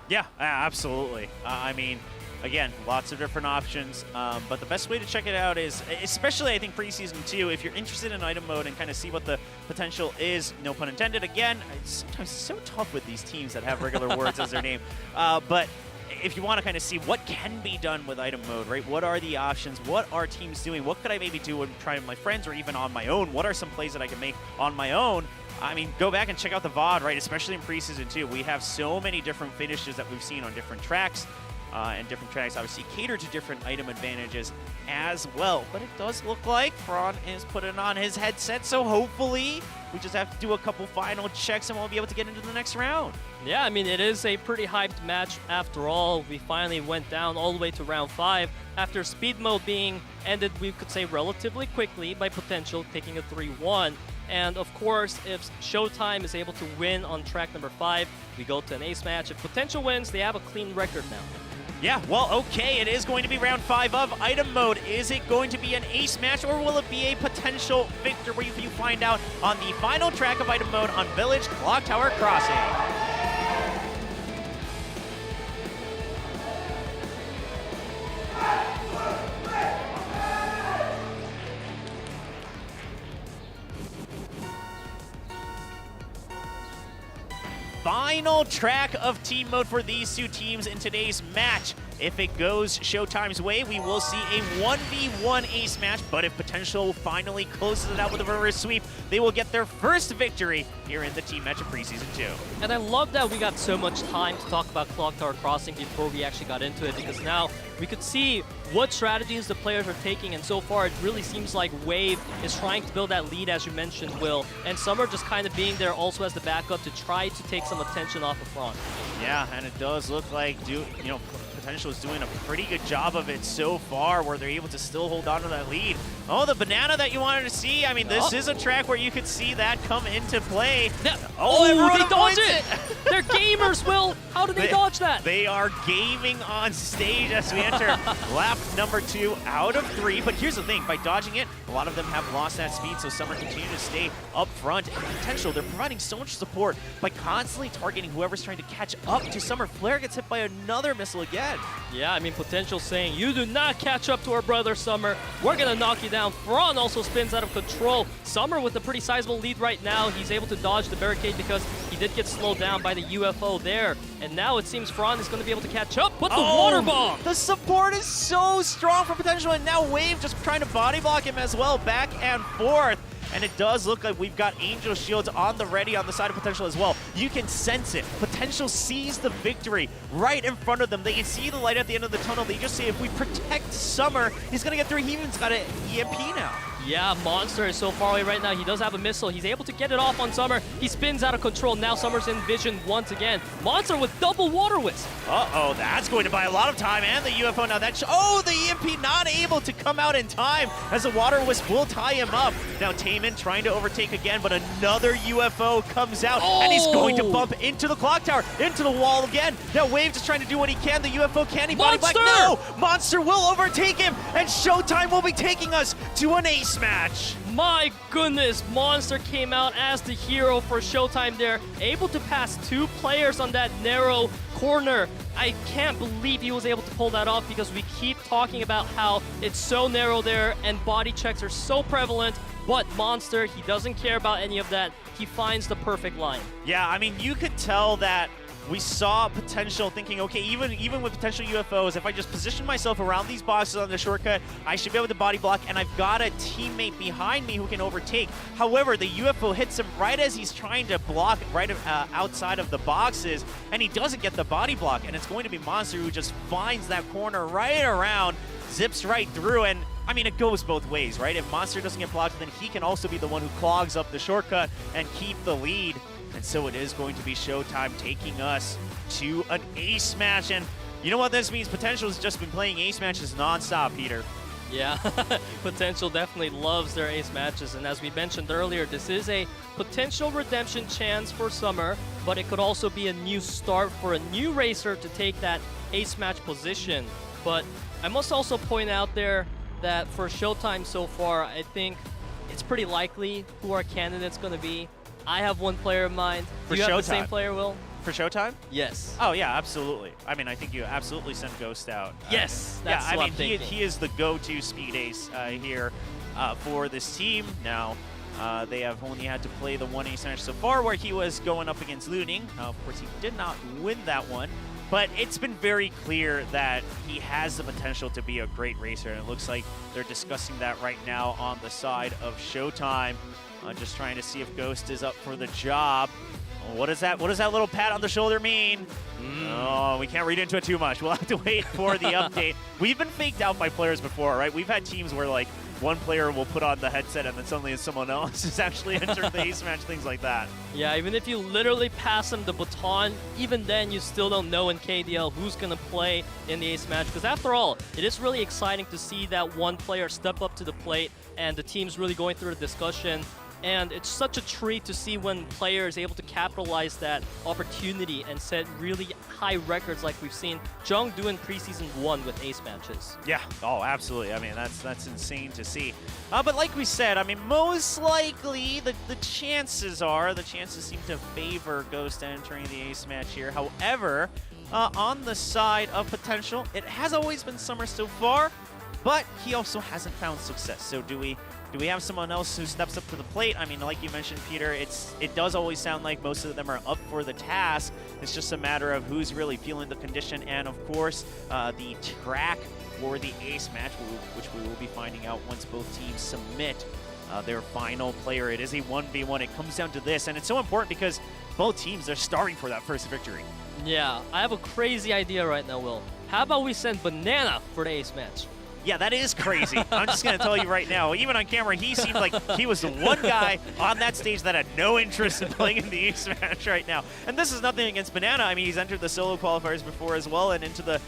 Yeah, absolutely. I mean, again, lots of different options, but the best way to check it out is, especially I think Preseason 2, if you're interested in item mode and kind of see what the potential is, no pun intended. Again, it's sometimes so tough with these teams that have regular words as their name, but if you want to kind of see what can be done with item mode, right? What are the options? What are teams doing? What could I maybe do and try with my friends, or even on my own? What are some plays that I can make on my own? I mean, go back and check out the VOD, right? Especially in Preseason 2. We have so many different finishes that we've seen on different tracks, and different tracks obviously cater to different item advantages as well. But it does look like Fran is putting on his headset, so hopefully we just have to do a couple final checks and we'll be able to get into the next round. Yeah, I mean, it is a pretty hyped match after all. We finally went down all the way to round 5 after speed mode being ended, we could say, relatively quickly by Potential taking a 3-1. And of course, if ShowTime is able to win on track number 5, we go to an ace match. If Potential wins, they have a clean record now. Yeah, well, okay, it is going to be round 5 of item mode. Is it going to be an ace match, or will it be a potential victory? You find out on the final track of item mode on Village Clock Tower Crossing. final track of team mode for these two teams in today's match. If it goes ShowTime's way, we will see a 1v1 ace match, but if Potential finally closes it out with a reverse sweep, they will get their first victory here in the team match of Preseason 2. And I love that we got so much time to talk about Clock Tower Crossing before we actually got into it, because now we could see what strategies the players are taking, and so far it really seems like Wave is trying to build that lead, as you mentioned, Will, and Summer just kind of being there also as the backup to try to take some attention off of front. Yeah, and it does look like Potential is doing a pretty good job of it so far, where they're able to still hold on to that lead. Oh, the banana that you wanted to see. I mean, this is a track where you could see that come into play. Yeah. Oh, they dodge it! They're gamers, Will! How did they dodge that? They are gaming on stage as we enter lap number 2 out of 3. But here's the thing, by dodging it, a lot of them have lost that speed, so Summer continue to stay up front. And Potential, they're providing so much support by constantly targeting whoever's trying to catch up to Summer. Flare gets hit by another missile again. Yeah, I mean, Potential saying, you do not catch up to our brother, Summer. We're going to knock you down. Fran also spins out of control. Summer with a pretty sizable lead right now. He's able to dodge the barricade because he did get slowed down by the UFO there. And now it seems Fran is going to be able to catch up with the water bomb. The support is so strong for Potential, and now Wave just trying to body block him as well, back and forth. And it does look like we've got Angel Shields on the ready on the side of Potential as well. You can sense it. Potential sees the victory right in front of them. They can see the light at the end of the tunnel. They just say, if we protect Summer, he's going to get through. He even's got an EMP now. Yeah, Monster is so far away right now. He does have a missile. He's able to get it off on Summer. He spins out of control. Now Summer's in vision once again. Monster with double Water Wisp. Uh-oh, that's going to buy a lot of time. And the UFO now. The EMP not able to come out in time as the Water Wisp will tie him up. Now Taemin trying to overtake again, but another UFO comes out. And he's going to bump into the clock tower, into the wall again. Now Wave just trying to do what he can. The UFO can he body block? No! Monster will overtake him, and ShowTime will be taking us to an ace match. My goodness, Monster came out as the hero for ShowTime there, able to pass 2 players on that narrow corner. I can't believe he was able to pull that off, because we keep talking about how it's so narrow there and body checks are so prevalent, but Monster, he doesn't care about any of that. He finds the perfect line. Yeah, I mean, you could tell that we saw Potential thinking, okay, even with Potential UFOs, if I just position myself around these boxes on the shortcut, I should be able to body block, and I've got a teammate behind me who can overtake. However, the UFO hits him right as he's trying to block right outside of the boxes, and he doesn't get the body block, and it's going to be Monster who just finds that corner right around, zips right through, and I mean, it goes both ways, right? If Monster doesn't get blocked, then he can also be the one who clogs up the shortcut and keep the lead. And so it is going to be ShowTime taking us to an ace match. And you know what this means? Potential has just been playing ace matches nonstop, Peter. Yeah, Potential definitely loves their ace matches. And as we mentioned earlier, this is a potential redemption chance for Summer, but it could also be a new start for a new racer to take that ace match position. But I must also point out there that for ShowTime so far, I think it's pretty likely who our candidate's going to be. I have one player in mind. Do you have the same player, Will? For ShowTime? Yes. Oh, yeah, absolutely. I mean, I think you absolutely sent Ghost out. Yes, that's what I'm thinking. He is the go-to speed ace here for this team. Now, they have only had to play the one ace match so far where he was going up against Looting. Of course, he did not win that one. But it's been very clear that he has the potential to be a great racer, and it looks like they're discussing that right now on the side of ShowTime. Just trying to see if Ghost is up for the job. What does that little pat on the shoulder mean? Oh, we can't read into it too much. We'll have to wait for the update. We've been faked out by players before, right? We've had teams where, like, one player will put on the headset and then suddenly someone else is actually entering the ace match, things like that. Yeah, even if you literally pass them the baton, even then you still don't know in KDL who's going to play in the ace match. Because after all, it is really exciting to see that one player step up to the plate and the team's really going through a discussion. And it's such a treat to see when players are able to capitalize that opportunity and set really high records like we've seen Jung do in Preseason 1 with ace matches. Yeah, oh, absolutely. I mean, that's insane to see. But like we said, I mean, most likely the chances seem to favor Ghost entering the ace match here. However, on the side of Potential, it has always been Summer so far. but he also hasn't found success. So do we have someone else who steps up to the plate? I mean, like you mentioned, Peter, it does always sound like most of them are up for the task. It's just a matter of who's really feeling the condition, and of course, the track for the ace match, which we will be finding out once both teams submit their final player. It is a 1v1. It comes down to this, and it's so important because both teams are starving for that first victory. Yeah, I have a crazy idea right now, Will. How about we send Banana for the ace match? Yeah, that is crazy. I'm just going to tell you right now, even on camera, he seemed like he was the one guy on that stage that had no interest in playing in the ace match right now. And this is nothing against Banana. I mean, he's entered the solo qualifiers before as well and into the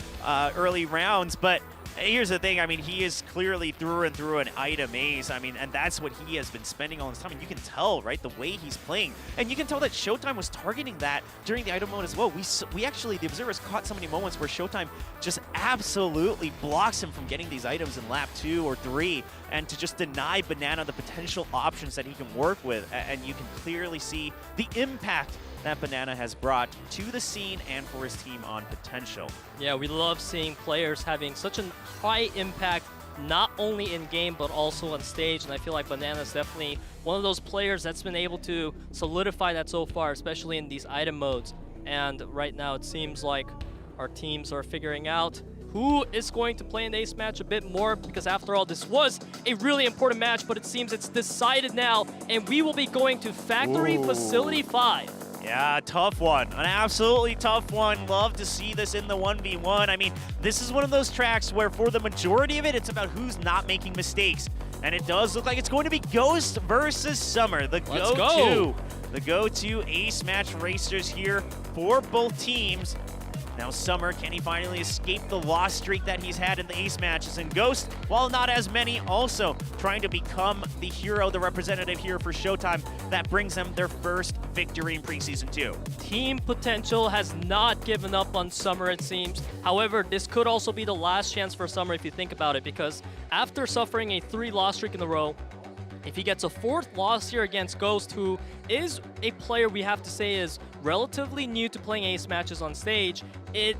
early rounds, but here's the thing, I mean, he is clearly through and through an item ace. I mean, and that's what he has been spending all his time. And you can tell, right, the way he's playing. And you can tell that ShowTime was targeting that during the item mode as well. We actually, the observers caught so many moments where ShowTime just absolutely blocks him from getting these items in lap 2 or 3, and to just deny Banana the potential options that he can work with. And you can clearly see the impact that Banana has brought to the scene and for his team on Potential. Yeah, we love seeing players having such a high impact, not only in game, but also on stage. And I feel like Banana is definitely one of those players that's been able to solidify that so far, especially in these item modes. And right now, it seems like our teams are figuring out who is going to play in the ace match a bit more, because after all, this was a really important match, but it seems it's decided now, and we will be going to Factory Facility 5. Yeah, tough one. An absolutely tough one. Love to see this in the 1v1. I mean, this is one of those tracks where for the majority of it, it's about who's not making mistakes. And it does look like it's going to be Ghost versus Summer. The go-to ace match racers here for both teams. Now Summer, can he finally escape the loss streak that he's had in the ace matches? And Ghost, while not as many, also trying to become the hero, the representative here for ShowTime that brings them their first victory in Preseason 2. Team Potential has not given up on Summer, it seems. However, this could also be the last chance for Summer if you think about it, because after suffering a 3-loss streak in a row, if he gets a 4th loss here against Ghost, who is a player we have to say is relatively new to playing ace matches on stage, it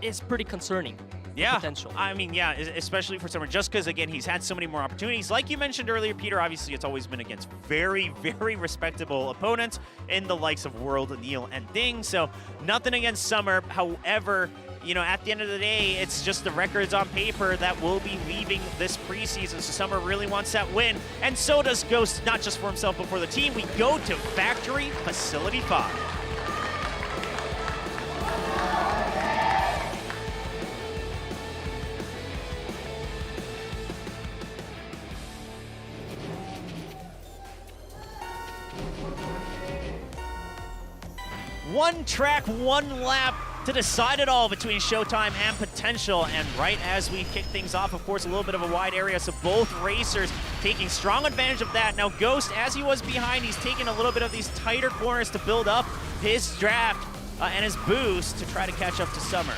is pretty concerning. Yeah, Potential. I mean, yeah, especially for Summer, just because, again, he's had so many more opportunities. Like you mentioned earlier, Peter, obviously it's always been against very, very respectable opponents in the likes of World, NEAL, and Ding, so nothing against Summer. However, you know, at the end of the day, it's just the records on paper that will be leaving this preseason. So Summer really wants that win, and so does Ghost, not just for himself, but for the team. We go to Factory Facility 5. One track, one lap to decide it all between ShowTime and Potential. And right as we kick things off, of course, a little bit of a wide area, so both racers taking strong advantage of that. Now Ghost, as he was behind, he's taking a little bit of these tighter corners to build up his draft and his boost to try to catch up to Summer.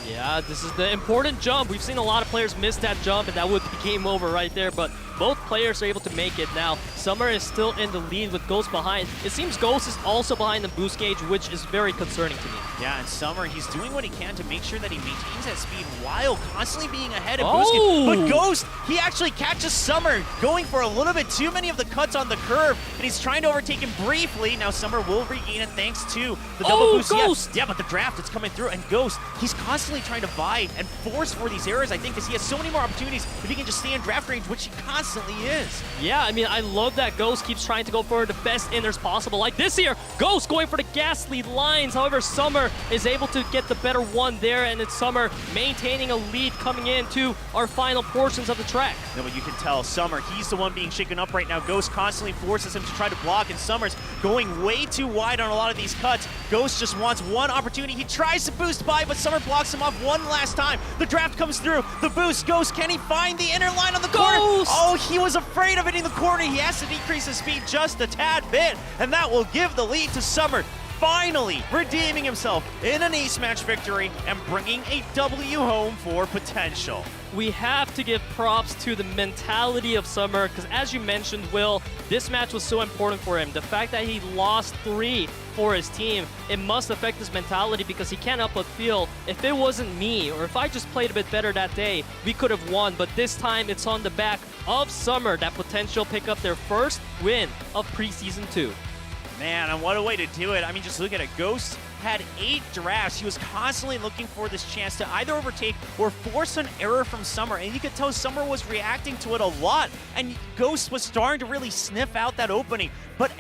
Yeah, this is the important jump. We've seen a lot of players miss that jump, and that would be game over right there, but both players are able to make it now. Summer is still in the lead with Ghost behind. It seems Ghost is also behind the boost gauge, which is very concerning to me. Yeah, and Summer, he's doing what he can to make sure that he maintains that speed while constantly being ahead of boost gauge. But Ghost, he actually catches Summer going for a little bit too many of the cuts on the curve, and he's trying to overtake him briefly. Now Summer will regain it thanks to the double boost. Ghost! Yeah, but the draft, it's coming through, and Ghost, he's constantly trying to vie and force for these errors, I think, because he has so many more opportunities if he can just stay in draft range, which he constantly is. Yeah, I mean, I love that Ghost keeps trying to go for the best inners possible. Like this here, Ghost going for the gas lead lines. However, Summer is able to get the better one there, and it's Summer maintaining a lead coming into our final portions of the track. No, but you can tell Summer, he's the one being shaken up right now. Ghost constantly forces him to try to block, and Summer's going way too wide on a lot of these cuts. Ghost just wants one opportunity. He tries to boost by, but Summer blocks him off one last time. The draft comes through. The boost. Ghost, can he find the inner line on the corner? Oh, he was afraid of hitting the corner. He has to decrease his speed just a tad bit, and that will give the lead to Summer. finally redeeming himself in an ace match victory and bringing a W home for Potential. We have to give props to the mentality of Summer because, as you mentioned, Will, this match was so important for him. The fact that he lost 3 for his team, it must affect his mentality because he can't help but feel, if it wasn't me or if I just played a bit better that day, we could have won. But this time, it's on the back of Summer that Potential pick up their first win of Preseason 2. Man, and what a way to do it. I mean, just look at it. Ghost had 8 drafts. He was constantly looking for this chance to either overtake or force an error from Summer. And you could tell Summer was reacting to it a lot. And Ghost was starting to really sniff out that opening. But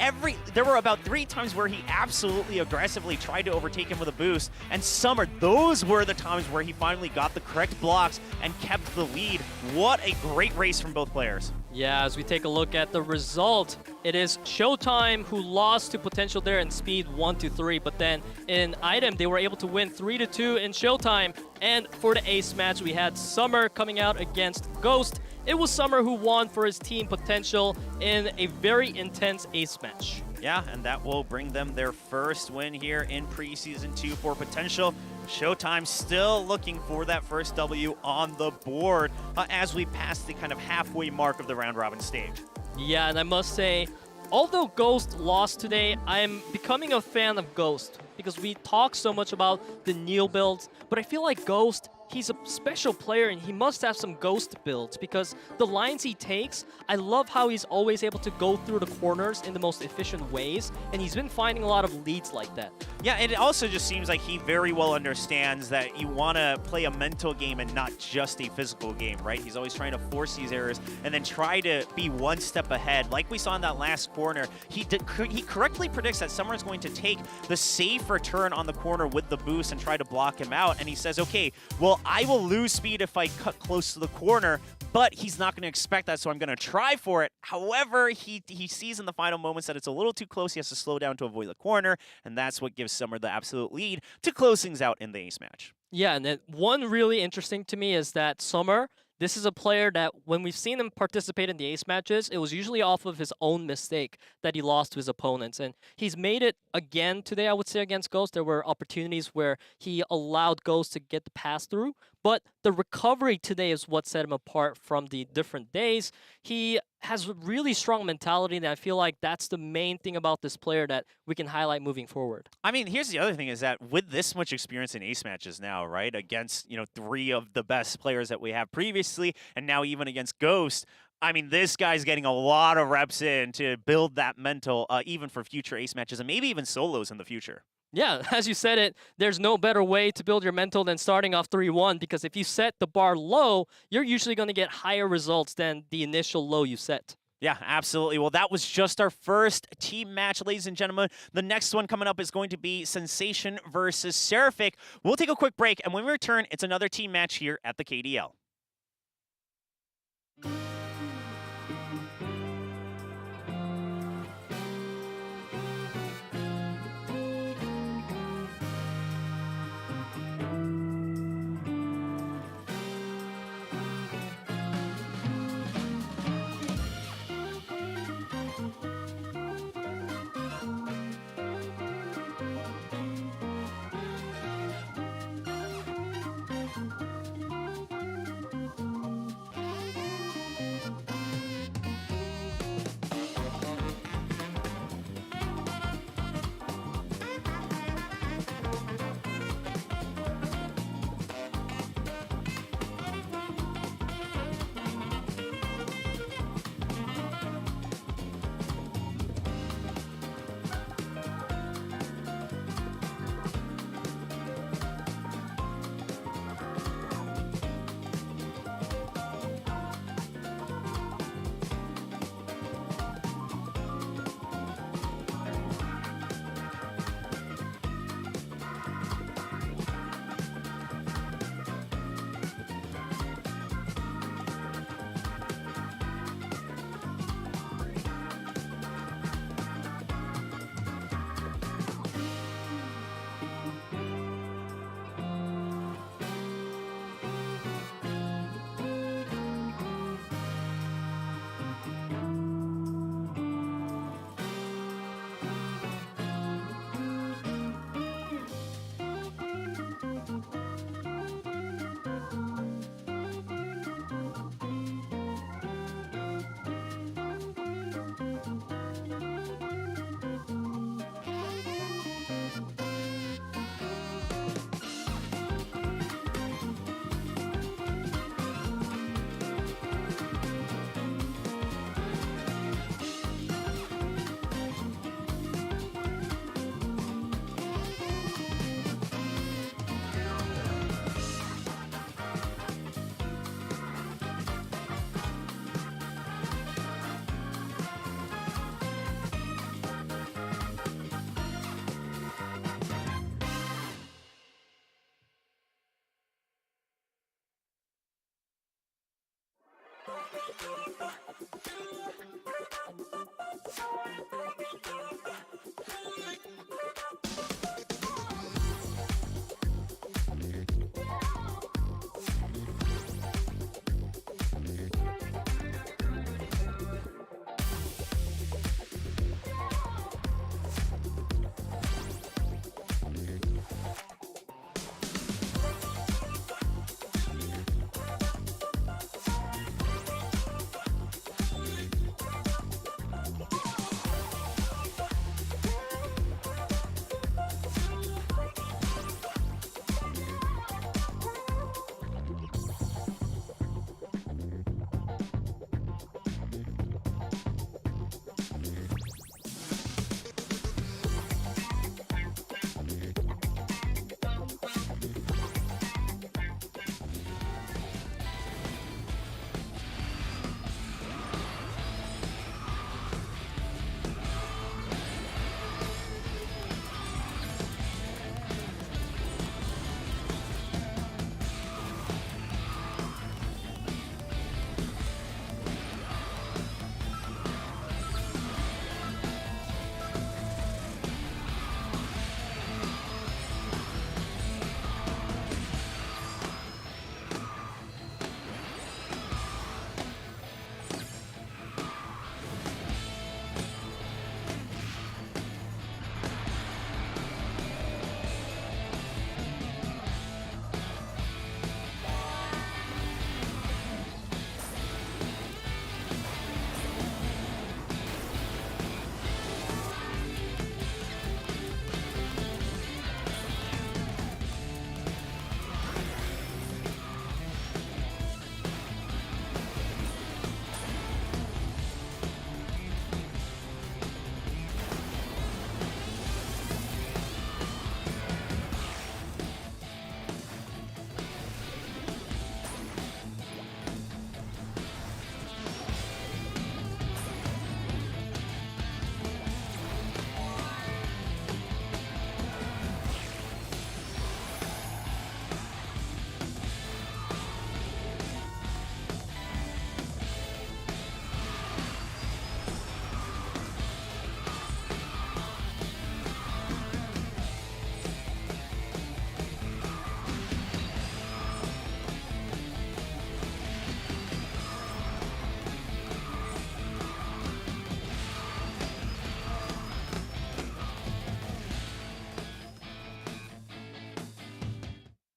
there were about 3 times where he absolutely aggressively tried to overtake him with a boost. And Summer, those were the times where he finally got the correct blocks and kept the lead. What a great race from both players. Yeah, as we take a look at the result, it is ShowTime who lost to Potential there in speed 1-3, but then in item, they were able to win 3-2 in ShowTime. And for the ace match, we had Summer coming out against Ghost. It was Summer who won for his team Potential in a very intense ace match. Yeah, and that will bring them their first win here in Preseason 2 for Potential. ShowTime still looking for that first W on the board as we pass the kind of halfway mark of the round robin stage. Yeah, and I must say, although Ghost lost today, I'm becoming a fan of Ghost because we talk so much about the NEAL builds, but I feel like Ghost, he's a special player and he must have some Ghost builds because the lines he takes, I love how he's always able to go through the corners in the most efficient ways, and he's been finding a lot of leads like that. Yeah, and it also just seems like he very well understands that you want to play a mental game and not just a physical game, right? He's always trying to force these errors and then try to be one step ahead. Like we saw in that last corner, he correctly predicts that Summer is going to take the safe return on the corner with the boost and try to block him out. And he says, okay, well, I will lose speed if I cut close to the corner, but he's not going to expect that, so I'm going to try for it. However, he sees in the final moments that it's a little too close. He has to slow down to avoid the corner, and that's what gives Summer the absolute lead to close things out in the ace match. Yeah, and then one really interesting to me is that Summer, this is a player that when we've seen him participate in the ace matches, it was usually off of his own mistake that he lost to his opponents. And he's made it again today, I would say, against Ghost. There were opportunities where he allowed Ghost to get the pass through, but the recovery today is what set him apart from the different days. He has a really strong mentality, and I feel like that's the main thing about this player that we can highlight moving forward. I mean, here's the other thing is that with this much experience in ace matches now, right, against, 3 of the best players that we have previously, and now even against Ghost, I mean, this guy's getting a lot of reps in to build that mental, even for future ace matches and maybe even solos in the future. Yeah, as you said it, there's no better way to build your mental than starting off 3-1, because if you set the bar low, you're usually going to get higher results than the initial low you set. Yeah, absolutely. Well, that was just our first team match, ladies and gentlemen. The next one coming up is going to be Sensation versus Seraphic. We'll take a quick break, and when we return, it's another team match here at the KDL.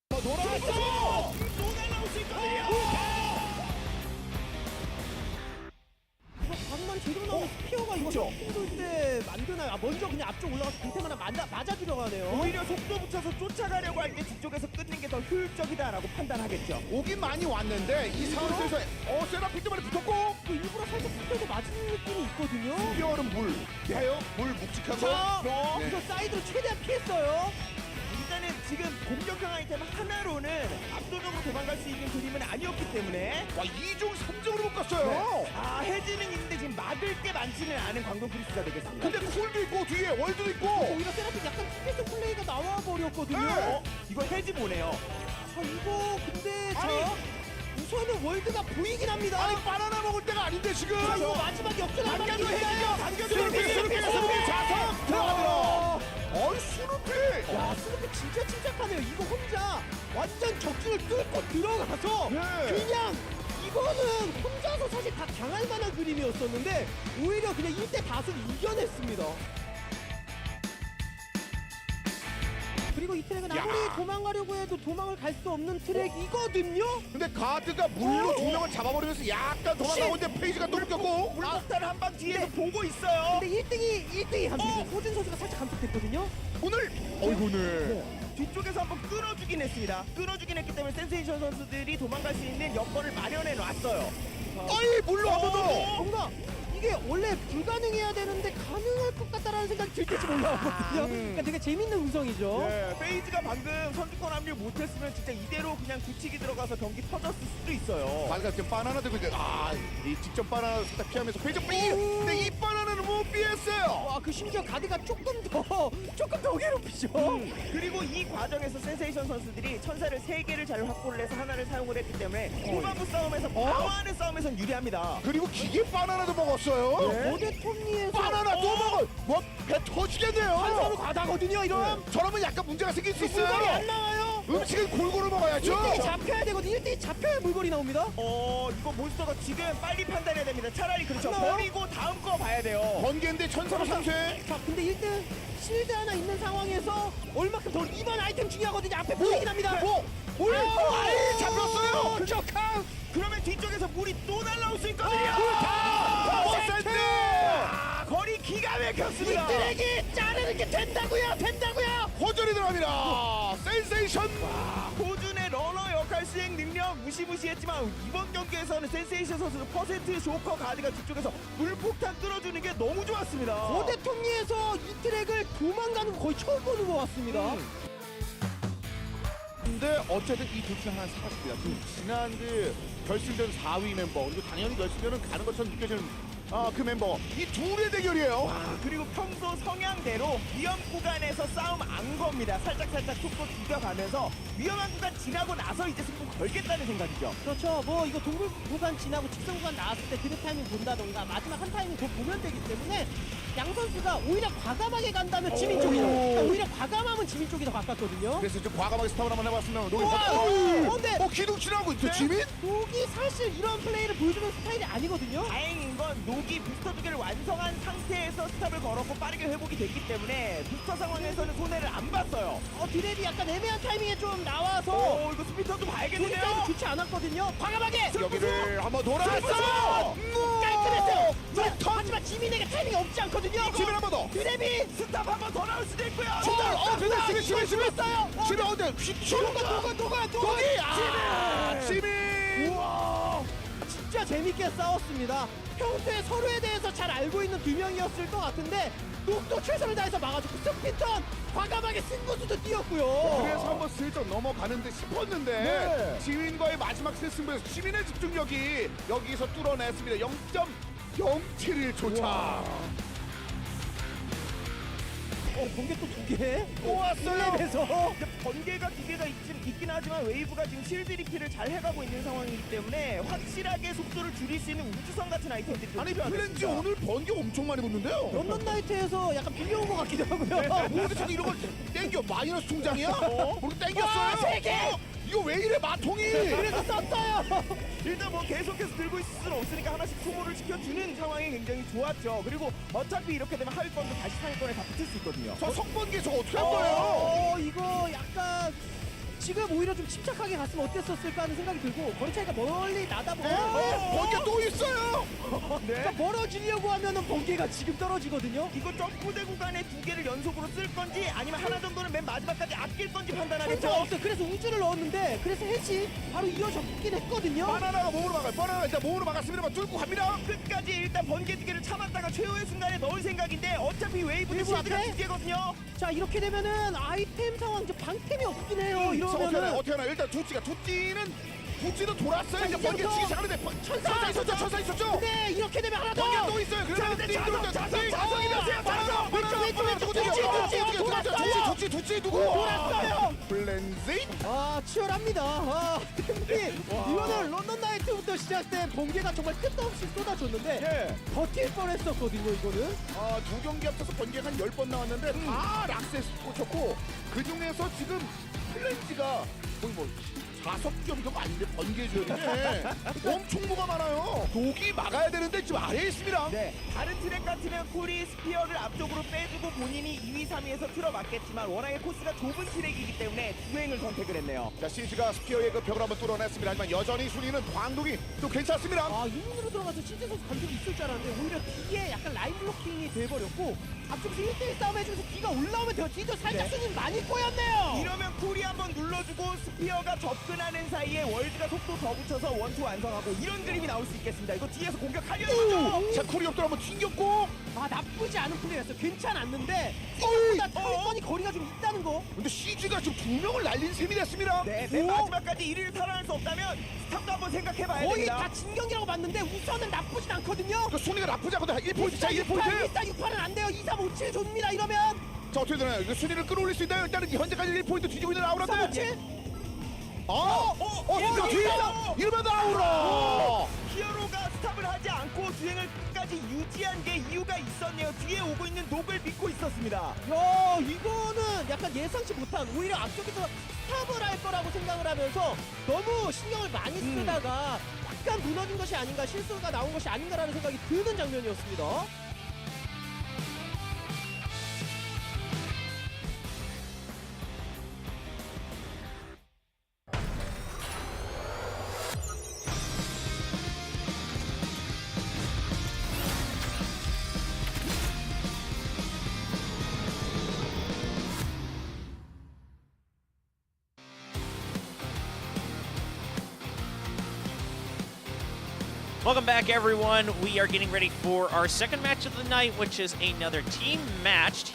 돌아왔어! 또 날라올 수 있거든요! 이거 방만 제대로 나오면 스피어가 이거 그쵸? 힘들 때 만드나요? 아, 먼저 그냥 앞쪽 올라가서 강템 하나 맞아 들어가네요. 오히려 속도 붙여서 쫓아가려고 할 때 뒤쪽에서 끊는 게 더 효율적이다라고 판단하겠죠. 오긴 많이 왔는데 이 상황에서 세라픽 때문에 붙었고 그 일부러 살짝 붙여서 맞는 느낌이 있거든요. 피어는 물 가요? 물 묵직한 자, 거 그래서 사이드로 최대한 피했어요. 일단은 지금 공격형 아이템 하나로는 압도적으로 도망갈 수 있는 그림은 아니었기 때문에 와 2중 3중으로 못 갔어요. 아 해지는 있는데 지금 막을 게 많지는 않은 광동 프리스가 되겠습니다. 근데 쿨도 있고 뒤에 월드도 있고 오히려 세라픽 약간 스페이스 플레이가 나와 버렸거든요. 네. 이거 해지 보네요. 자, 이거 근데 우선은 월드가 보이긴 합니다. 아니 바나나 먹을 때가 아닌데 지금 자, 이거 마지막 역전 한 당겨도 방이 해지죠. 있나요? 당겨도 수루피 자석 들어가요. 어이 수루피 야, 스누피 진짜 침착하네요. 이거 혼자 완전 적중을 뚫고 들어가서 네. 그냥 이거는 혼자서 사실 다 당할 만한 그림이었었는데 오히려 그냥 1대 다수를 이겨냈습니다. 그리고 이 트랙은 아무리 도망가려고 해도 도망을 갈 수 없는 트랙이거든요. 근데 가드가 물로 두 명을 잡아버리면서 약간 도망가고 있는데 페이지가 또 묶였고 물폭탄 한 방 뒤에서 보고 있어요. 근데 1등이 감속됐어요. 호준 선수가 살짝 감속됐거든요. 오늘 어이구네 뒤쪽에서 한번 끊어주긴 했습니다. 끊어주긴 했기 때문에 센세이션 선수들이 도망갈 수 있는 여건을 마련해 놨어요. 어이 물로 한번더 뭔가 이게 원래 불가능해야 되는데 가능할 것 같다라는 생각이 들지 몰라거든요. 그러니까 되게 재밌는 음성이죠. 네, 페이지가 방금 선두권 합류 못했으면 진짜 이대로 그냥 굳히기 들어가서 경기 터졌을 수도 있어요. 바지가 지금 바나나 들고 있는데 이 직접 바나나 살짝 피하면서 페이지 근데 이 바나나는 못 피했어요. 와, 그 심지어 가드가 조금 더 괴롭히죠. 그리고 이 과정에서 센세이션 선수들이 천사를 3개를 잘 확보를 해서 하나를 사용을 했기 때문에 후반부 싸움에서 방어하는 싸움에선 유리합니다. 그리고 기계 바나나도 먹었어요. 네. 고대 톱니에서 바나나 또 먹어. 뭐 배 터지겠네요. 한선우 과다거든요. 이러면 저러면 약간 문제가 생길 수 있어요. 물건이 안 나와요. 음식은 골고루 먹어야죠. 1대1 잡혀야 되거든요. 1대1 잡혀야 물건이 나옵니다. 이거 몬스터가 지금 빨리 판단해야 됩니다. 차라리 그렇죠. 안 나와요? 버리고 다음 거 봐야 돼요. 번개인데 천사로 상쇄. 자, 근데 1등 실드 하나 있는 상황에서 얼마큼 더 이번 아이템 중요하거든요. 앞에 보이긴 합니다. 아이 잡혔어요. 척함. 그러면 뒤쪽에서 물이 또 날라올 수 있거든요. 퍼센트. 거리 기가 막혔습니다. 이들에게 자르는 게 된다고요. 호전이 들어갑니다. 센세이션. 호준의 러너 역할 수행 능력 무시무시했지만 이번 경기에서는 센세이션 선수는 퍼센트 조커 가드가 뒤쪽에서 물폭탄 뚫어주는 게 너무 좋았습니다. 고대 톱니에서 이 트랙을 도망가는 거 거의 처음 보는 것 같습니다. 근데 어쨌든 이 둘 중 하나 사라집니다. 지난 그 결승전 4위 멤버 그리고 당연히 결승전은 가는 것처럼 느껴지는 그 멤버 이 둘의 대결이에요. 그리고 평소 성향대로 위험 구간에서 싸움 안 겁니다. 살짝 속도 죽여가면서 위험한 구간 지나고 나서 이제 승부 걸겠다는 생각이죠. 그렇죠. 뭐 이거 동굴 구간 지나고 직선 구간 나왔을 때 드랩 타이밍 본다던가 마지막 한 타이밍 더 보면 되기 때문에 양 선수가 오히려 과감하게 간다면 지민 쪽이죠. 그러니까 오히려 과감하면 지민 쪽이 더 가깝거든요. 그래서 좀 과감하게 스탑을 한번 해봤으면 녹이 그런데 기둥 치라고 있죠 지민? 녹이 사실 이런 플레이를 보여주는 스타일이 아니거든요. 다행인 건 녹이 부스터 2개를 완성한 상태에서 스탑을 걸었고 빠르게 회복이 됐기 때문에 부스터 상황에서는 손해를 안 봤어요. 드랩이 약간 애매한 타이밍에 좀 나와서 이거 스피터도 여기까지 봐야겠는데요. 좋지 않았거든요. 과감하게 여기를 한번 돌아왔어. 깔끔했어요. 하지만 지민에게 타이밍이 없지 않거든요. 지민 한 번 더. 드랩이 스탑 한 번 더 나올 수도 있고요. 지민 했어요. 지민 어때? 지민. 우와, 진짜 재밌게 싸웠습니다. 평소에 서로에 대해서 잘 알고 있는 두 명이었을 것 같은데 녹도 최선을 다해서 막아주고 스피턴 과감하게 승부수도 뛰었고요. 그래서 한번 슬쩍 넘어가는 듯 싶었는데 지민과의 마지막 세 승부에서 지민의 집중력이 여기서 뚫어냈습니다. 0.071초 번개 또 2개? 또 왔어요. 랩에서 번개가 2개가 있긴 하지만 웨이브가 지금 실드 리필을 잘 해가고 있는 상황이기 때문에 확실하게 속도를 줄일 수 있는 우주선 같은 아이템들이 좀 아니 필요하겠습니다. 플랜지 오늘 번개 엄청 많이 붙는데요. 런던 나이트에서 약간 빌려온 것 같기도 하고요. 어디서 이런 걸 땡겨 마이너스 통장이야? 우리 땡겼어요. 와, 세 개! 이거 왜 이래 마통이? 그래서 썼어요. 일단 뭐 계속해서 들고 있을 수는 없으니까 하나씩 소모를 시켜주는 상황이 굉장히 좋았죠. 그리고 어차피 이렇게 되면 하위권도 다시 상위권에 다 붙을 수 있거든요. 저 석번개 저거 어떻게 한 거예요? 이거 약간 지금 오히려 좀 침착하게 갔으면 어땠었을까 하는 생각이 들고 거리 차이가 멀리 나다 보면 번개 또 있어요. 그러니까 멀어지려고 하면은 번개가 지금 떨어지거든요. 이거 점프대 구간에 2개를 연속으로 쓸 건지 아니면 하나 정도는 맨 마지막까지 아낄 건지 판단하겠죠. 없어요. 그래서 우주를 넣었는데 그래서 해치 바로 이어졌긴 했거든요. 바나나가 몸으로 막아요. 바나나 일단 몸으로 막았습니다만 뚫고 갑니다. 끝까지 일단 번개 2개를 참았다가 최후의 순간에 넣을 생각인데 어차피 웨이브도 웨이브 실드가 앞에? 2개거든요. 자 이렇게 되면은 아이템 상황 이제 방템이 없긴 해요. 이러면은 어떻게 하나 일단 두찌도 돌았어요. 이제 번개 치기 시작하는데 천사 있었죠. 근데 이렇게 되면 하나 더. 번개 또 있어요. 그러면 두찌 누구? 돌았어요. 플랜지. 치열합니다. 팀이 이거는 런던 나이트부터 시작된 번개가 정말 끝없이 쏟아졌는데 버틸 뻔했었거든요. 이거는 두 경기 앞서서 번개가 한 10번 나왔는데 다 락세스 꽂혔고 그 중에서 지금 플랜지가 거의 뭐 5점도 아닌데 번개 지역인데 엄청 뭐가 많아요. 독이 막아야 되는데 지금 아래에 있습니다. 네, 다른 트랙 같으면 쿨이 스피어를 앞쪽으로 빼주고 본인이 2위, 3위에서 틀어맞겠지만 워낙에 코스가 좁은 트랙이기 때문에 주행을 선택을 했네요. 자, CG가 스피어의 그 벽을 한번 뚫어냈습니다. 하지만 여전히 순위는 광동이 또 괜찮습니다. 이문으로 들어가서 신재 선수 감정이 있을 줄 알았는데 오히려 뒤에 약간 라인 블로킹이 돼버렸고 앞쪽에서 1대1 싸움 해주면서 뒤가 올라오면 돼요. 뒤도 살짝 순위 많이 꼬였네요. 이러면 쿨이 한번 눌러주고 스피어가 접근하는 사이에 월드가 속도 더 붙여서 원투 완성하고 이런 그림이 나올 수 있겠습니다. 있습니다. 이거 뒤에서 공격하려는 거죠. 자, 코리 옆으로 한번 튕겼고. 아, 나쁘지 않은 플레이였어요. 괜찮았는데 생각보다 타이머니 거리가 좀 있다는 거. 근데 CG가 지금 2명을 날린 셈이 됐습니다. 네, 맨 마지막까지 1위를 탈환할 수 없다면 스탑도 한번 생각해봐야 거의 됩니다. 다 진경기라고 봤는데 우선은 나쁘진 않거든요. 그 순위가 나쁘지 않거든. 1포인트 차, 1포인트. 1, 4, 6, 8은 안 돼요. 2, 3, 5, 7 줍니다. 이러면 자, 어떻게 되나요? 이거 순위를 끌어올릴 수 있나요? 일단은 현재까지 1포인트 뒤지고 있는 3, 5, 아우라인데. 7. 이러면 아우라. 히어로가 스탑을 하지 않고 주행을 끝까지 유지한 게 이유가 있었네요. 뒤에 오고 있는 녹을 믿고 있었습니다. 야, 이거는 약간 예상치 못한, 오히려 앞쪽에서 스탑을 할 거라고 생각을 하면서 너무 신경을 많이 쓰다가 약간 무너진 것이 아닌가, 실수가 나온 것이 아닌가라는 생각이 드는 장면이었습니다. Welcome back, everyone. We are getting ready for our second match of the night, which is another team match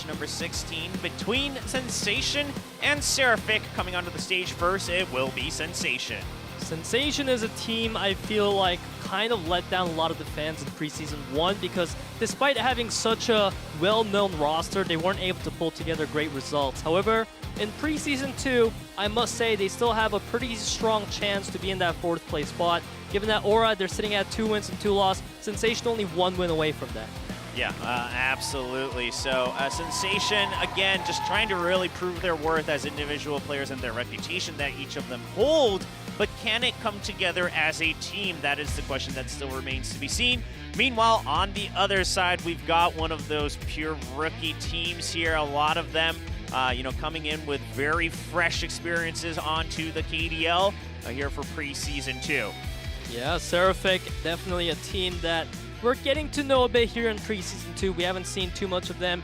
number 16 between Sensation and Seraphic. Coming onto the stage first, it will be Sensation. Sensation is a team I feel like kind of let down a lot of the fans in Preseason 1 because despite having such a well-known roster, they weren't able to pull together great results. However, in Preseason 2, I must say they still have a pretty strong chance to be in that 4th place spot. Given that Aura, they're sitting at 2 wins and 2 losses. Sensation only 1 win away from that. Yeah, absolutely. So Sensation, again, just trying to really prove their worth as individual players and their reputation that each of them hold. But can it come together as a team? That is the question that still remains to be seen. Meanwhile, on the other side, we've got one of those pure rookie teams here. A lot of them, coming in with very fresh experiences onto the KDL here for Preseason 2. Yeah, Seraphic, definitely a team that we're getting to know a bit here in Preseason 2. We haven't seen too much of them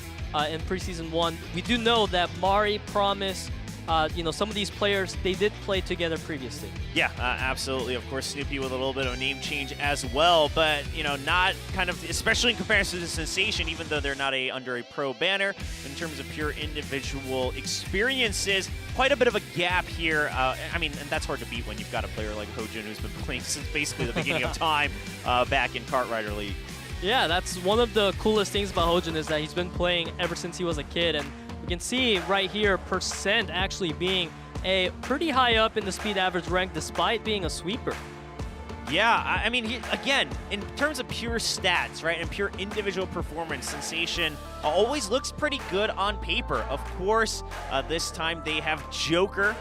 in Preseason 1. We do know that Mari, Promise, some of these players, they did play together previously. Yeah, absolutely. Of course, Snoopy with a little bit of a name change as well, but, not kind of, especially in comparison to Sensation, even though they're not under a pro banner, in terms of pure individual experiences, quite a bit of a gap here. And that's hard to beat when you've got a player like HyunSu who's been playing since basically the beginning of time back in Kartrider League. Yeah, that's one of the coolest things about HyunSu is that he's been playing ever since he was a kid, and you can see right here, percent actually being a pretty high up in the speed average rank despite being a sweeper. Yeah, again, in terms of pure stats, right, and pure individual performance, Sensation always looks pretty good on paper. Of course, this time they have Joker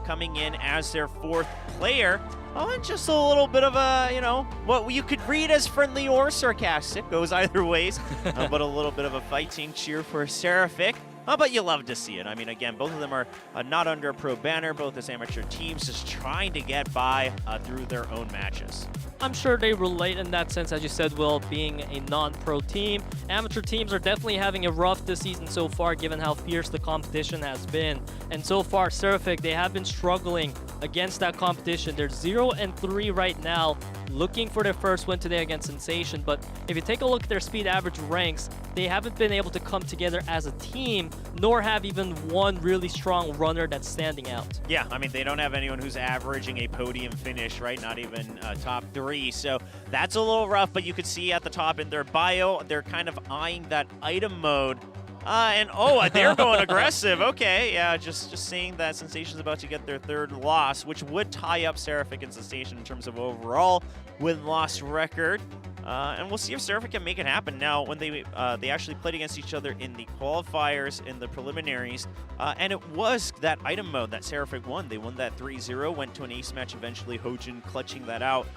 coming in as their 4th player. And just a little bit of a, what you could read as friendly or sarcastic, goes either ways, but a little bit of a fighting cheer for Seraphic. But you love to see it. Again, both of them are not under a pro banner, both as amateur teams, just trying to get by through their own matches. I'm sure they relate in that sense, as you said, Will, being a non-pro team. Amateur teams are definitely having it rough this season so far, given how fierce the competition has been. And so far, Seraphic, they have been struggling against that competition. They're 0-3 right now, looking for their first win today against Sensation. But if you take a look at their speed average ranks, they haven't been able to come together as a team, nor have even one really strong runner that's standing out. Yeah, they don't have anyone who's averaging a podium finish, right? Not even top 3. So that's a little rough, but you could see at the top in their bio, they're kind of eyeing that item mode. They're going aggressive. Okay, yeah, just seeing that Sensation's about to get their 3rd loss, which would tie up Seraphic and Sensation in terms of overall win-loss record. And we'll see if Seraphic can make it happen. Now, when they actually played against each other in the qualifiers, in the preliminaries, and it was that item mode that Seraphic won. They won that 3-0, went to an ace match eventually, HyunSu clutching that out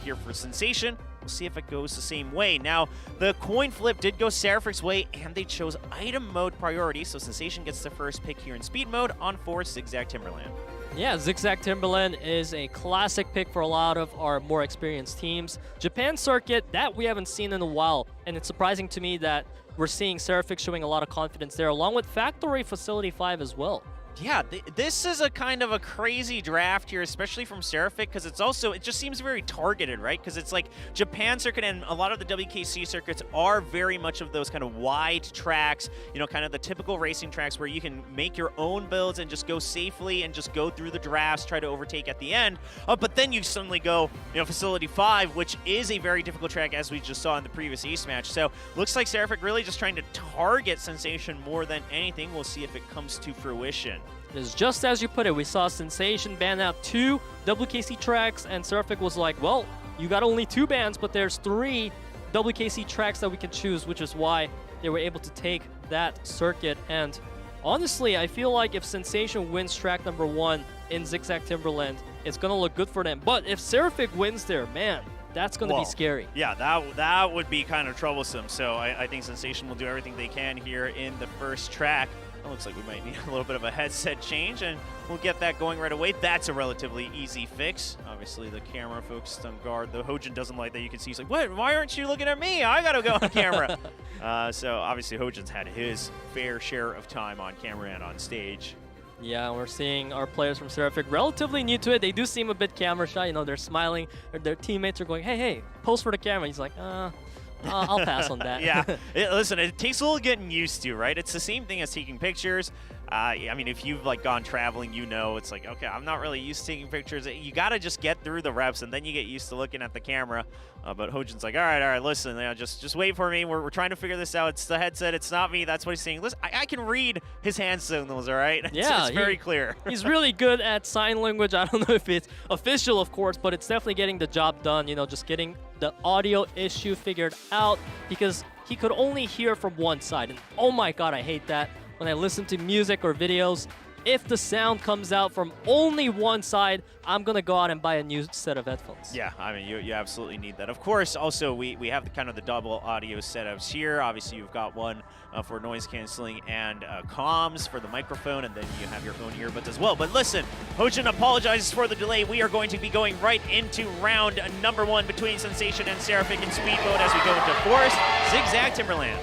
here for Sensation. We'll see if it goes the same way. Now, the coin flip did go Seraphic's way, and they chose item mode priority, so Sensation gets the first pick here in speed mode on 4 Zigzag Timberland. Yeah, Zigzag Timberland is a classic pick for a lot of our more experienced teams. Japan circuit, that we haven't seen in a while, and it's surprising to me that we're seeing Seraphic showing a lot of confidence there, along with Factory Facility 5 as well. Yeah, this is a kind of a crazy draft here, especially from Seraphic, because it's also, it just seems very targeted, right? Because it's like Japan circuit and a lot of the WKC circuits are very much of those kind of wide tracks, you know, kind of the typical racing tracks where you can make your own builds and just go safely and just go through the drafts, try to overtake at the end. But then you suddenly go, you know, Facility 5, which is a very difficult track, as we just saw in the previous East match. So looks like Seraphic really just trying to target Sensation more than anything. We'll see if it comes to fruition. It's just as you put it. We saw Sensation ban out 2 WKC tracks, and Seraphic was like, well, you got only 2 bans, but there's 3 WKC tracks that we can choose, which is why they were able to take that circuit. And honestly, I feel like if Sensation wins track number 1 in Zigzag Timberland, it's going to look good for them. But if Seraphic wins there, man, that's going to be scary. Yeah, that would be kind of troublesome. So I think Sensation will do everything they can here in the first track. It looks like we might need a little bit of a headset change, and we'll get that going right away. That's a relatively easy fix. Obviously, the camera focused on guard. The Hojin doesn't like that. You can see he's like, what? Why aren't you looking at me? I got to go on camera. So obviously, Hojin's had his fair share of time on camera and on stage. Yeah, we're seeing our players from Seraphic relatively new to it. They do seem a bit camera shy. You know, they're smiling. Their teammates are going, hey, pose for the camera. He's like, I'll pass on that. Yeah, listen, it takes a little getting used to, right? It's the same thing as taking pictures. I mean, if you've like gone traveling, you know, it's like, okay, I'm not really used to taking pictures. You got to just get through the reps, and then you get used to looking at the camera. But Hojin's like, all right, listen, you know, just wait for me. We're trying to figure this out. It's the headset. It's not me. That's what he's saying. Listen, I can read his hand signals, all right? Yeah, it's very clear. He's really good at sign language. I don't know if it's official, of course, but it's definitely getting the job done, you know, just getting the audio issue figured out, because he could only hear from one side. And oh my God, I hate that. When I listen to music or videos, if the sound comes out from only one side, I'm going to go out and buy a new set of headphones. Yeah, I mean, you absolutely need that. Of course, also, we have the kind of the double audio setups here. Obviously, you've got one for noise canceling and comms for the microphone, and then you have your own earbuds as well. But listen, Hojin apologizes for the delay. We are going to be going right into round number 1 between Sensation and Seraphic in speed mode as we go into Forest Zigzag Timberland.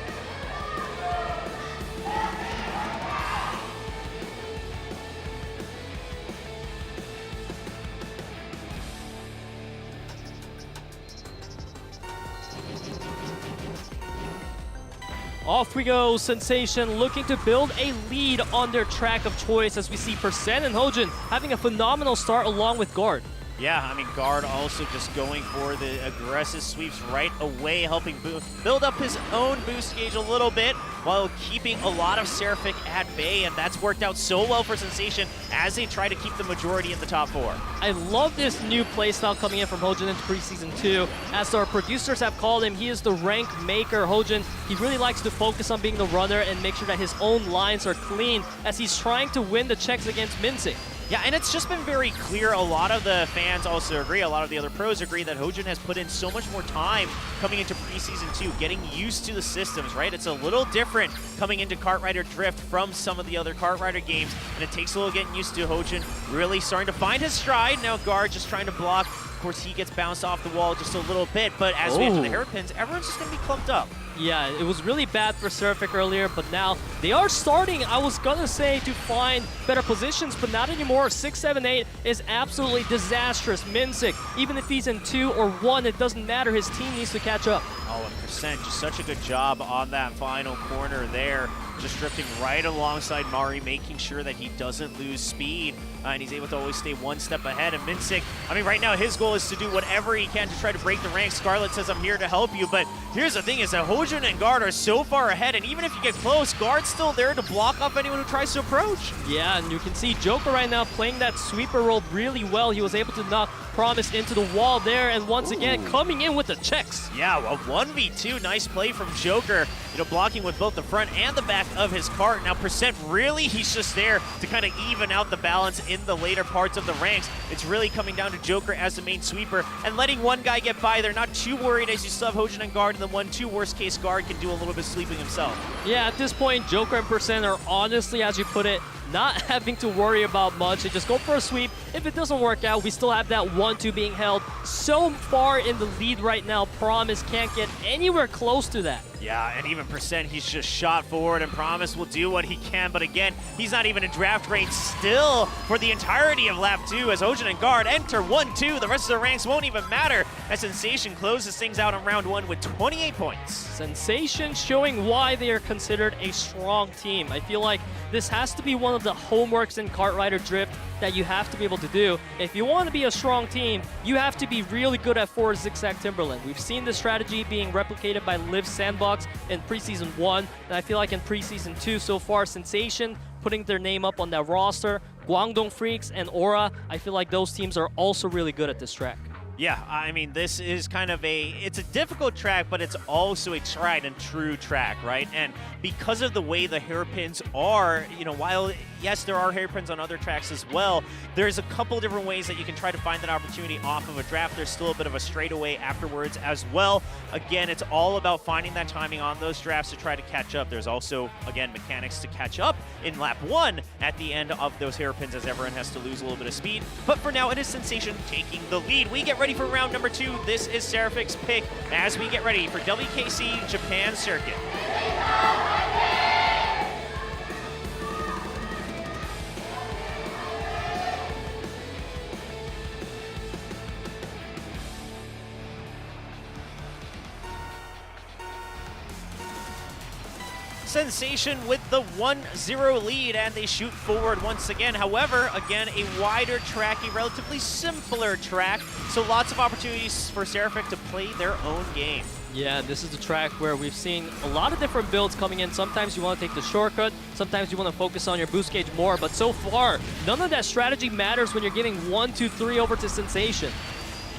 Off we go, Sensation looking to build a lead on their track of choice, as we see Percent and Hojin having a phenomenal start along with Guard. Yeah, I mean, Guard also just going for the aggressive sweeps right away, helping build up his own boost gauge a little bit while keeping a lot of Seraphic at bay, and that's worked out so well for Sensation as they try to keep the majority in the top 4. I love this new playstyle coming in from Hojin into Preseason 2. As our producers have called him, he is the rank maker. Hojin, he really likes to focus on being the runner and make sure that his own lines are clean as he's trying to win the checks against Minsik. Yeah, and it's just been very clear. A lot of the fans also agree, a lot of the other pros agree that Hojin has put in so much more time coming into Preseason 2, getting used to the systems, right? It's a little different coming into Kart Rider Drift from some of the other Kart Rider games, and it takes a little getting used to. Hojin really starting to find his stride. Now Guard just trying to block. Of course, he gets bounced off the wall just a little bit, but as we enter the hairpins, everyone's just going to be clumped up. Yeah, it was really bad for Seraphic earlier, but now they are starting, I was gonna say, to find better positions, but not anymore. 6, 7, 8 is absolutely disastrous. Minsik, even if he's in 2 or 1, it doesn't matter. His team needs to catch up. Oh, and Percent, just such a good job on that final corner there. Just drifting right alongside Mari, making sure that he doesn't lose speed. And he's able to always stay one step ahead. And Minsik, I mean, right now his goal is to do whatever he can to try to break the ranks. Scarlet says, I'm here to help you. But here's the thing is that Hojin and Guard are so far ahead. And even if you get close, Guard's still there to block off anyone who tries to approach. Yeah, and you can see Joker right now playing that sweeper role really well. He was able to knock Promise into the wall there. And once again, coming in with the checks. Yeah, well, 1v2. Nice play from Joker. You know, blocking with both the front and the back of his cart. Now, Percent, really, he's just there to kind of even out the balance in the later parts of the ranks. It's really coming down to Joker as the main sweeper and letting one guy get by. They're not too worried as you still have Hojin and Guard in the 1-2 worst case this guard can do a little bit of sleeping himself. Yeah, at this point, Joker and Percent are honestly, as you put it, not having to worry about much. They just go for a sweep. If it doesn't work out, we still have that 1-2 being held so far in the lead right now. Promise can't get anywhere close to that. Yeah, and even Percent, he's just shot forward, and Promise will do what he can, but again, he's not even in draft range still for the entirety of lap 2 as Hojin and Guard enter 1-2. The rest of the ranks won't even matter as Sensation closes things out in round 1 with 28 points. Sensation showing why they are considered a strong team. I feel like this has to be one of the homeworks in Kart Rider Drift that you have to be able to do. If you want to be a strong team, you have to be really good at 4 Zigzag Timberland. We've seen this strategy being replicated by Live Sandbox in Preseason 1, and I feel like in Preseason 2 so far, Sensation putting their name up on that roster, Guangdong Freaks and Aura, I feel like those teams are also really good at this track. Yeah, I mean, this is kind of it's a difficult track, but it's also a tried and true track, right? And because of the way the hairpins are, you know, while, yes, there are hairpins on other tracks as well, there's a couple different ways that you can try to find that opportunity off of a draft. There's still a bit of a straightaway afterwards as well. Again, it's all about finding that timing on those drafts to try to catch up. There's also, again, mechanics to catch up in lap 1 at the end of those hairpins as everyone has to lose a little bit of speed. But for now, it is Sensation taking the lead. We get ready for round number 2. This is Seraphic's pick as we get ready for WKC Japan Circuit. Sensation with the 1-0 lead, and they shoot forward once again. However, again, a wider track, a relatively simpler track, so lots of opportunities for Seraphic to play their own game. Yeah, this is the track where we've seen a lot of different builds coming in. Sometimes you want to take the shortcut, sometimes you want to focus on your boost gauge more, but so far, none of that strategy matters when you're giving 1, 2, 3 over to Sensation.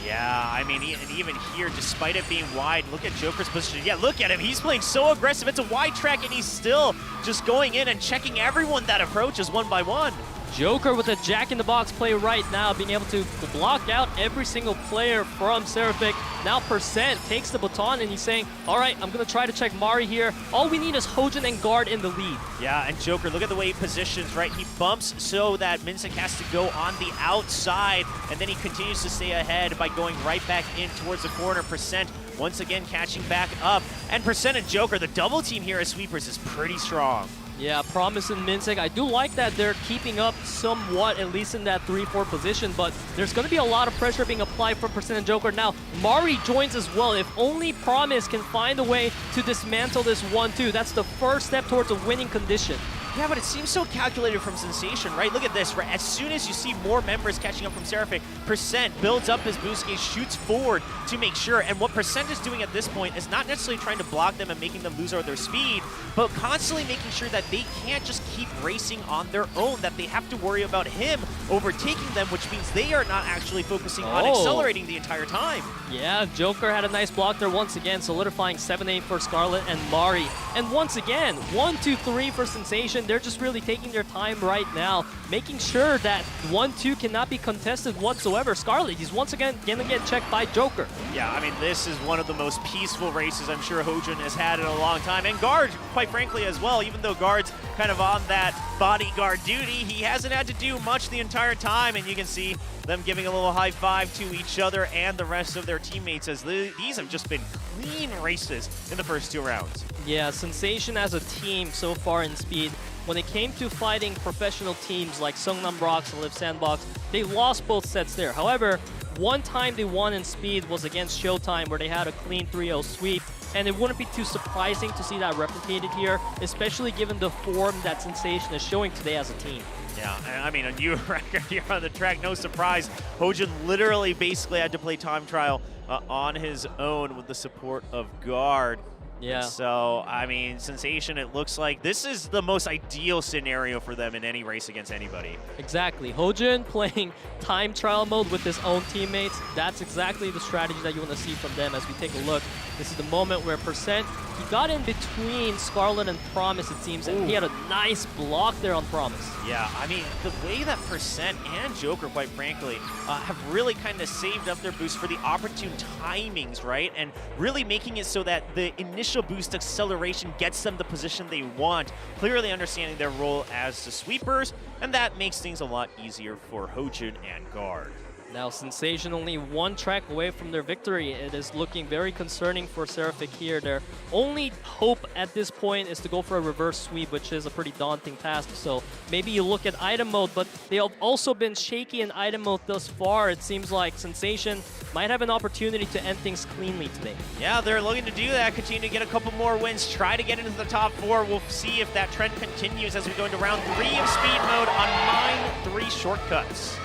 Yeah, I mean, and even here, despite it being wide, look at Joker's position. Yeah, look at him. He's playing so aggressive. It's a wide track, and he's still just going in and checking everyone that approaches one by one. Joker with a jack-in-the-box play right now, being able to block out every single player from Seraphic. Now Percent takes the baton and he's saying, all right, I'm going to try to check Mari here. All we need is Hojin and Guard in the lead. Yeah, and Joker, look at the way he positions, right? He bumps so that Minsik has to go on the outside, and then he continues to stay ahead by going right back in towards the corner. Percent once again catching back up. And Percent and Joker, the double team here as sweepers is pretty strong. Yeah, Promise and Minsik, I do like that they're keeping up somewhat, at least in that 3-4 position, but there's going to be a lot of pressure being applied from Percent and Joker. Now, Mari joins as well. If only Promise can find a way to dismantle this 1-2, that's the first step towards a winning condition. Yeah, but it seems so calculated from Sensation, right? Look at this, right? As soon as you see more members catching up from Seraphic, Percent builds up his boost gauge, shoots forward to make sure, and what Percent is doing at this point is not necessarily trying to block them and making them lose all their speed, but constantly making sure that they can't just keep racing on their own, that they have to worry about him overtaking them, which means they are not actually focusing on accelerating the entire time. Yeah, Joker had a nice block there once again, solidifying 7-8 for Scarlet and Mari. And once again, 1, 2, 3 for Sensation. They're just really taking their time right now, making sure that 1-2 cannot be contested whatsoever. Scarlet, he's once again gonna get checked by Joker. Yeah, I mean, this is one of the most peaceful races I'm sure Hojin has had in a long time. And Guard, quite frankly, as well. Even though Guard's kind of on that bodyguard duty, he hasn't had to do much the entire time. And you can see them giving a little high five to each other and the rest of their teammates, as these have just been clean races in the first 2 rounds. Yeah, Sensation as a team so far in speed, when it came to fighting professional teams like Sungnam Rocks and Live Sandbox, they lost both sets there. However, one time they won in speed was against ShowTime, where they had a clean 3-0 sweep, and it wouldn't be too surprising to see that replicated here, especially given the form that Sensation is showing today as a team. Yeah, I mean, a new record here on the track, no surprise. Hojin literally basically had to play time trial on his own with the support of Guard. Yeah. So, I mean, Sensation, it looks like this is the most ideal scenario for them in any race against anybody. Exactly. Hojin playing time trial mode with his own teammates. That's exactly the strategy that you want to see from them as we take a look. This is the moment where Percent he got in between Scarlet and Promise, it seems, and he had a nice block there on Promise. Yeah, I mean, the way that Percent and Joker, quite frankly, have really kind of saved up their boost for the opportune timings, right? And really making it so that the initial boost acceleration gets them the position they want, clearly understanding their role as the sweepers, and that makes things a lot easier for Hojun and Guard. Now, Sensation only one track away from their victory. It is looking very concerning for Seraphic here. Their only hope at this point is to go for a reverse sweep, which is a pretty daunting task. So maybe you look at item mode, but they have also been shaky in item mode thus far. It seems like Sensation might have an opportunity to end things cleanly today. Yeah, they're looking to do that, continue to get a couple more wins, try to get into the top 4. We'll see if that trend continues as we go into round 3 of speed mode on Mine 3 shortcuts.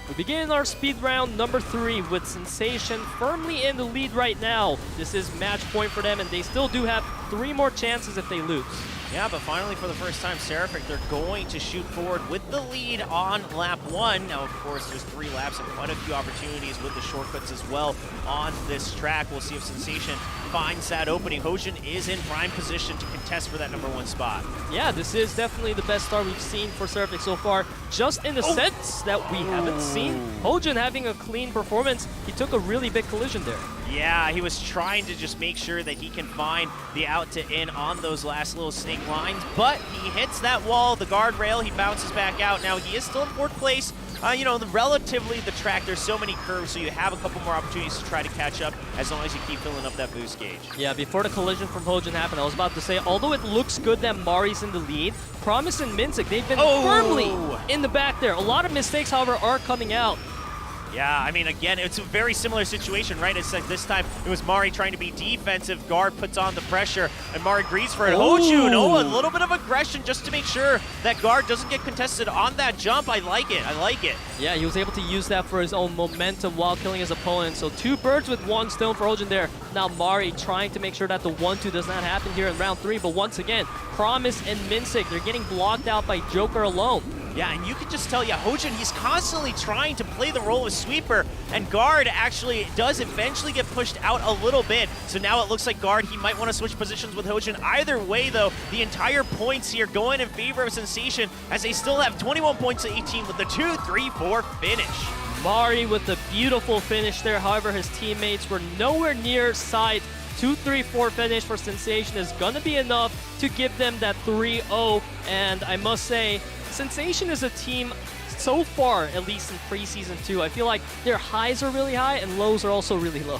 We begin our speed round number 3 with Sensation firmly in the lead right now. This is match point for them, and they still do have 3 more chances if they lose. Yeah, but finally, for the first time, Seraphic, they're going to shoot forward with the lead on lap 1. Now, of course, there's 3 laps and quite a few opportunities with the shortcuts as well on this track. We'll see if Sensation finds that opening. Hojun is in prime position to contest for that number 1 spot. Yeah, this is definitely the best start we've seen for Seraphic so far, just in the sense that we haven't seen Hojun having a clean performance. He took a really big collision there. Yeah, he was trying to just make sure that he can find the out to in on those last little snake lines, but he hits that wall, the guardrail, he bounces back out. Now, he is still in 4th place. You know, relatively the track, there's so many curves, so you have a couple more opportunities to try to catch up as long as you keep filling up that boost gauge. Yeah, before the collision from Hojun happened, I was about to say, although it looks good that Mari's in the lead, Promise and Minsik, they've been firmly in the back there. A lot of mistakes, however, are coming out. Yeah, I mean, again, it's a very similar situation, right? It's like this time it was Mari trying to be defensive. Guard puts on the pressure, and Mari agrees for it. Hojun, a little bit of aggression just to make sure that Guard doesn't get contested on that jump. I like it. I like it. Yeah, he was able to use that for his own momentum while killing his opponent. So 2 birds with 1 stone for Hojun there. Now Mari trying to make sure that the 1-2 does not happen here in round 3. But once again, Promise and Minsik, they're getting blocked out by Joker alone. Yeah, and you can just tell, Hojun, he's constantly trying to play the role of sweeper, and Guard actually does eventually get pushed out a little bit. So now it looks like Guard, he might want to switch positions with Hojun. Either way, though, the entire points here going in favor of Sensation as they still have 21 points to 18 with the 2-3-4 finish. Mari with the beautiful finish there. However, his teammates were nowhere near sight. 2-3-4 finish for Sensation is going to be enough to give them that 3-0. And I must say, Sensation is a team, so far, at least in Preseason 2, I feel like their highs are really high and lows are also really low.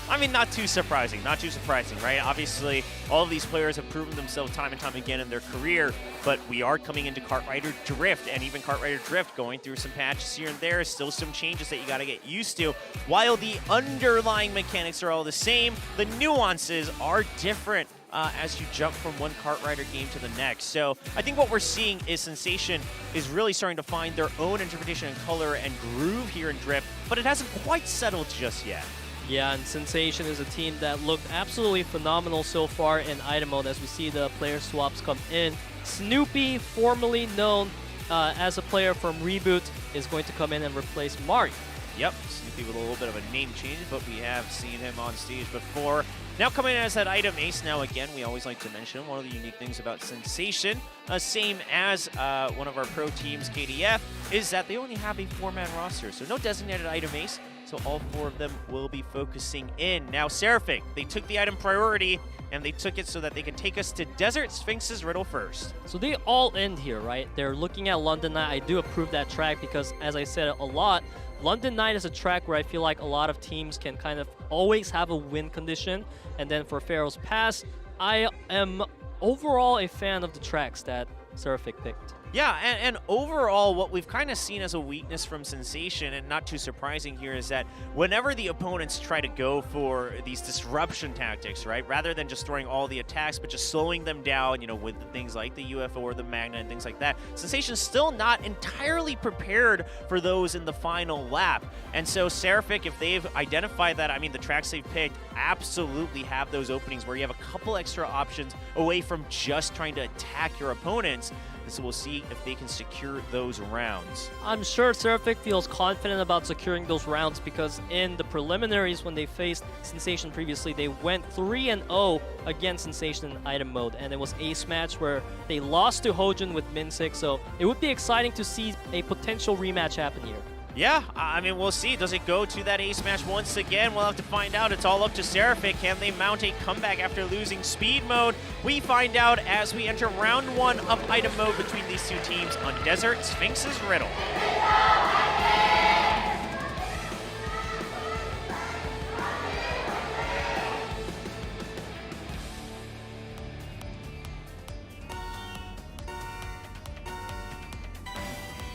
I mean, not too surprising, right? Obviously, all of these players have proven themselves time and time again in their career, but we are coming into Kartrider Drift, and even Kartrider Drift going through some patches here and there, still some changes that you gotta get used to. While the underlying mechanics are all the same, the nuances are different as you jump from one Kartrider game to the next. So I think what we're seeing is Sensation is really starting to find their own interpretation and color and groove here in Drift, but it hasn't quite settled just yet. Yeah, and Sensation is a team that looked absolutely phenomenal so far in item mode as we see the player swaps come in. Snoopy, formerly known as a player from Reboot, is going to come in and replace Mari. Yep, Snoopy with a little bit of a name change, but we have seen him on stage before. Now coming in as that item ace. Now again, we always like to mention one of the unique things about Sensation, same as one of our pro teams, KDF, is that they only have a 4-man roster, so no designated item ace. So all 4 of them will be focusing in. Now Seraphic, they took the item priority, and they took it so that they can take us to Desert Sphinx's Riddle first. So they all end here, right? They're looking at London Night. I do approve that track because, as I said a lot, London Night is a track where I feel like a lot of teams can kind of always have a win condition. And then for Pharaoh's Pass, I am overall a fan of the tracks that Seraphic picked. Yeah, and overall, what we've kind of seen as a weakness from Sensation, and not too surprising here, is that whenever the opponents try to go for these disruption tactics, right, rather than just throwing all the attacks, but just slowing them down, you know, with things like the UFO or the Magna and things like that, Sensation's still not entirely prepared for those in the final lap. And so Seraphic, if they've identified that, I mean, the tracks they've picked absolutely have those openings where you have a couple extra options away from just trying to attack your opponents. So we'll see if they can secure those rounds. I'm sure Seraphic feels confident about securing those rounds because in the preliminaries when they faced Sensation previously, they went 3-0 against Sensation in item mode, and it was ace match where they lost to Hojun with Min6, so it would be exciting to see a potential rematch happen here. Yeah, I mean, we'll see. Does it go to that ace match once again? We'll have to find out. It's all up to Seraphic. Can they mount a comeback after losing speed mode? We find out as we enter round 1 of item mode between these two teams on Desert Sphinx's Riddle.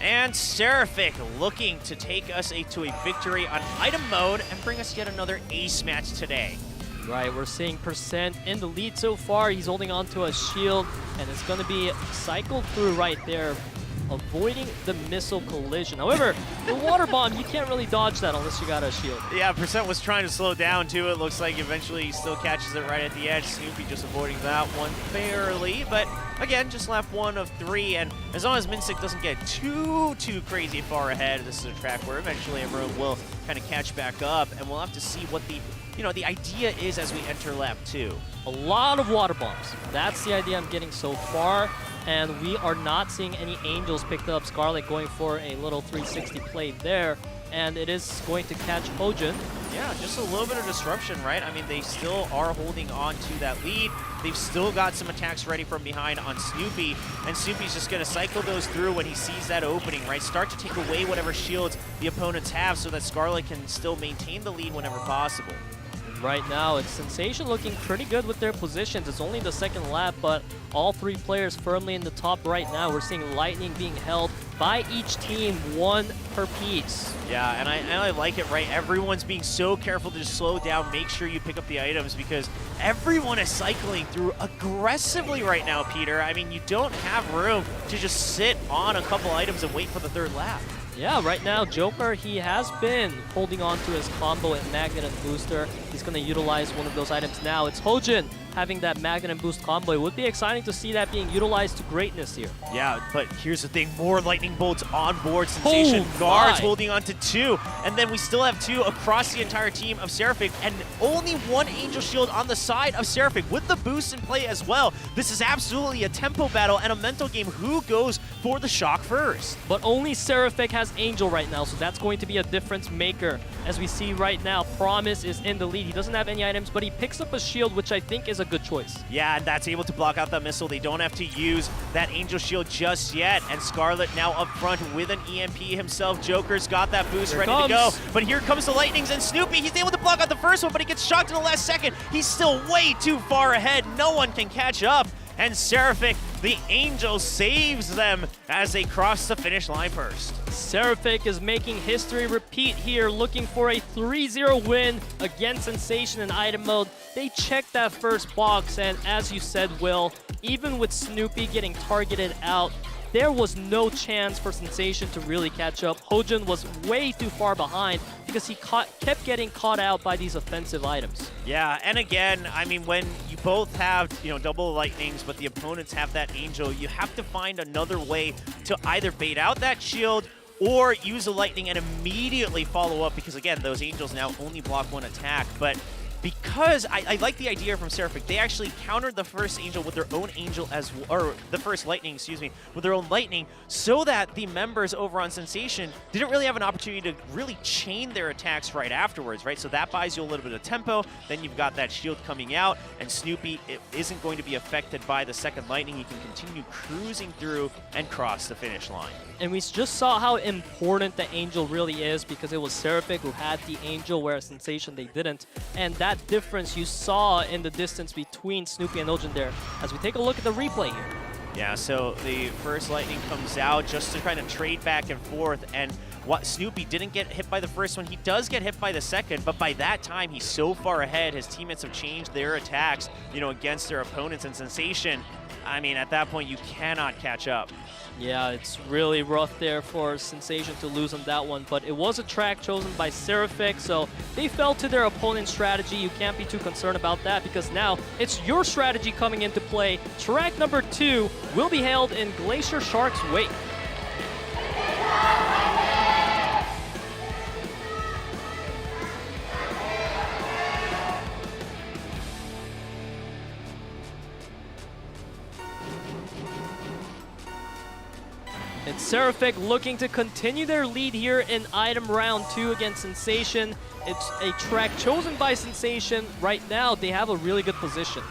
And Seraphic looking to take us to a victory on item mode and bring us yet another ace match today. Right, we're seeing Percent in the lead so far. He's holding on to a shield, and it's going to be cycled through right there, avoiding the missile collision. However, the water bomb, you can't really dodge that unless you got a shield. Yeah, Percent was trying to slow down too. It looks like eventually he still catches it right at the edge. Snoopy just avoiding that one barely, but again, just lap 1 of 3, and as long as Min6 doesn't get too crazy far ahead, this is a track where eventually everyone will kind of catch back up, and we'll have to see what the idea is as we enter lap 2. A lot of water bombs. That's the idea I'm getting so far. And we are not seeing any Angels picked up. Scarlet going for a little 360 play there. And it is going to catch Hojun. Yeah, just a little bit of disruption, right? I mean, they still are holding on to that lead. They've still got some attacks ready from behind on Snoopy, and Snoopy's just going to cycle those through when he sees that opening, right? Start to take away whatever shields the opponents have so that Scarlet can still maintain the lead whenever possible. Right now, it's Sensation looking pretty good with their positions. It's only the second lap, but all 3 players firmly in the top right now. We're seeing Lightning being held by each team, 1 per piece. Yeah, and I like it, right? Everyone's being so careful to just slow down, make sure you pick up the items, because everyone is cycling through aggressively right now, Peter. I mean, you don't have room to just sit on a couple items and wait for the 3rd lap. Yeah, right now, Joker, he has been holding on to his combo at Magnet and Booster. He's going to utilize one of those items now. It's Hojun having that Magnet and Boost combo. It would be exciting to see that being utilized to greatness here. Yeah, but here's the thing. More lightning bolts on board. Sensation guards holding on to 2. And then we still have 2 across the entire team of Seraphic, and only 1 Angel Shield on the side of Seraphic with the boost in play as well. This is absolutely a tempo battle and a mental game. Who goes for the shock first? But only Seraphic has Angel right now, so that's going to be a difference maker. As we see right now, Promise is in the lead. He doesn't have any items, but he picks up a shield, which I think is a good choice. Yeah, and that's able to block out that missile. They don't have to use that Angel Shield just yet. And Scarlet now up front with an EMP himself. Joker's got that boost ready to go. But here comes the Lightnings, and Snoopy, he's able to block out the first one, but he gets shocked in the last second. He's still way too far ahead. No one can catch up. And Seraphic, the Angel, saves them as they cross the finish line first. Seraphic is making history repeat here, looking for a 3-0 win against Sensation in item mode. They checked that first box, and as you said, Will, even with Snoopy getting targeted out, there was no chance for Sensation to really catch up. Hojun was way too far behind because he kept getting caught out by these offensive items. Yeah, and again, I mean, when you both have, double lightnings, but the opponents have that Angel, you have to find another way to either bait out that shield or use a lightning and immediately follow up, because again, those Angels now only block 1 attack. But because I like the idea from Seraphic, they actually countered the first Angel with their own Angel or the first Lightning, excuse me, with their own Lightning, so that the members over on Sensation didn't really have an opportunity to really chain their attacks right afterwards, right? So that buys you a little bit of tempo. Then you've got that shield coming out, and Snoopy isn't going to be affected by the second Lightning. He can continue cruising through and cross the finish line. And we just saw how important the Angel really is, because it was Seraphic who had the Angel, whereas Sensation, they didn't. And that difference you saw in the distance between Snoopy and Hojun there, as we take a look at the replay here. Yeah, so the first Lightning comes out just to kind of trade back and forth, and what Snoopy didn't get hit by the first one. He does get hit by the second, but by that time, he's so far ahead. His teammates have changed their attacks, you know, against their opponents, and Sensation, I mean, at that point, you cannot catch up. Yeah, it's really rough there for Sensation to lose on that one, but it was a track chosen by Seraphic, so they fell to their opponent's strategy. You can't be too concerned about that because now it's your strategy coming into play. Track number 2 will be held in Glacier Shark's wake. And Seraphic looking to continue their lead here in item round 2 against Sensation. It's a track chosen by Sensation. Right now, they have a really good position.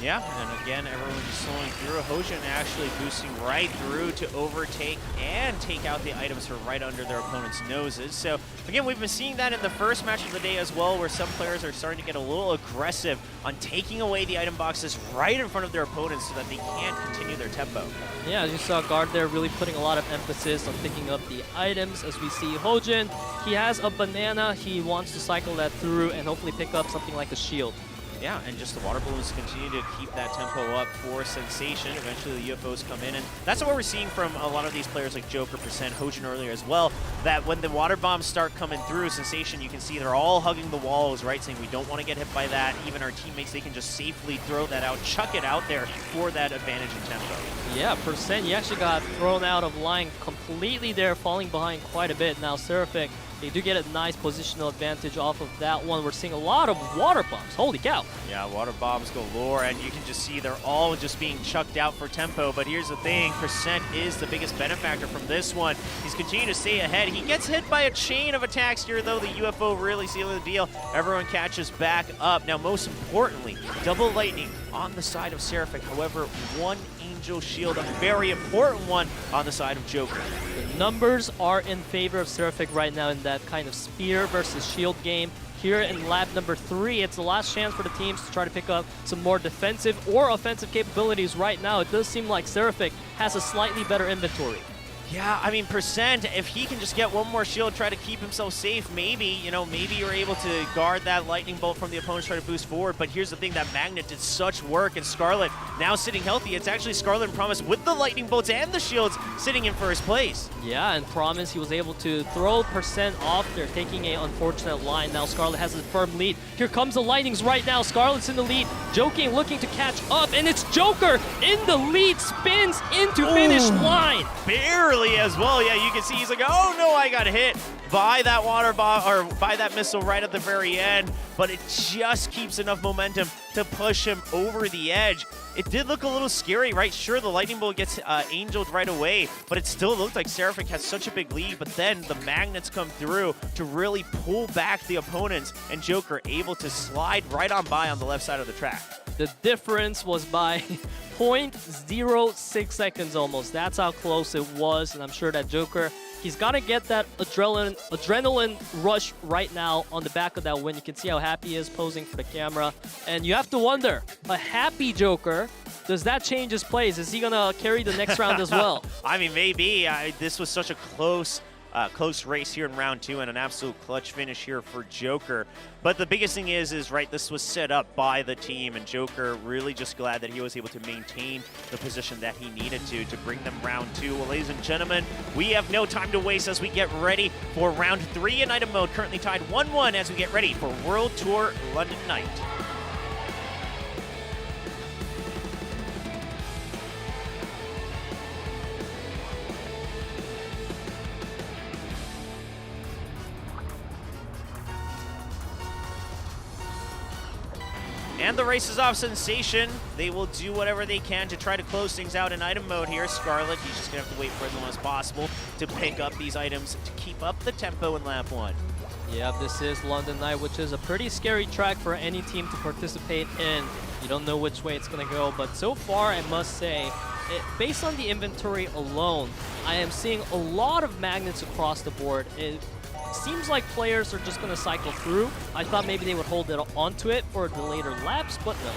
Yeah, and again, everyone just slowing through. Hojin actually boosting right through to overtake and take out the items from right under their opponent's noses. So, again, we've been seeing that in the first match of the day as well, where some players are starting to get a little aggressive on taking away the item boxes right in front of their opponents so that they can't continue their tempo. Yeah, as you saw, Guard there really putting a lot of emphasis on picking up the items. As we see Hojin, he has a banana. He wants to cycle that through and hopefully pick up something like a shield. Yeah, and just the water balloons continue to keep that tempo up for Sensation. Eventually the UFOs come in, and that's what we're seeing from a lot of these players like Joker, Percent, Hojin earlier as well, that when the water bombs start coming through Sensation, you can see they're all hugging the walls, right, saying we don't want to get hit by that. Even our teammates, they can just safely throw that out, chuck it out there for that advantage in tempo. Yeah, Percent, you actually got thrown out of line completely there, falling behind quite a bit. Now Seraphic, they do get a nice positional advantage off of that one. We're seeing a lot of water bombs. Holy cow. Yeah, water bombs galore, and you can just see they're all just being chucked out for tempo. But here's the thing, Percent is the biggest benefactor from this one. He's continuing to stay ahead. He gets hit by a chain of attacks here, though. The UFO really sealing the deal. Everyone catches back up. Now, most importantly, double lightning on the side of Seraphic. However, one Angel Shield, a very important one on the side of Joker. The numbers are in favor of Seraphic right now in that kind of spear versus shield game. Here in lap number 3, it's the last chance for the teams to try to pick up some more defensive or offensive capabilities. Right now, it does seem like Seraphic has a slightly better inventory. Yeah, I mean, Percent, if he can just get one more shield, try to keep himself safe, maybe you're able to guard that lightning bolt from the opponents, try to boost forward. But here's the thing, that Magnet did such work, and Scarlet now sitting healthy. It's actually Scarlet and Promise with the lightning bolts and the shields sitting in first place. Yeah, and Promise, he was able to throw Percent off there, taking an unfortunate line. Now Scarlet has a firm lead. Here comes the Lightnings right now. Scarlet's in the lead. Joking, looking to catch up, and it's Joker in the lead, spins into finish line. Barely as well. Yeah, you can see he's like, oh no, I got hit by that water bomb, or by that missile right at the very end, but it just keeps enough momentum to push him over the edge. It did look a little scary, right? Sure, the lightning bolt gets angeled right away, but it still looked like Seraphic has such a big lead, but then the magnets come through to really pull back the opponents, and Joker able to slide right on by on the left side of the track. The difference was by 0.06 seconds almost. That's how close it was, and I'm sure that Joker, he's got to get that adrenaline rush right now on the back of that win. You can see how happy he is posing for the camera. And you have to wonder, a happy Joker, does that change his plays? Is he going to carry the next round as well? I mean, maybe. This was such a close race here in round 2 and an absolute clutch finish here for Joker. But the biggest thing is right, this was set up by the team, and Joker really just glad that he was able to maintain the position that he needed to bring them round 2. Well, ladies and gentlemen, we have no time to waste as we get ready for round 3 in item mode, currently tied 1-1 as we get ready for World Tour London Night. And the race is off. Sensation, they will do whatever they can to try to close things out in item mode here. Scarlet, he's just going to have to wait for as long as possible to pick up these items to keep up the tempo in lap 1. Yeah, this is London Night, which is a pretty scary track for any team to participate in. You don't know which way it's going to go, but so far, I must say, based on the inventory alone, I am seeing a lot of magnets across the board. It seems like players are just going to cycle through. I thought maybe they would hold it onto it for the later laps, but no.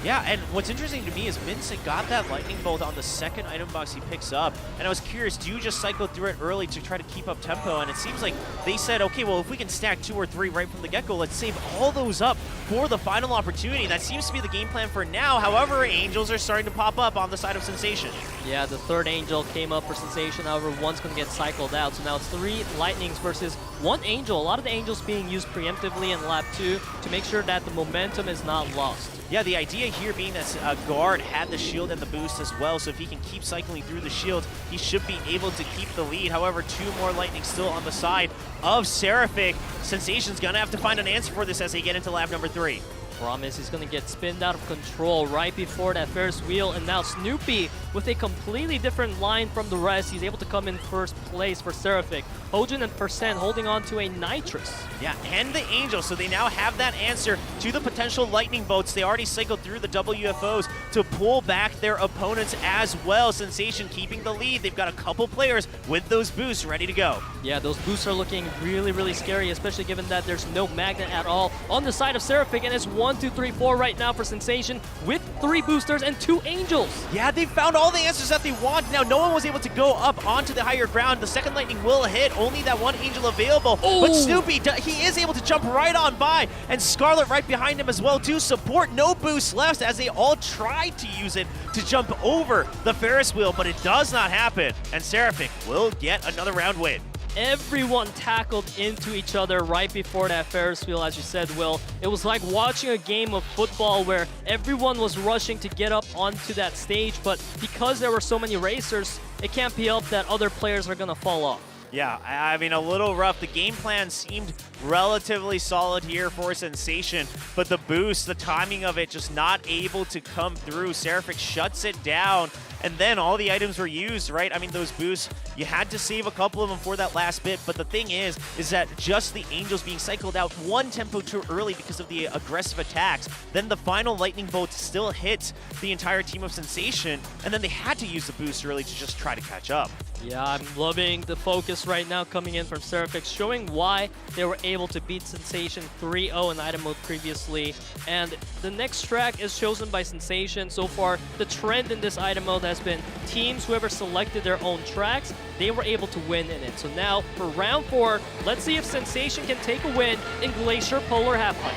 Yeah, and what's interesting to me is Vincent got that lightning bolt on the second item box he picks up, and I was curious, do you just cycle through it early to try to keep up tempo? And it seems like they said, okay, well, if we can stack 2 or 3 right from the get-go, let's save all those up for the final opportunity. That seems to be the game plan for now. However, Angels are starting to pop up on the side of Sensation. Yeah, the third Angel came up for Sensation, however, one's going to get cycled out. So now it's 3 Lightnings versus 1 Angel. A lot of the Angels being used preemptively in lap 2 to make sure that the momentum is not lost. Yeah, the idea here being that Guard had the shield and the boost as well, so if he can keep cycling through the shield, he should be able to keep the lead. However, 2 more Lightning still on the side of Seraphic. Sensation's gonna have to find an answer for this as they get into lap number 3. Promise is going to get spinned out of control right before that Ferris wheel, and now Snoopy with a completely different line from the rest. He's able to come in first place for Seraphic. Hojin and Percent holding on to a Nitrous. Yeah, and the Angel, so they now have that answer to the potential lightning bolts. They already cycled through the WFOs to pull back their opponents as well. Sensation keeping the lead. They've got a couple players with those boosts ready to go. Yeah, those boosts are looking really, really scary, especially given that there's no magnet at all on the side of Seraphic, and it's 1, 2, 3, 4 right now for Sensation with 3 boosters and 2 Angels. Yeah, they found all the answers that they want. Now, no one was able to go up onto the higher ground. The second lightning will hit. Only that 1 Angel available. Ooh. But Snoopy, he is able to jump right on by. And Scarlet right behind him as well, too. Support, no boost left as they all tried to use it to jump over the Ferris wheel, but it does not happen. And Seraphic will get another round win. Everyone tackled into each other right before that Ferris wheel, as you said, Will. It was like watching a game of football where everyone was rushing to get up onto that stage, but because there were so many racers, it can't be helped that other players are going to fall off. Yeah, I mean, a little rough. The game plan seemed relatively solid here for Sensation, but the boost, the timing of it, just not able to come through. Seraphic shuts it down, and then all the items were used, right? I mean, those boosts, you had to save a couple of them for that last bit, but the thing is that just the Angels being cycled out 1 tempo too early because of the aggressive attacks. Then the final lightning bolt still hits the entire team of Sensation, and then they had to use the boost early to just try to catch up. Yeah, I'm loving the focus right now coming in from Seraphic, showing why they were able to beat Sensation 3-0 in item mode previously. And the next track is chosen by Sensation. So far, the trend in this item mode has been teams, whoever selected their own tracks, they were able to win in it. So now, for round 4, let's see if Sensation can take a win in Glacier Polar Half-Pipe.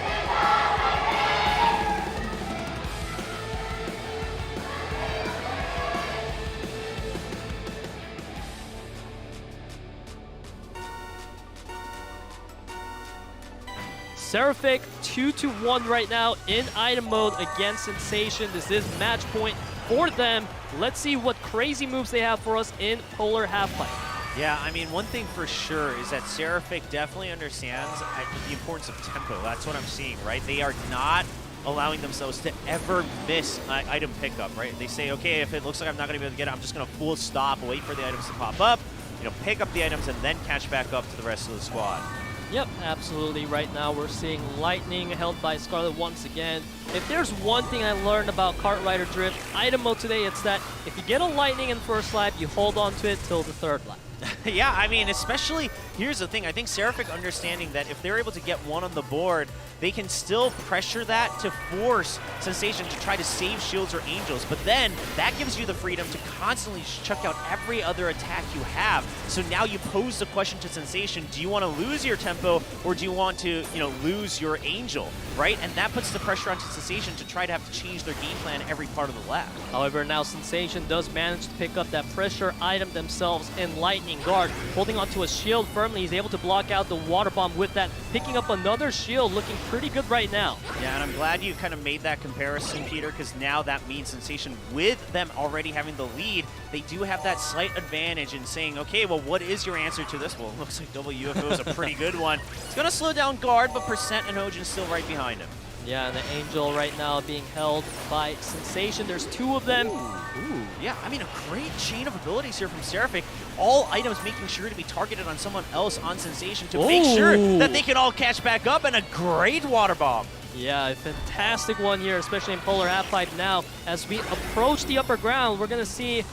Seraphic 2-1 right now in item mode against Sensation. This is match point for them. Let's see what crazy moves they have for us in Polar Half-Pipe. Yeah, I mean, one thing for sure is that Seraphic definitely understands the importance of tempo. That's what I'm seeing, right? They are not allowing themselves to ever miss item pickup, right? They say, okay, if it looks like I'm not going to be able to get it, I'm just going to full stop, wait for the items to pop up, pick up the items, and then catch back up to the rest of the squad. Yep, absolutely. Right now we're seeing Lightning held by Scarlet once again. If there's one thing I learned about Kart Rider Drift item mode today, it's that if you get a Lightning in first lap, you hold on to it till the third lap. Yeah, I mean, especially, here's the thing. I think Seraphic understanding that if they're able to get one on the board, they can still pressure that to force Sensation to try to save shields or angels. But then that gives you the freedom to constantly chuck out every other attack you have. So now you pose the question to Sensation, do you want to lose your tempo or do you want to, lose your angel, right? And that puts the pressure onto Sensation to try to have to change their game plan every part of the lap. However, now Sensation does manage to pick up that pressure item themselves in Lightning. Guard holding onto a shield firmly. He's able to block out the water bomb with that, picking up another shield, looking pretty good right now. Yeah, and I'm glad you kind of made that comparison, Peter, because now that means Sensation, with them already having the lead, they do have that slight advantage in saying, okay, well, what is your answer to this? Well, it looks like WFO is a pretty good one. It's going to slow down Guard, but Percent and Hojin still right behind him. Yeah, and the Angel right now being held by Sensation. There's 2 of them. Ooh, yeah, I mean, a great chain of abilities here from Seraphic. All items making sure to be targeted on someone else on Sensation to make sure that they can all catch back up, and a great water bomb. Yeah, a fantastic one here, especially in Polar Half-Pipe now. As we approach the upper ground, we're going to see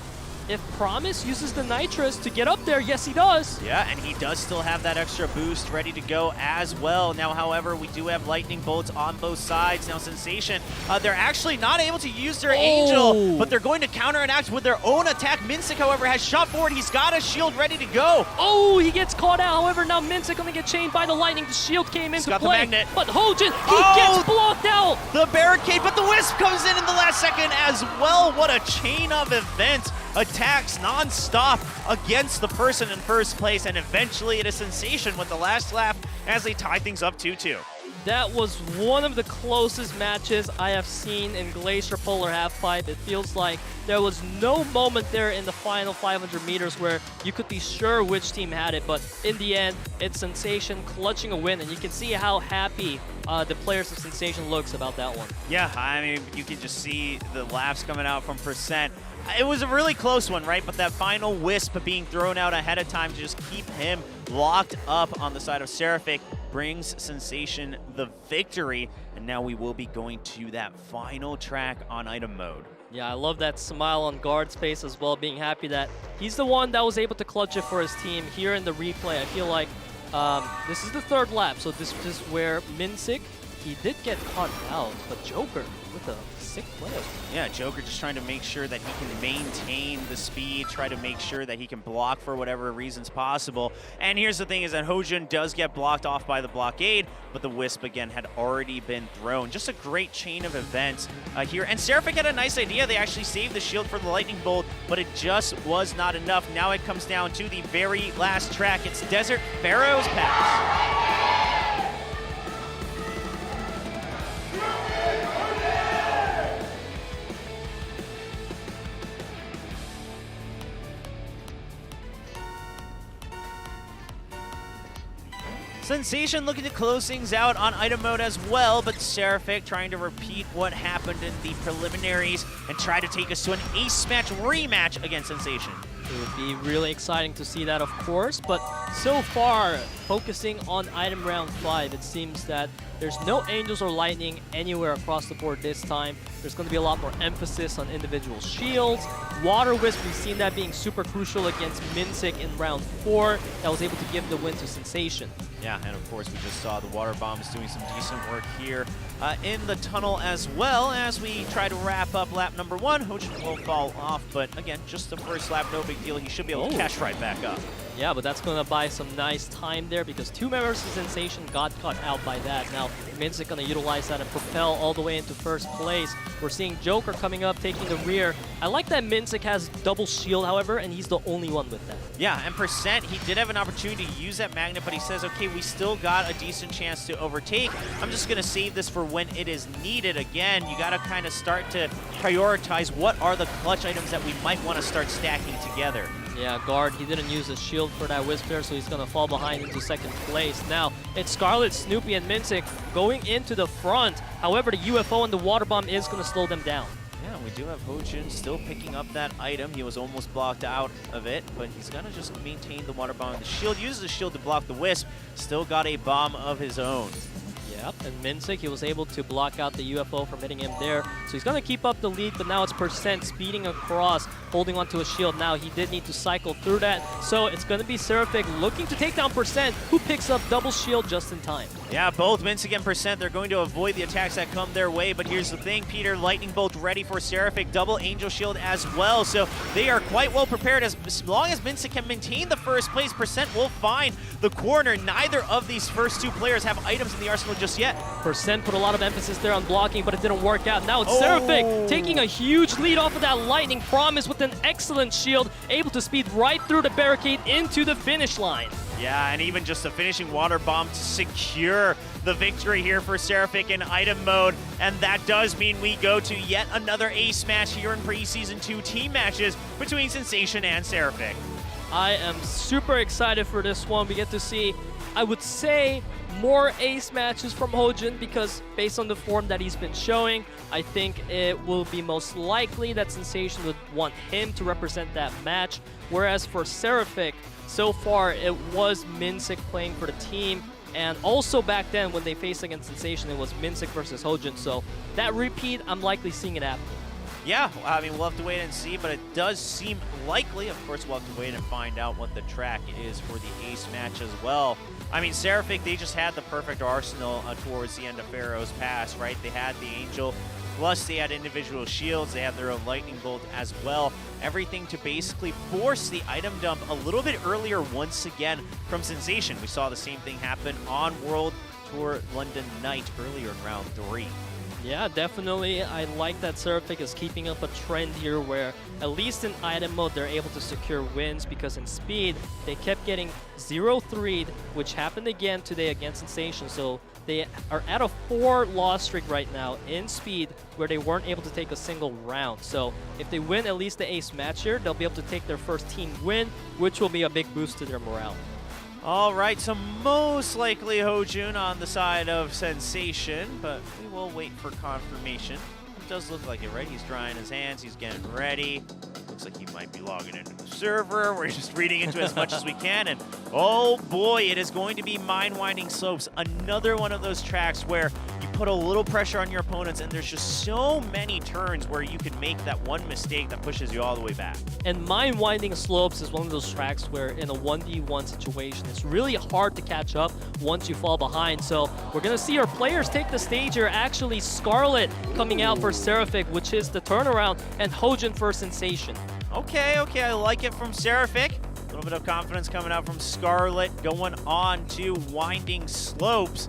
if Promise uses the Nitrous to get up there, yes he does. Yeah, and he does still have that extra boost ready to go as well. Now, however, we do have lightning bolts on both sides. Now, Sensation, they're actually not able to use their Angel, but they're going to counteract with their own attack. Minsik, however, has shot forward. He's got a shield ready to go. Oh, he gets caught out. However, now Minsik going to get chained by the lightning. The shield came into got the play. magnet. But Hojin, he gets blocked out. The barricade, but the Wisp comes in the last second as well. What a chain of events. Attacks non-stop against the person in first place, and eventually it is Sensation with the last lap as they tie things up 2-2. That was one of the closest matches I have seen in Glacier Polar Halfpipe. It feels like there was no moment there in the final 500 meters where you could be sure which team had it, but in the end, it's Sensation clutching a win, and you can see how happy the players of Sensation looks about that one. Yeah, I mean, you can just see the laughs coming out from Percent. It was a really close one, right? But that final Wisp being thrown out ahead of time to just keep him locked up on the side of Seraphic brings Sensation the victory. And now we will be going to that final track on item mode. Yeah, I love that smile on Guard's face as well, being happy that he's the one that was able to clutch it for his team. Here in the replay, I feel like this is the third lap, so this is where Minsik, he did get caught out, but Joker with a sick play. Yeah, Joker just trying to make sure that he can maintain the speed, try to make sure that he can block for whatever reasons possible. And here's the thing is that Hojin does get blocked off by the blockade, but the Wisp again had already been thrown. Just a great chain of events here. And Seraphic had a nice idea. They actually saved the shield for the lightning bolt, but it just was not enough. Now it comes down to the very last track. It's Desert Pharaoh's Pass. Sensation looking to close things out on item mode as well, but Seraphic trying to repeat what happened in the preliminaries and try to take us to an ace match rematch against Sensation. It would be really exciting to see that, of course, but so far, focusing on item round 5, it seems that there's no Angels or Lightning anywhere across the board this time. There's going to be a lot more emphasis on individual shields. Water Wisp, we've seen that being super crucial against Minsik in round 4. That was able to give the win to Sensation. Yeah, and of course we just saw the Water Bombs doing some decent work here in the tunnel as well. As we try to wrap up lap number 1, Hojin will fall off, but again, just the first lap, no big deal. He should be able to catch right back up. Yeah, but that's going to buy some nice time there because 2 members of Sensation got caught out by that. Now, Minsik going to utilize that and propel all the way into first place. We're seeing Joker coming up, taking the rear. I like that Minsik has double shield, however, and he's the only one with that. Yeah, and Percent, he did have an opportunity to use that magnet, but he says, okay, we still got a decent chance to overtake. I'm just going to save this for when it is needed. Again, you got to kind of start to prioritize what are the clutch items that we might want to start stacking together. Yeah, Guard, he didn't use a shield for that Wisp there, so he's going to fall behind into second place. Now, it's Scarlet, Snoopy, and Minsik going into the front. However, the UFO and the Water Bomb is going to slow them down. Yeah, we do have Hojin still picking up that item. He was almost blocked out of it, but he's going to just maintain the Water Bomb and the shield. Uses the shield to block the Wisp. Still got a bomb of his own. Yep, and Minsik, he was able to block out the UFO from hitting him there. So he's going to keep up the lead, but now it's Percent speeding across, holding onto a shield. Now he did need to cycle through that. So it's going to be Seraphic looking to take down Percent, who picks up double shield just in time. Yeah, both Minsik and Percent, they're going to avoid the attacks that come their way. But here's the thing, Peter, Lightning Bolt ready for Seraphic, double Angel Shield as well. So they are quite well prepared. As long as Minsik can maintain the first place, Percent will find the corner. Neither of these first 2 players have items in the arsenal just yet. Percent put a lot of emphasis there on blocking, but it didn't work out. Now it's Seraphic taking a huge lead off of that Lightning Promise with an excellent shield, able to speed right through the barricade into the finish line. Yeah, and even just a finishing Water Bomb to secure the victory here for Seraphic in item mode. And that does mean we go to yet another ace match here in Preseason 2 team matches between Sensation and Seraphic. I am super excited for this one. We get to see, I would say, more ace matches from Hojin because based on the form that he's been showing, I think it will be most likely that Sensation would want him to represent that match. Whereas for Seraphic, so far it was Minsik playing for the team, and also back then when they faced against Sensation, it was Minsik versus Hojin. So that repeat, I'm likely seeing it happen. Yeah, I mean, we'll have to wait and see, but it does seem likely. Of course, we'll have to wait and find out what the track is for the ace match as well. I mean, Seraphic, they just had the perfect arsenal towards the end of Pharaoh's Pass, right? They had the Angel, plus they had individual shields, they had their own Lightning Bolt as well. Everything to basically force the item dump a little bit earlier once again from Sensation. We saw the same thing happen on World Tour London Night earlier in round 3. Yeah, definitely. I like that Seraphic is keeping up a trend here where, at least in item mode, they're able to secure wins, because in speed, they kept getting 0-3'd, which happened again today against Sensation. So they are at a 4-loss streak right now in speed, where they weren't able to take a single round. So if they win at least the ace match here, they'll be able to take their first team win, which will be a big boost to their morale. All right, so most likely HyunSu on the side of Sensation, but we will wait for confirmation. It does look like it, right? He's drying his hands, he's getting ready. Looks like he might be logging into the server. We're just reading into as much as we can, and oh boy, it is going to be Mind-Winding Slopes. Another one of those tracks where you put a little pressure on your opponents, and there's just so many turns where you could make that one mistake that pushes you all the way back. And Mind-Winding Slopes is one of those tracks where in a 1v1 situation, it's really hard to catch up once you fall behind. So we're going to see our players take the stage here. Actually, Scarlet coming out for Seraphic, which is the turnaround, and HyunSu for Sensation. Okay, I like it from Seraphic. A little bit of confidence coming out from Scarlet, going on to Winding Slopes.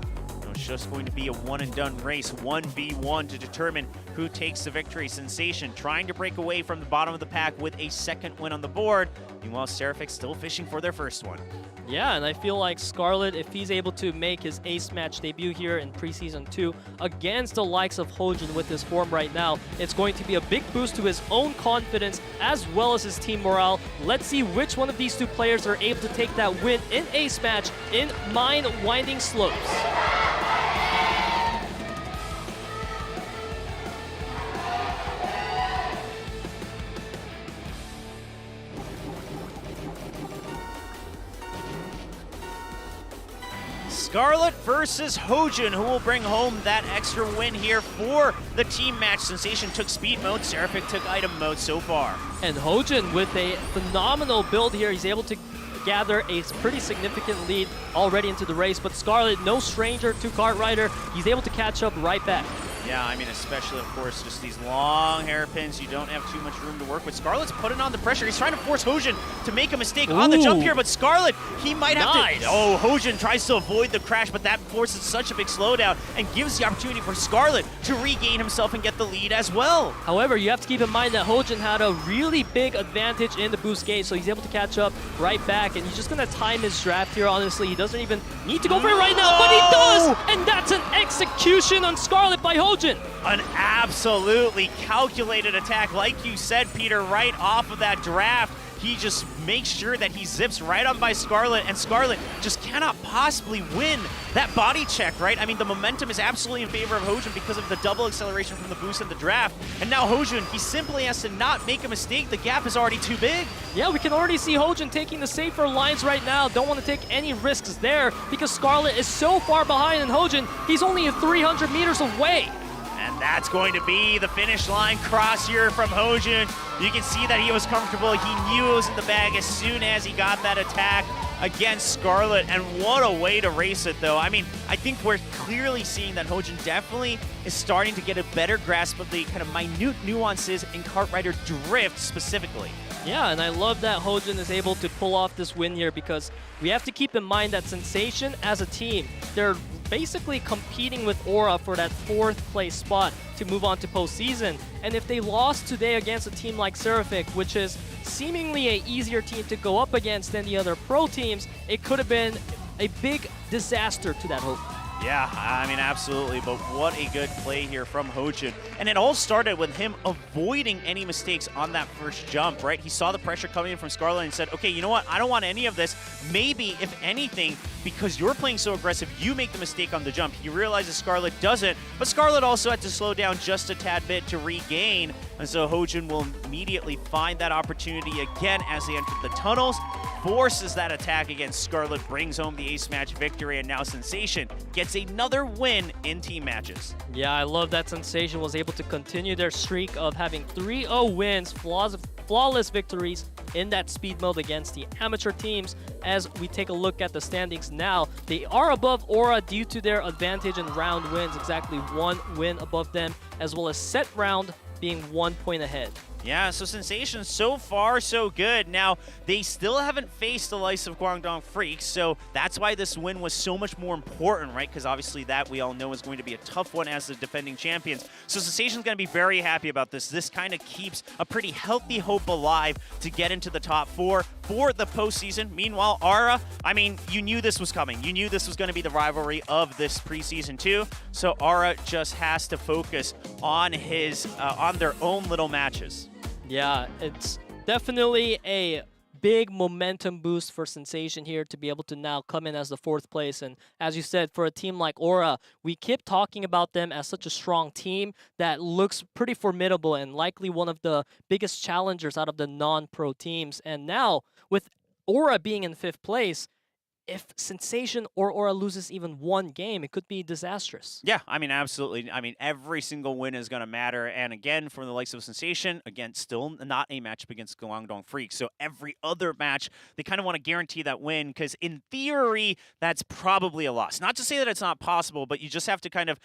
It's just going to be a one-and-done race, 1v1, to determine who takes the victory. Sensation trying to break away from the bottom of the pack with a second win on the board. Meanwhile, Seraphic still fishing for their first one. Yeah, and I feel like Scarlet, if he's able to make his ace match debut here in Preseason 2 against the likes of HyunSu with his form right now, it's going to be a big boost to his own confidence as well as his team morale. Let's see which one of these two players are able to take that win in ace match in Mind-Winding Slopes. Scarlet versus HyunSu, who will bring home that extra win here for the team match. Sensation took speed mode, Seraphic took item mode so far. And HyunSu with a phenomenal build here. He's able to gather a pretty significant lead already into the race, but Scarlet, no stranger to Kart Rider. He's able to catch up right back. Yeah, I mean, especially, of course, just these long hairpins. You don't have too much room to work with. Scarlet's putting on the pressure. He's trying to force HyunSu to make a mistake on the jump here, but Scarlet, he might have to... Oh, HyunSu tries to avoid the crash, but that forces such a big slowdown and gives the opportunity for Scarlet to regain himself and get the lead as well. However, you have to keep in mind that HyunSu had a really big advantage in the boost gate, so he's able to catch up right back, and he's just going to time his draft here, honestly. He doesn't even need to go for it right now, but he does! And that's an execution on Scarlet by HyunSu. An absolutely calculated attack, like you said, Peter, right off of that draft. He just makes sure that he zips right on by Scarlet, and Scarlet just cannot possibly win that body check, right? I mean, the momentum is absolutely in favor of HyunSu because of the double acceleration from the boost in the draft. And now HyunSu, he simply has to not make a mistake. The gap is already too big. Yeah, we can already see HyunSu taking the safer lines right now. Don't want to take any risks there because Scarlet is so far behind, and HyunSu, he's only 300 meters away. And that's going to be the finish line cross here from HyunSu. You can see that he was comfortable. He knew it was in the bag as soon as he got that attack against Scarlet. And what a way to race it, though. I mean, I think we're clearly seeing that HyunSu definitely is starting to get a better grasp of the kind of minute nuances in Kart Rider Drift specifically. Yeah, and I love that HyunSu is able to pull off this win here because we have to keep in mind that Sensation as a team, they're basically competing with Aura for that 4th place spot to move on to postseason. And if they lost today against a team like Seraphic, which is seemingly an easier team to go up against than the other pro teams, it could have been a big disaster to that hope. Yeah, I mean, absolutely, but what a good play here from HyunSu. And it all started with him avoiding any mistakes on that first jump, right? He saw the pressure coming in from Scarlet and said, okay, you know what? I don't want any of this. Maybe, if anything, because you're playing so aggressive, you make the mistake on the jump. He realizes Scarlet doesn't, but Scarlet also had to slow down just a tad bit to regain. And so HyunSu will immediately find that opportunity again as they enter the tunnels, forces that attack against Scarlet, brings home the ace match victory, and now Sensation gets gets another win in team matches. Yeah, I love that Sensation was able to continue their streak of having 3-0 wins, flawless victories in that speed mode against the amateur teams. As we take a look at the standings now, they are above Aura due to their advantage in round wins, exactly 1 win above them, as well as set round being 1 point ahead. Yeah, so Sensation, so far, so good. Now, they still haven't faced the likes of Guangdong Freaks, so that's why this win was so much more important, right? Because obviously that we all know is going to be a tough one as the defending champions. So Sensation's going to be very happy about this. This kind of keeps a pretty healthy hope alive to get into the top 4 for the postseason. Meanwhile, Aura, I mean, you knew this was coming. You knew this was going to be the rivalry of this preseason too. So Aura just has to focus on on their own little matches. Yeah, it's definitely a big momentum boost for Sensation here to be able to now come in as the 4th place. And as you said, for a team like Aura, we keep talking about them as such a strong team that looks pretty formidable and likely one of the biggest challengers out of the non-pro teams. And now, with Aura being in 5th place, if Sensation or Aura loses even 1 game, it could be disastrous. Yeah, I mean, absolutely. I mean, every single win is going to matter. And again, from the likes of Sensation, again, still not a matchup against Guangdong Freaks. So every other match, they kind of want to guarantee that win because in theory, that's probably a loss. Not to say that it's not possible, but you just have to kind of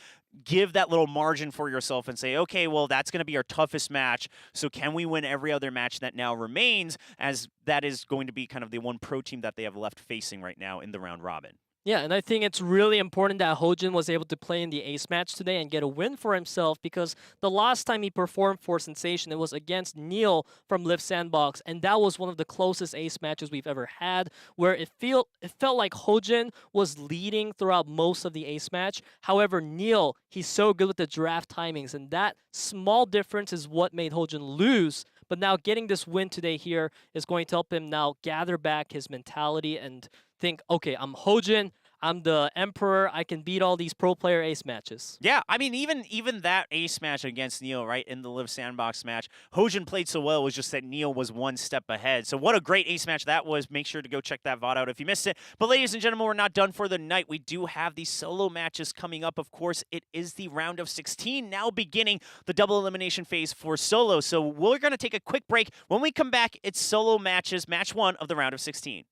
give that little margin for yourself and say, okay, well, that's going to be our toughest match. So can we win every other match that now remains, as that is going to be kind of the one pro team that they have left facing right now in the round robin. Yeah, and I think it's really important that Hojin was able to play in the ace match today and get a win for himself, because the last time he performed for Sensation, it was against NEAL from Live Sandbox, and that was one of the closest ace matches we've ever had, where it felt like Hojin was leading throughout most of the ace match. However, NEAL, he's so good with the draft timings, and that small difference is what made Hojin lose. But now getting this win today here is going to help him now gather back his mentality and think, okay, I'm Hojin, I'm the Emperor, I can beat all these pro player ace matches. Yeah, I mean, even that ace match against NEAL, right, in the Live Sandbox match, Hojin played so well, it was just that NEAL was 1 step ahead. So what a great ace match that was. Make sure to go check that VOD out if you missed it. But ladies and gentlemen, we're not done for the night. We do have these solo matches coming up. Of course, it is the round of 16 now beginning the double elimination phase for solo. So we're going to take a quick break. When we come back, it's solo matches, match 1 of the round of 16.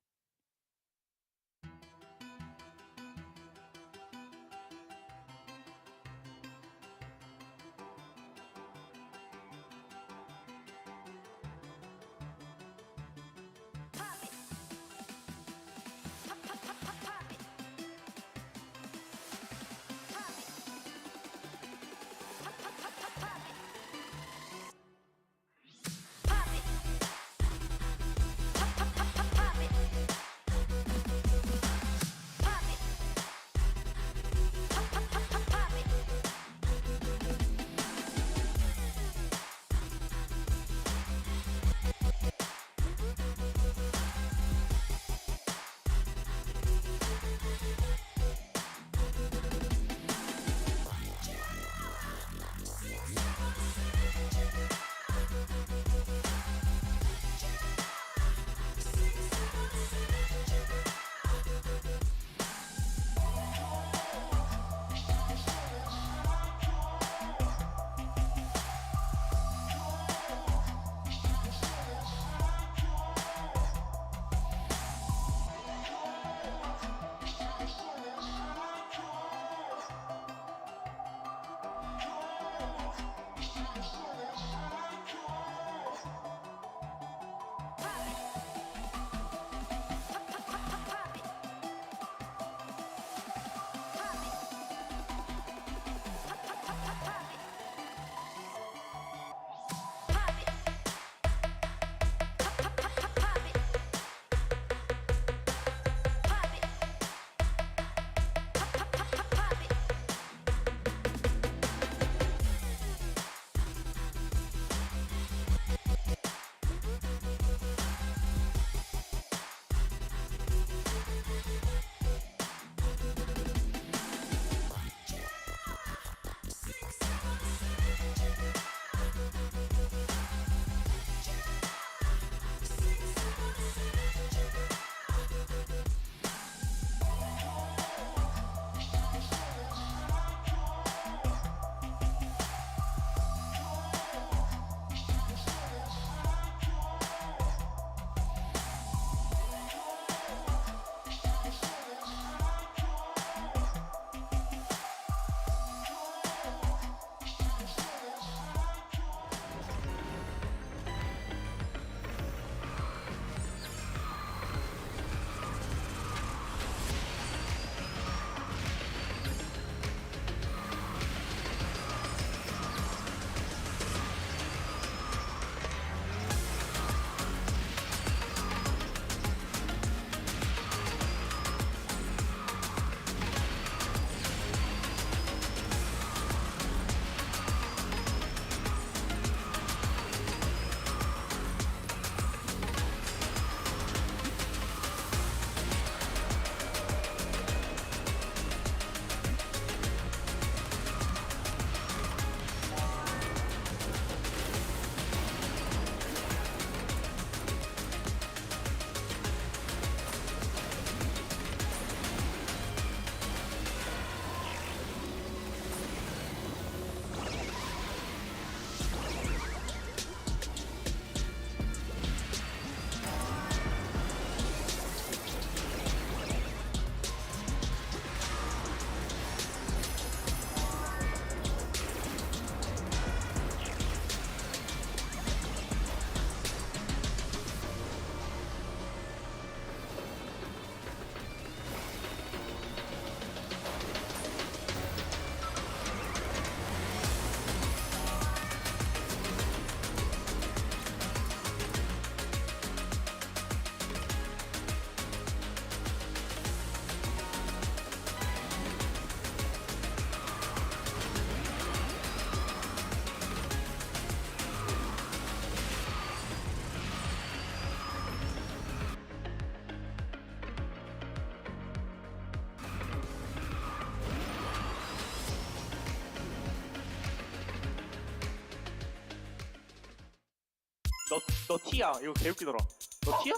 너 T야. 이거 개웃기더라. 너 T야?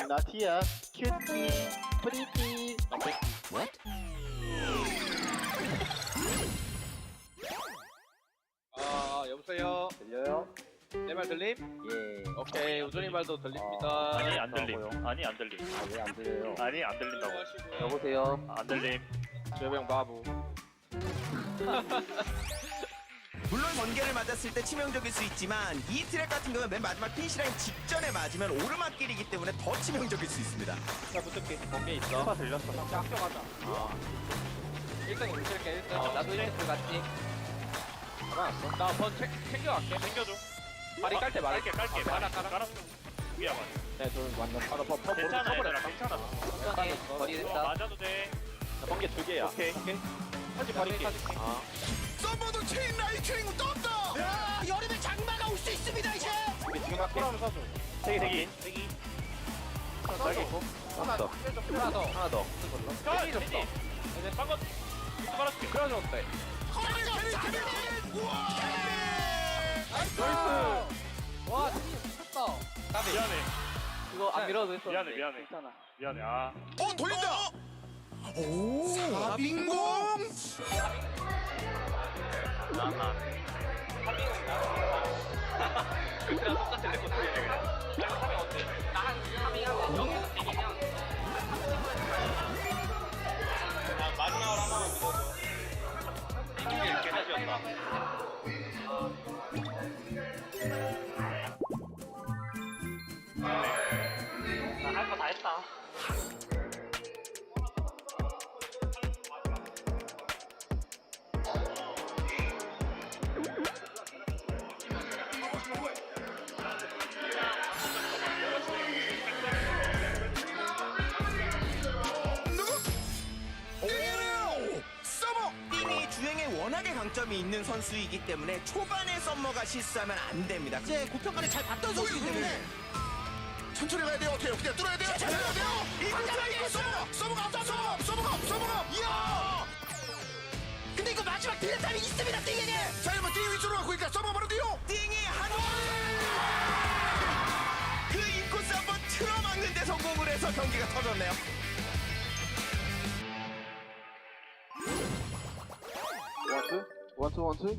나 T야. 큐티, 프리티. 여보세요. 들려요? 내 말 들림? 예. 오케이. 우준이 말도 들립니다. 아니 안 들림. 아니 안 들림. 왜 안 들려요? 아니 안 들린다고. 여보세요? 안 들림. 조병 바보. 물론 번개를 맞았을 때 치명적일 수 있지만 이 트랙 같은 경우는 맨 마지막 피니시라인 직전에 맞으면 오르막길이기 때문에 더 치명적일 수 있습니다. 자, 붙을게. 번개 있어. 파 들렸어. 짝짝하자. 1등 우실게 1등. 나도 1등 갔지. 알았어. 나번 챙겨갈게. 챙겨줘. 다리 깔 때 말할게. 깔게. 깔아 깔아. 깔았어. 누구야 맞아. 네, 저 완전 깔아. 괜찮아 얘들아 괜찮아. 거리 맞아도 돼. 번개 2개야. 오케이. 사진 버릴게. 서버도 체인 라이트닝 떴다. 야, 여름에 장마가 올 수 있습니다 이제. 지금 할게. 대기. 날개 있고. 하나 더. 하나 더. 자 되지. 방금 말았지. 그래야지 어때? 나이스. 와, 미쳤다. 미안해. 이거 안 밀어도 됐어. 미안해. 괜찮아. 미안해. 아. 돌린다. 오, 사빙공. 그때랑 똑같은 레코드 그냥. 사빙 어때? 나한 사빙하고 여기서 되기면. 마지막으로 하나만 믿어줘. 이게 개다시였다. 할 거 다 했다. 띵이 주행에 워낙에 강점이 있는 선수이기 때문에 초반에 썸머가 실수하면 안 됩니다. 이제 고평가를 잘 봤던 선수이기 때문에 천천히 가야 돼요. 어떻게 뚫어야 돼요? 천천히 가야 돼요. 서버가. 이야. 근데 이거 마지막 딜레 타임이 있습니다 띵에게. 자, 이러면 띠 위쪽으로 갖고 있니까 서버 바로 뛰어. 띵이 그 인코스 한번 틀어막는데 성공을 해서 경기가 터졌네요. 원투.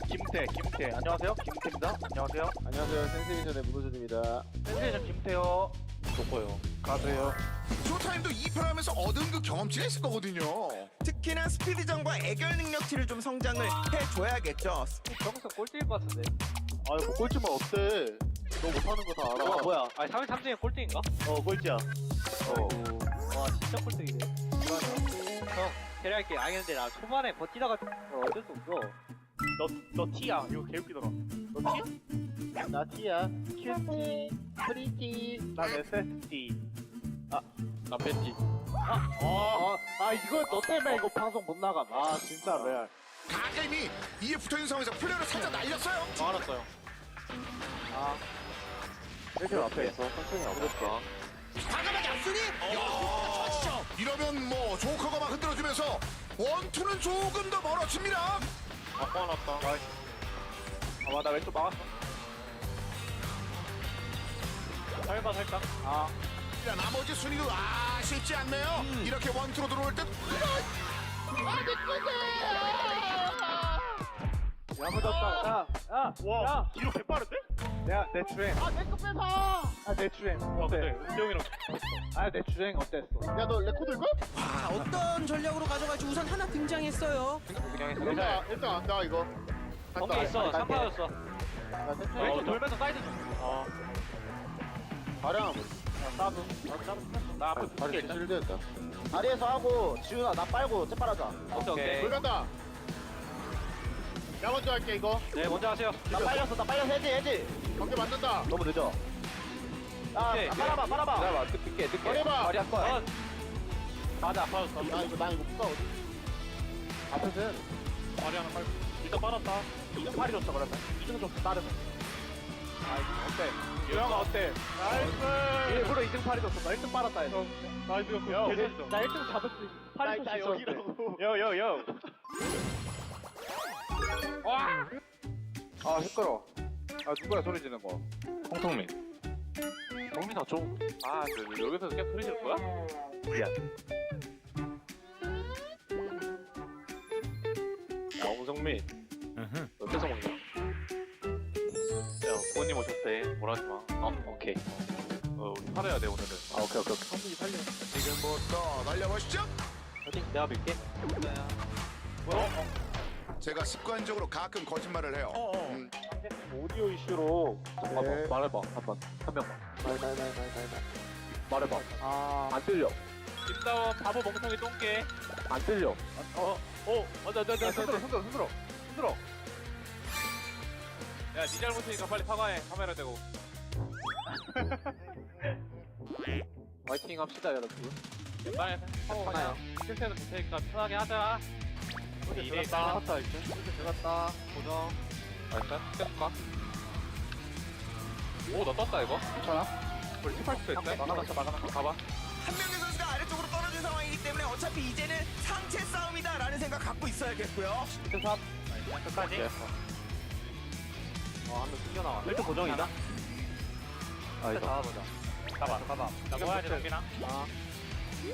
김태. 안녕하세요. 김태입니다. 안녕하세요. 안녕하세요. 센세이션의 문호준입니다. 센세이션 김태요. 좋고요. 가세요. 쇼타임도 2편 하면서 얻은 그 경험치가 있을 거거든요. 특히나 스피드전과 애결 능력치를 좀 성장을 해줘야겠죠. 저기서 꼴찌일 것 같은데. 아유 뭐 꼴찌면 어때? 너 못하는 거 다 알아. 뭐야? 아니 3위 꼴찌인가? 꼴찌야. 와 진짜 꼴등이네. 형 캐리할게. 아니 근데 나 초반에 버티다가 어쩔 수 없어. 너 T야. 이거 개웃기더라. 너 T야? 나 T야. 큐티, 프리티. 난 SST. 나 벤티. 이거 너 때문에 이거 방송 못 나가. 진짜 레알. 가감이 이에 붙어있는 상황에서 플레이를 살짝 날렸어요. 알았어요. 이렇게 앞에 있어. 천천히 와볼게. 과감하게 앞서니. 좋아지죠. 이러면 뭐 조커가 막 흔들어주면서 원투는 조금 더 멀어집니다. 꼬아놨다. 나 왼쪽 막았어. 살짝. 자, 나머지 순위도 쉽지 않네요. 이렇게 원투로 들어올 때 야무졌다. 와, 뒤로 개빠른데? 내 주행. 내거 뺏어. 내 주행. 어때? 은경이랑. 내 주행 어땠어? 야, 너 레코드일걸? 자, 어떤 전략으로 가져갈지 우선 하나 등장했어요. 일단 안다 이거. 번개 있어. 3파였어. 왼쪽 어, 돌면서 사이드 좀. 가량. 나 앞에 붙게 일단. 실드였다. 다리에서 하고 지훈아 나 빨고 째빨하자. 오케이. 돌 간다. 야, 먼저 할게 이거. 네 먼저 하세요. 나 빨렸어 해지. 경기 만든다. 너무 늦어. 오케이. 빨아봐. 기다려봐. 늦게. 해봐. 머리 할 거야. 맞아. 빠졌어. 나 이거 못 가. 어디? 앞에서 발이 하나 빨고. 일단 빨았다. 2등 8이 줬어 그러면. 2등 줬어 따르면. 어때? 유영아 어때? 나이스. 일부러 2등 8이 줬어. 나 1등 빨았다 해서. 나이스. 개잘했어. 나 1등 잡을 수 있어. 8이 나 여기라고. 요. 아 시끄러. 아 누구야 소리 지르는 거? 홍성민. 정민아 좀. 아 여기서 계속 소리 지를 거야? 미안. 야 홍성민. 너 뺏어 먹냐? 야 부모님 오셨대. 뭐라지 마. 오케이. 우리 살아야 돼 오늘은. 아 오케이. 성민이 살려. 지금부터 달려보시죠. 어디 내가 밀게. 제가 습관적으로 가끔 거짓말을 해요. 오디오 이슈로 네. 말해봐 한 명만. 말해봐. 안 들려. 김다원 바보 멍청이 똥개. 안 들려. 맞아. 손들어. 야, 니 잘못이니까 빨리 사과해. 카메라 대고. 화이팅 합시다, 여러분. 빨리 사과해요. 실패도 될 테니까 편하게 하자. 이래 들어갔다, 이제. 들어갔다. 고정. 알았어? 계속가. 오, 너 떴다, 이거? 괜찮아? 우리 팁할 수도 있어? 막아놨어. 가봐. 한 명의 선수가 아래쪽으로 떨어진 상황이기 때문에 어차피 이제는 상체 싸움이다라는 생각 갖고 있어야겠고요. 끝까지. 한명 숨겨나와. 1등 고정이다. 일단 잡아보자. 가봐. 나 뭐야지, 정빈아?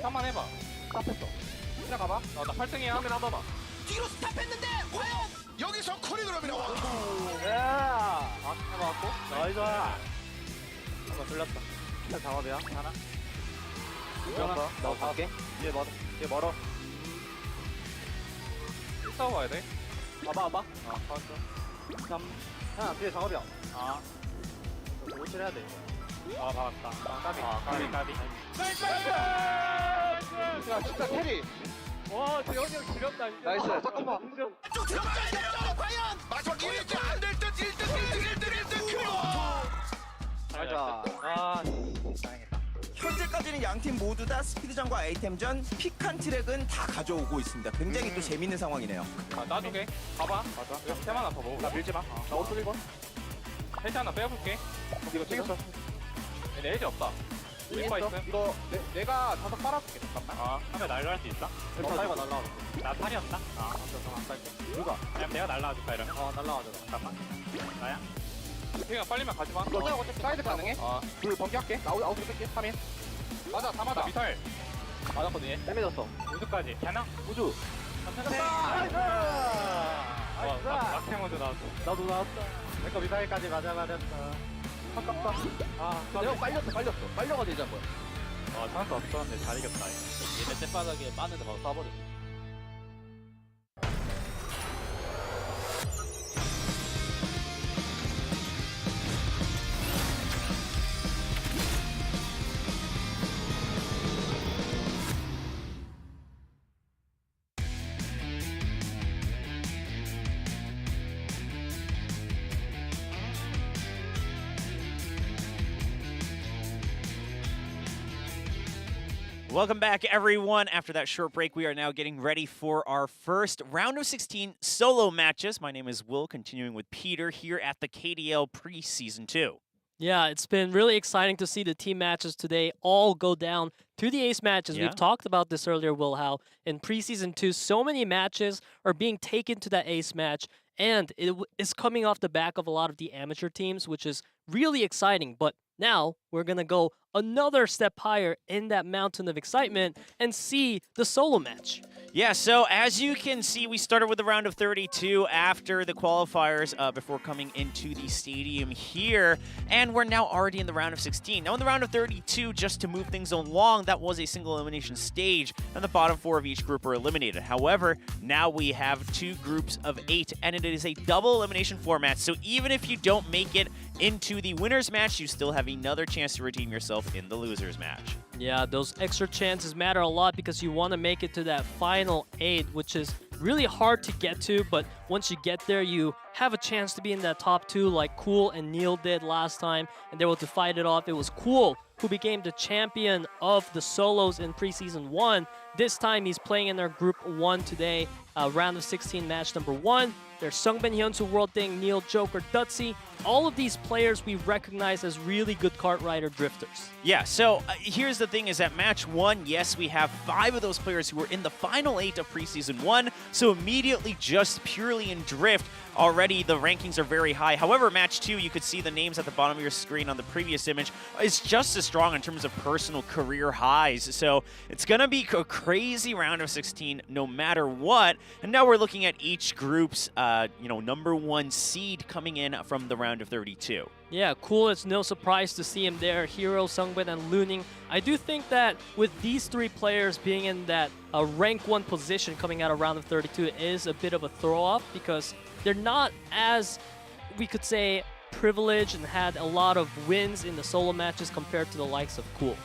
3만 해봐. 스탑했어. 그냥 가봐. 나 8등이야. 한 번만. 뒤로 스탑했는데 과연 여기서 콜이 들어옵니다. 해봐갖고. 나이스. 한번 돌렸다. 일단 잡아줘야 하나. 나 갈게. 얘 멀어. 싸워 와야 돼. 봐봐. 봤어. 하나 뒤에 작업이야. 오실 해야 돼. 박았다. 까비. 야 진짜 캐리. 와, 재현이 형 지렸다. 나이스. 잠깐만. 좀 들어가야 돼요. 과연 마지막 1등 안될 듯. 1등 그리고 가자. 다행이다. 현재까지는 양 팀 모두 다 스피드전과 아이템전, 픽한 트랙은 다 가져오고 있습니다. 굉장히 또 재밌는 상황이네요. 나중에 가봐. 맞아. 이거 템 하나 더 먹어. 나 밀지 마. 나 옷 돌리고. 헬스 하나 빼볼게. 이거 챙겼어. 얘네 헬스 없다. 왼바 있음. 이거 내가 다섯 빨아줄게. 잠깐만. 하면 날라갈 수 있어? 사이가 날라와. 나 팔이었다. 안 갈게. 누가? 그냥 내가 날라와줄까 이러면? 날라와줘. 잠깐만. 나야? 그냥 빨리만 가지마. 이거 사이드 가능해? 둘 번개할게. 나 아웃 뺄게. 3인. 맞아, 다 맞아. 미사일. 맞았거든 얘. 떼매졌어. 우주까지. 되나? 우주. 나이스! 막템 우주 나왔어. 나도 나왔다. 내거 미사일까지 맞아버렸어. 아깝다. 내가 빨려가지고 이제 한 거야. 찬스 없었는데 잘 이겼다. 얘네 쌔바닥에 빠는데 바로 쏴버렸어. Welcome back, everyone. After that short break, we are now getting ready for our first round of 16 solo matches. My name is Will, continuing with Peter here at the KDL Preseason 2. Yeah, it's been really exciting to see the team matches today all go down to the ace matches. Yeah. We've talked about this earlier, Will, how in Preseason 2, so many matches are being taken to that ace match, and it is coming off the back of a lot of the amateur teams, which is really exciting. But now we're going to go another step higher in that mountain of excitement and see the solo match. Yeah, so as you can see, we started with the round of 32 after the qualifiers before coming into the stadium here, and we're now already in the round of 16. Now in the round of 32, just to move things along, that was a single elimination stage, and the bottom 4 of each group are eliminated. However, now we have 2 groups of 8, and it is a double elimination format, so even if you don't make it into the winner's match, you still have another chance to redeem yourself in the loser's match. Yeah, those extra chances matter a lot because you want to make it to that final 8, which is really hard to get to, but once you get there, you have a chance to be in that top 2 like Cool and Neil did last time, and they were able to fight it off. It was Cool who became the champion of the solos in Preseason 1. This time, he's playing in their Group 1 today, round of 16 match number 1. There's SUNGBIN, HyunSu, World Ding, Neil, Joker, Duzzi. All of these players we recognize as really good kart rider drifters. Yeah, so here's the thing is at match 1, yes, we have 5 of those players who were in the final 8 of Preseason 1, so immediately just purely in drift, already the rankings are very high. However, match 2, you could see the names at the bottom of your screen on the previous image, is just as strong in terms of personal career highs. So it's going to be a crazy round of 16 no matter what. And now we're looking at each group's number 1 seed coming in from the round of 32. Yeah, cool. It's no surprise to see him there. Hero, SUNGBIN, and Looning. I do think that with these 3 players being in that rank 1 position coming out of round of 32 is a bit of a throw-off because they're not as, we could say, privileged and had a lot of wins in the solo matches compared to the likes of Cool.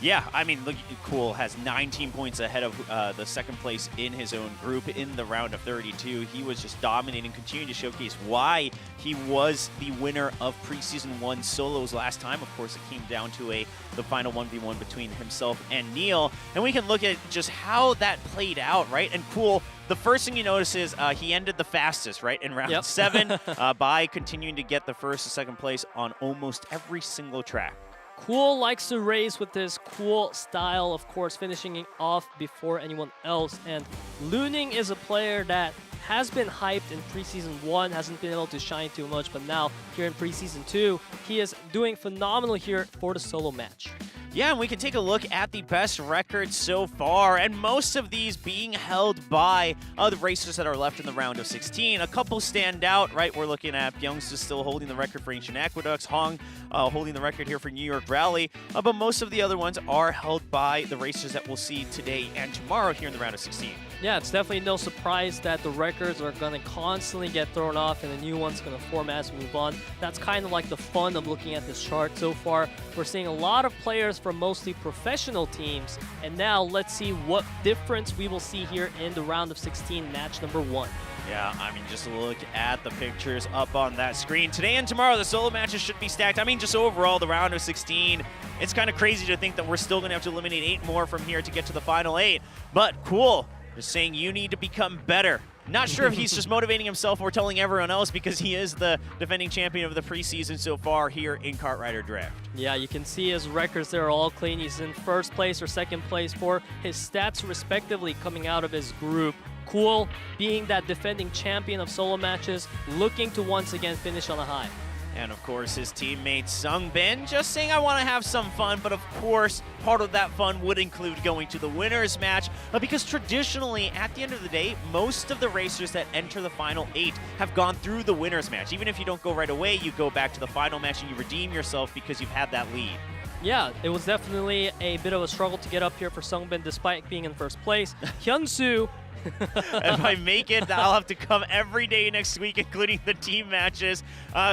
Yeah, I mean, look, Cool has 19 points ahead of the second place in his own group in the round of 32. He was just dominating, continuing to showcase why he was the winner of Preseason 1 solos last time. Of course, it came down to the final 1v1 between himself and NEAL. And we can look at just how that played out, right? And Cool, the first thing you notice is he ended the fastest, right, in round 7 by continuing to get the first and second place on almost every single track. Cool likes to race with his cool style, of course, finishing it off before anyone else. And Looning is a player that has been hyped in Preseason 1, hasn't been able to shine too much, but now here in Preseason 2, he is doing phenomenal here for the solo match. Yeah, and we can take a look at the best records so far, and most of these being held by the racers that are left in the round of 16. A couple stand out, right? We're looking at HyunSu still holding the record for Ancient Aqueducts, Hong holding the record here for New York Rally, but most of the other ones are held by the racers that we'll see today and tomorrow here in the round of 16. Yeah, it's definitely no surprise that the records are going to constantly get thrown off and a new one's going to form as we move on. That's kind of like the fun of looking at this chart so far. We're seeing a lot of players from mostly professional teams, and now let's see what difference we will see here in the round of 16 match number 1. Yeah, I mean, just look at the pictures up on that screen. Today and tomorrow, the solo matches should be stacked. I mean, just overall, the round of 16, it's kind of crazy to think that we're still going to have to eliminate 8 more from here to get to the final 8. But Cool, just saying you need to become better. Not sure if he's just motivating himself or telling everyone else because he is the defending champion of the preseason so far here in Kart Rider Drift. Yeah, you can see his records there are all clean. He's in first place or second place for his stats respectively coming out of his group. Cool, being that defending champion of solo matches, looking to once again finish on a high. And of course, his teammate SUNGBIN just saying, I want to have some fun, but of course, part of that fun would include going to the winner's match, because traditionally, at the end of the day, most of the racers that enter the final 8 have gone through the winner's match. Even if you don't go right away, you go back to the final match and you redeem yourself because you've had that lead. Yeah, it was definitely a bit of a struggle to get up here for SUNGBIN despite being in first place. HyunSu. If I make it, I'll have to come every day next week, including the team matches.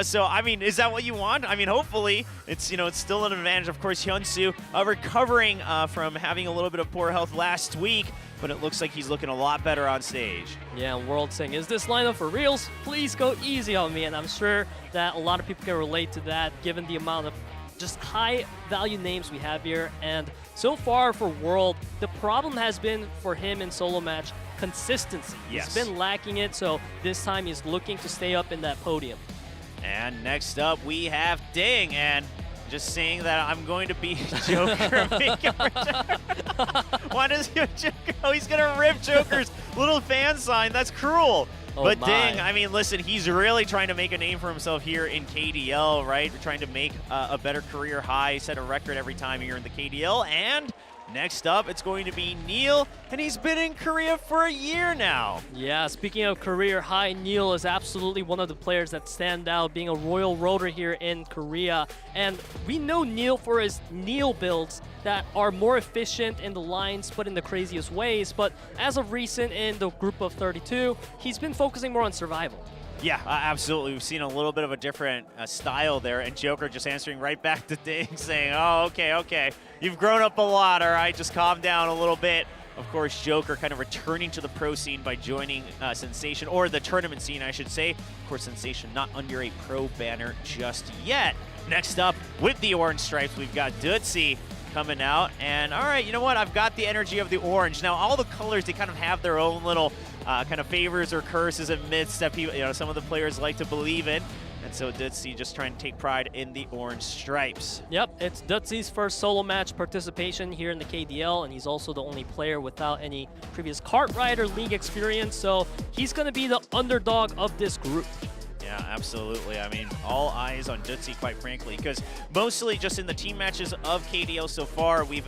So, I mean, is that what you want? I mean, hopefully, it's still an advantage. Of course, HyunSu recovering from having a little bit of poor health last week, but it looks like he's looking a lot better on stage. Yeah, and World saying, is this lineup for reals? Please go easy on me. And I'm sure that a lot of people can relate to that, given the amount of just high value names we have here. And so far for World, the problem has been for him in solo match consistency. Yes. He's been lacking it, so this time he's looking to stay up in that podium. And next up we have Ding, and just saying that I'm going to be Joker. Why does Joker? Oh, he's gonna rip Joker's little fan sign. That's cruel. Oh but my. Ding, I mean, listen, he's really trying to make a name for himself here in KDL, right? Trying to make a better career high, set a record every time here in the KDL. And next up, it's going to be NEAL, and he's been in Korea for a year now. Yeah, speaking of career high, NEAL is absolutely one of the players that stand out, being a royal roader here in Korea. And we know NEAL for his NEAL builds that are more efficient in the lines, but in the craziest ways. But as of recent in the group of 32, he's been focusing more on survival. Yeah, absolutely. We've seen a little bit of a different style there, and Joker just answering right back to Ding, saying, oh, okay. You've grown up a lot, all right? Just calm down a little bit. Of course, Joker kind of returning to the pro scene by joining Sensation, or the tournament scene, I should say. Of course, Sensation not under a pro banner just yet. Next up, with the orange stripes, we've got Duzzi coming out. And all right, you know what? I've got the energy of the orange. Now, all the colors, they kind of have their own little kind of favors or curses and myths that people, some of the players like to believe in. And So Duzzi just trying to take pride in the orange stripes. Yep, it's Duzzi's first solo match participation here in the KDL, and he's also the only player without any previous kart rider league experience, so he's going to be the underdog of this group. Yeah, absolutely. I mean, all eyes on Duzzi, quite frankly, because mostly just in the team matches of KDL so far, we've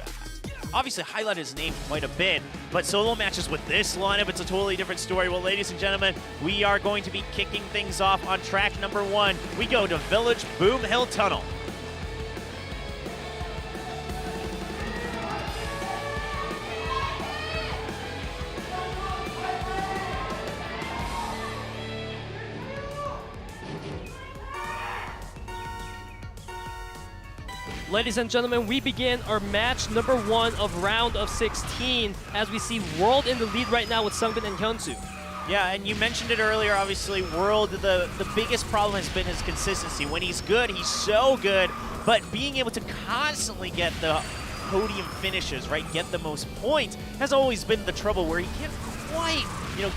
obviously highlighted his name quite a bit, but solo matches with this lineup, it's a totally different story. Well, ladies and gentlemen, we are going to be kicking things off on track number 1. We go to Village Boom Hill Tunnel. Ladies and gentlemen, we begin our match number 1 of round of 16 as we see World in the lead right now with SUNGBIN and HyunSu. Yeah, and you mentioned it earlier, obviously, World, the biggest problem has been his consistency. When he's good, he's so good, but being able to constantly get the podium finishes, right, get the most points, has always been the trouble where he can't quite,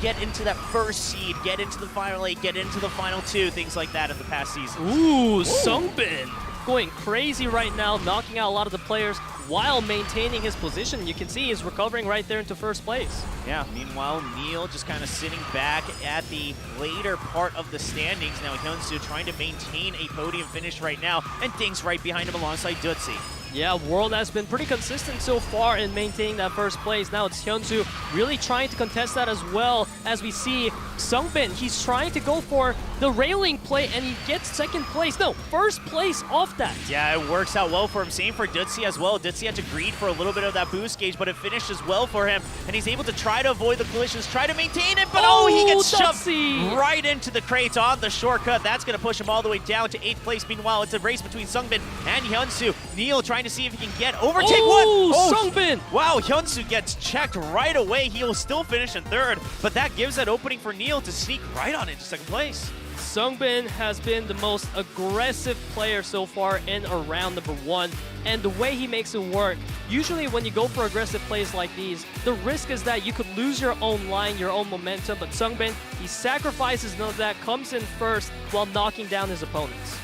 get into that first seed, get into the final 8, get into the final 2, things like that in the past season. Ooh, SUNGBIN going crazy right now, knocking out a lot of the players while maintaining his position. You can see he's recovering right there into first place. Yeah, meanwhile, NEAL just kind of sitting back at the later part of the standings. Now HyunSu trying to maintain a podium finish right now, and Ding's right behind him alongside Duzzi. Yeah, World has been pretty consistent so far in maintaining that first place. Now it's HyunSu really trying to contest that as well, as we see SUNGBIN. He's trying to go for the railing play, and he gets second place. No, first place off that. Yeah, it works out well for him. Same for Duzzi as well. Duzzi had to greed for a little bit of that boost gauge, but it finishes well for him, and he's able to try to avoid the collisions, try to maintain it, but he gets Duzzi shoved right into the crates on the shortcut. That's going to push him all the way down to 8th place. Meanwhile, it's a race between SUNGBIN and HyunSu. NEAL trying to see if he can get overtake SUNGBIN! Wow, HyunSu gets checked right away. He'll still finish in 3rd, but that gives that opening for NEAL to sneak right on into 2nd place. SUNGBIN has been the most aggressive player so far in around number 1, and the way he makes it work, usually when you go for aggressive plays like these, the risk is that you could lose your own line, your own momentum, but SUNGBIN, he sacrifices none of that, comes in first while knocking down his opponents.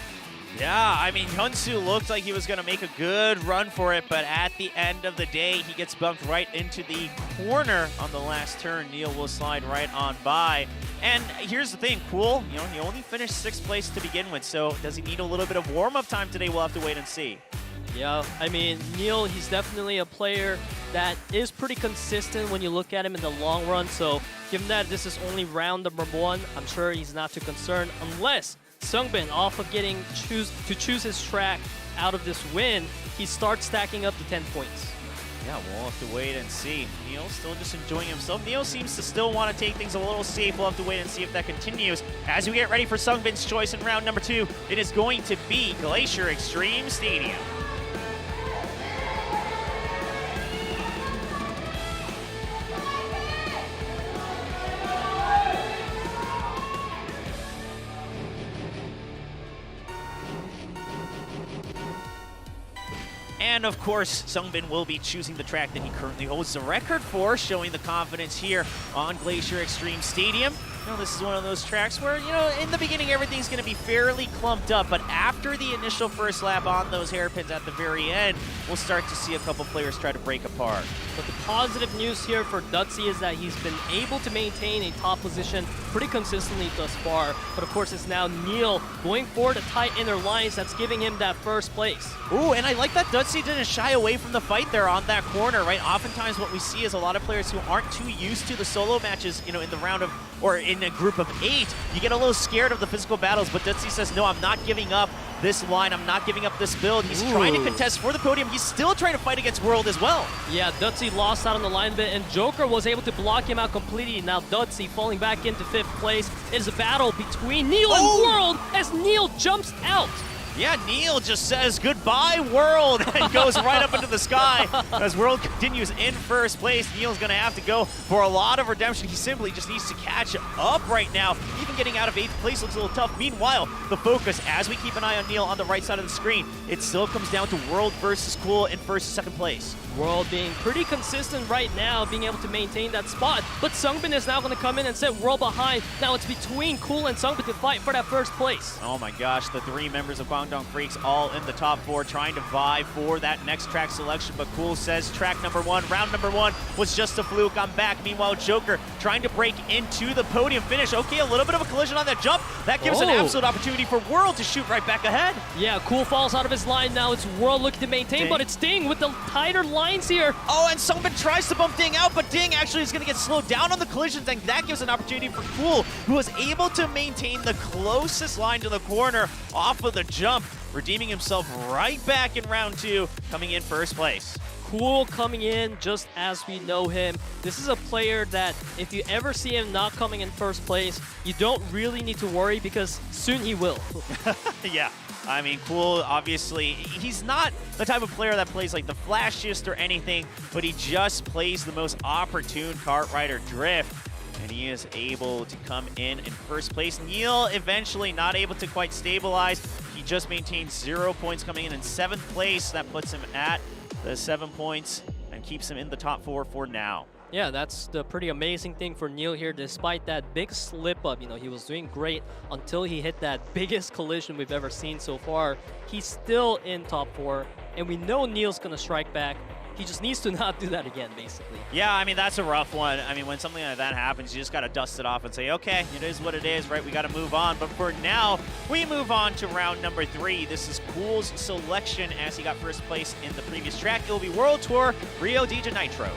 Yeah, I mean, HyunSu looked like he was going to make a good run for it, but at the end of the day, he gets bumped right into the corner on the last turn. NEAL will slide right on by. And here's the thing, cool, he only finished 6th place to begin with, so does he need a little bit of warm-up time today? We'll have to wait and see. Yeah, I mean, NEAL, he's definitely a player that is pretty consistent when you look at him in the long run, so given that this is only round number 1, I'm sure he's not too concerned, unless SUNGBIN, off of getting to choose his track out of this win, he starts stacking up to 10 points. Yeah, we'll have to wait and see. NEAL still just enjoying himself. NEAL seems to still want to take things a little safe. We'll have to wait and see if that continues. As we get ready for SUNGBIN's choice in round number 2, it is going to be Glacier Extreme Stadium. And of course, SUNGBIN will be choosing the track that he currently holds the record for, showing the confidence here on Glacier Extreme Stadium. This is one of those tracks where, in the beginning, everything's going to be fairly clumped up, but after the initial first lap on those hairpins at the very end, we'll start to see a couple players try to break apart. But the positive news here for Duzzi is that he's been able to maintain a top position pretty consistently thus far. But of course, it's now NEAL going for the tight inner lines that's giving him that first place. Ooh, and I like that Duzzi didn't shy away from the fight there on that corner, right? Oftentimes what we see is a lot of players who aren't too used to the solo matches, in the round of, or in a group of 8, you get a little scared of the physical battles, but Duzzi says, no, I'm not giving up this line, I'm not giving up this build. He's trying to contest for the podium. He's still trying to fight against World as well. Yeah, Duzzi lost out on the line bit, and Joker was able to block him out completely. Now Duzzi falling back into 5th place. It is a battle between NEAL and World as NEAL jumps out. Yeah, NEAL just says goodbye, World, and goes right up into the sky as World continues in first place. NEAL's going to have to go for a lot of redemption. He simply just needs to catch up right now. Even getting out of 8th place looks a little tough. Meanwhile, the focus, as we keep an eye on NEAL on the right side of the screen, it still comes down to World versus Cool in first and 2nd place. World being pretty consistent right now, being able to maintain that spot. But SUNGBIN is now going to come in and set World behind. Now it's between Cool and SUNGBIN to fight for that first place. Oh my gosh, the 3 members of Guangdong Freaks all in the top 4 trying to vie for that next track selection. But Cool says track number 1, round number 1 was just a fluke. I'm back. Meanwhile, Joker trying to break into the podium finish. Okay, a little bit of a collision on that jump. That gives an absolute opportunity for World to shoot right back ahead. Yeah, Cool falls out of his line now. It's World looking to maintain, Ding. but it's Ding with the tighter lines here. Oh, and SUNGBIN tries to bump Ding out, but Ding actually is going to get slowed down on the collisions, and that gives an opportunity for Cool, who was able to maintain the closest line to the corner off of the jump, redeeming himself right back in round 2, coming in first place. Cool coming in just as we know him. This is a player that if you ever see him not coming in first place, you don't really need to worry because soon he will. Yeah. I mean, Cool, obviously, he's not the type of player that plays like the flashiest or anything, but he just plays the most opportune kart rider drift, and he is able to come in first place. NEAL eventually not able to quite stabilize. He just maintains 0 points coming in 7th place. That puts him at the 7 points and keeps him in the top 4 for now. Yeah, that's the pretty amazing thing for NEAL here. Despite that big slip up, you know, he was doing great until he hit that biggest collision we've ever seen so far. He's still in top 4, and we know NEAL's gonna strike back. He just needs to not do that again, basically. Yeah, I mean, that's a rough one. I mean, when something like that happens, you just got to dust it off and say, okay, it is what it is, right? We got to move on. But for now, we move on to round number 3. This is Cool's selection as he got first place in the previous track. It will be World Tour Rio de Janeiro.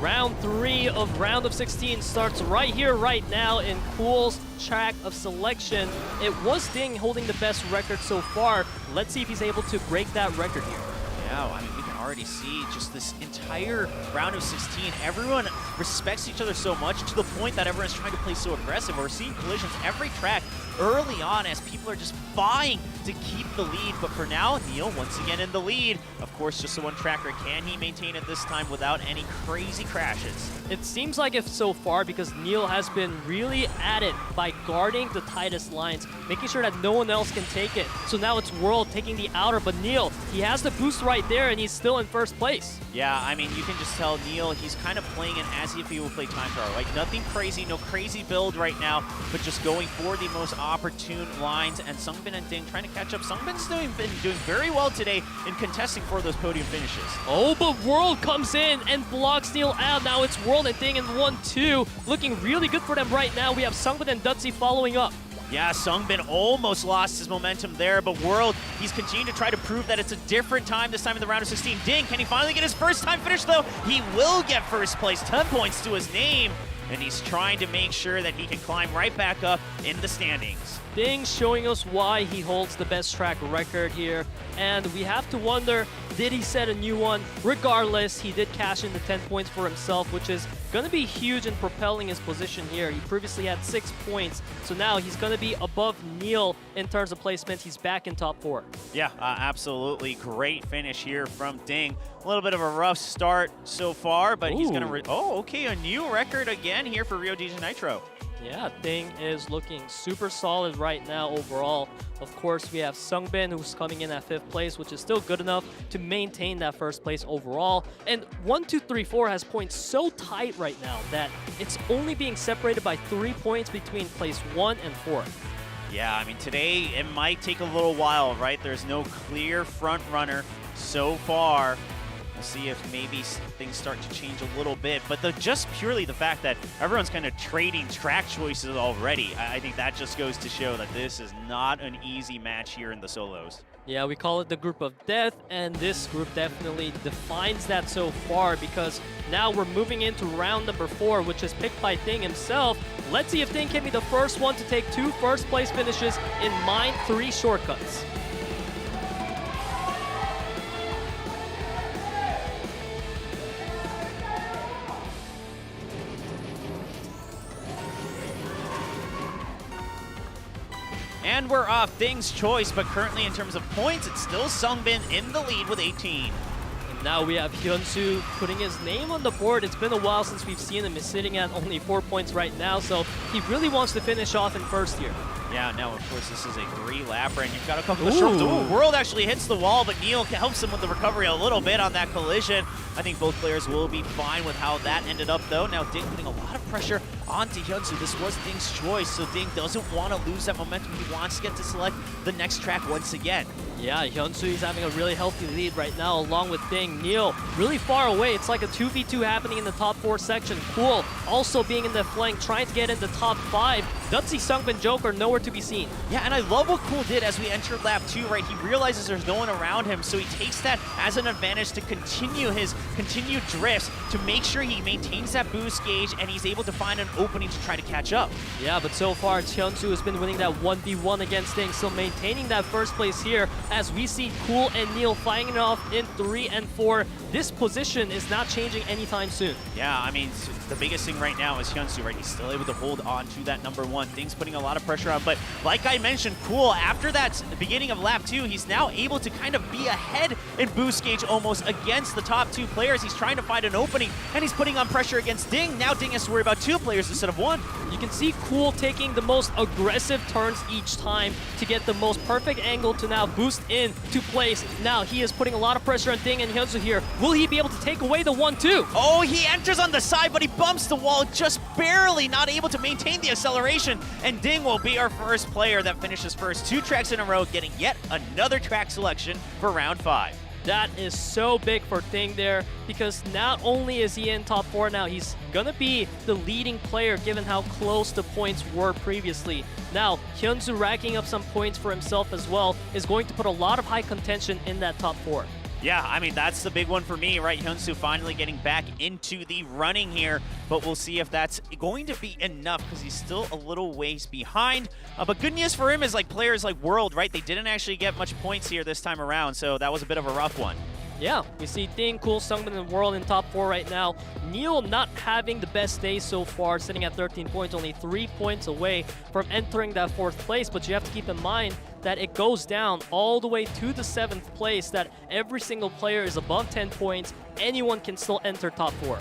Round 3 of round of 16 starts right here, right now in Cool's track of selection. It was Ding holding the best record so far. Let's see if he's able to break that record here. Yeah, I mean, we can already see just this entire round of 16. Everyone respects each other so much to the point that everyone's trying to play so aggressive. We're seeing collisions every track early on as people are just vying to keep the lead. But for now, NEAL once again in the lead. Of course, just the one tracker. Can he maintain it this time without any crazy crashes? It seems like it so far because NEAL has been really at it by guarding the tightest lines, making sure that no one else can take it. So now it's World taking the outer, but NEAL, he has the boost right there and he's still in first place. Yeah, I mean, you can just tell NEAL, he's kind of playing it as if he would play Time Tower. Like, nothing crazy, no crazy build right now, but just going for the most opportune lines. And SUNGBIN and Ding trying to catch up. SUNGBIN's been doing very well today in contesting for those podium finishes. Oh, but World comes in and blocks NEAL out. Now it's World and Ding in 1-2. Looking really good for them right now. We have SUNGBIN and Duzzi following up. Yeah, SUNGBIN almost lost his momentum there, but World, he's continuing to try to prove that it's a different time this time in the round of 16. Ding, can he finally get his first time finish though? He will get first place, 10 points to his name, and he's trying to make sure that he can climb right back up in the standings. Ding showing us why he holds the best track record here, and we have to wonder, did he set a new one? Regardless, he did cash in the 10 points for himself, which is going to be huge in propelling his position here. He previously had 6 points, so now he's going to be above NEAL in terms of placement. He's back in top 4. Yeah, absolutely great finish here from Ding. A little bit of a rough start so far, but he's going to... Oh, okay, a new record again here for Rio de Janeiro. Yeah, Ding is looking super solid right now overall. Of course, we have SUNGBIN who's coming in at 5th place, which is still good enough to maintain that first place overall. And 1, 2, 3, 4 has points so tight right now that it's only being separated by 3 points between place 1 and 4. Yeah, I mean, today it might take a little while, right? There's no clear front runner so far. We'll see if maybe things start to change a little bit, but just purely the fact that everyone's kind of trading track choices already, I think that just goes to show that this is not an easy match here in the solos. Yeah, we call it the group of death, and this group definitely defines that so far because now we're moving into round number 4, which is picked by Ding himself. Let's see if Ding can be the first one to take 2 first-place finishes in Mine 3 shortcuts. were Ding's choice, but currently in terms of points, it's still SUNGBIN in the lead with 18. And now we have HyunSu putting his name on the board. It's been a while since we've seen him. He's sitting at only 4 points right now, so he really wants to finish off in first here. Yeah, now of course this is a 3-lapper, and you've got a couple of short. Ooh, World actually hits the wall, but NEAL helps him with the recovery a little bit on that collision. I think both players will be fine with how that ended up, though. Now Ding putting a lot of pressure onto HyunSu. This was Ding's choice, so Ding doesn't want to lose that momentum. He wants to get to select the next track once again. Yeah, HyunSu is having a really healthy lead right now, along with Ding. NEAL really far away. It's like a 2v2 happening in the top 4 section. Cool also being in the flank, trying to get in the top 5. Duzzi, SUNGBIN, Joker, nowhere to be seen. Yeah, and I love what Cool did as we entered lap 2, right? He realizes there's no one around him, so he takes that as an advantage to continue his continued drifts to make sure he maintains that boost gauge, and he's able to find an opening to try to catch up. Yeah, but so far, HyunSu has been winning that 1v1 against Ding, so maintaining that first place here as we see Cool and NEAL fighting it off in 3 and 4. This position is not changing anytime soon. Yeah, I mean, the biggest thing right now is HyunSu, right? He's still able to hold on to that number 1. Ding's putting a lot of pressure on, but like I mentioned, Cool, after that beginning of lap 2, he's now able to kind of be ahead in boost gauge almost against the top 2 players. He's trying to find an opening, and he's putting on pressure against Ding. Now Ding has to worry about 2 players instead of 1. You can see Cool taking the most aggressive turns each time to get the most perfect angle to now boost in to place. Now he is putting a lot of pressure on Ding and HyunSu here. Will he be able to take away the 1-2? Oh, he enters on the side, but he bumps the wall, just barely not able to maintain the acceleration. And Ding will be our first player that finishes first 2 tracks in a row, getting yet another track selection for round 5. That is so big for Ding there, because not only is he in top 4 now, he's gonna be the leading player given how close the points were previously. Now, HyunSu racking up some points for himself as well is going to put a lot of high contention in that top 4. Yeah, I mean, that's the big one for me, right? HyunSu finally getting back into the running here, but we'll see if that's going to be enough because he's still a little ways behind. But good news for him is like players like World, right? They didn't actually get much points here this time around, so that was a bit of a rough one. Yeah, we see Ding, Cool, SUNGBIN, and World in top 4 right now. NEAL not having the best day so far, sitting at 13 points, only 3 points away from entering that 4th place. But you have to keep in mind that it goes down all the way to the 7th place, that every single player is above 10 points. Anyone can still enter top 4.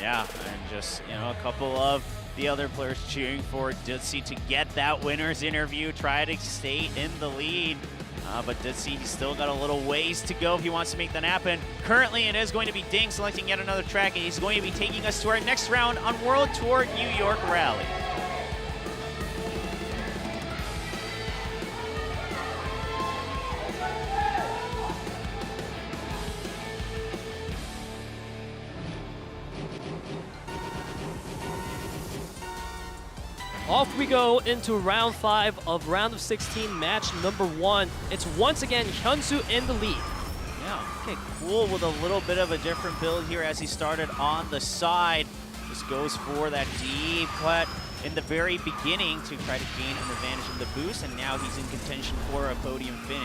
Yeah, and just, you know, a couple of the other players cheering for Duzzi to get that winner's interview, try to stay in the lead. But Duzzi, he's still got a little ways to go if he wants to make that happen. Currently, it is going to be Ding selecting yet another track, and he's going to be taking us to our next round on World Tour New York Rally. Off we go into round 5 of round of 16, match number 1. It's once again HyunSu in the lead. Yeah, okay, Cool with a little bit of a different build here as he started on the side. Just goes for that deep cut in the very beginning to try to gain an advantage in the boost, and now he's in contention for a podium finish.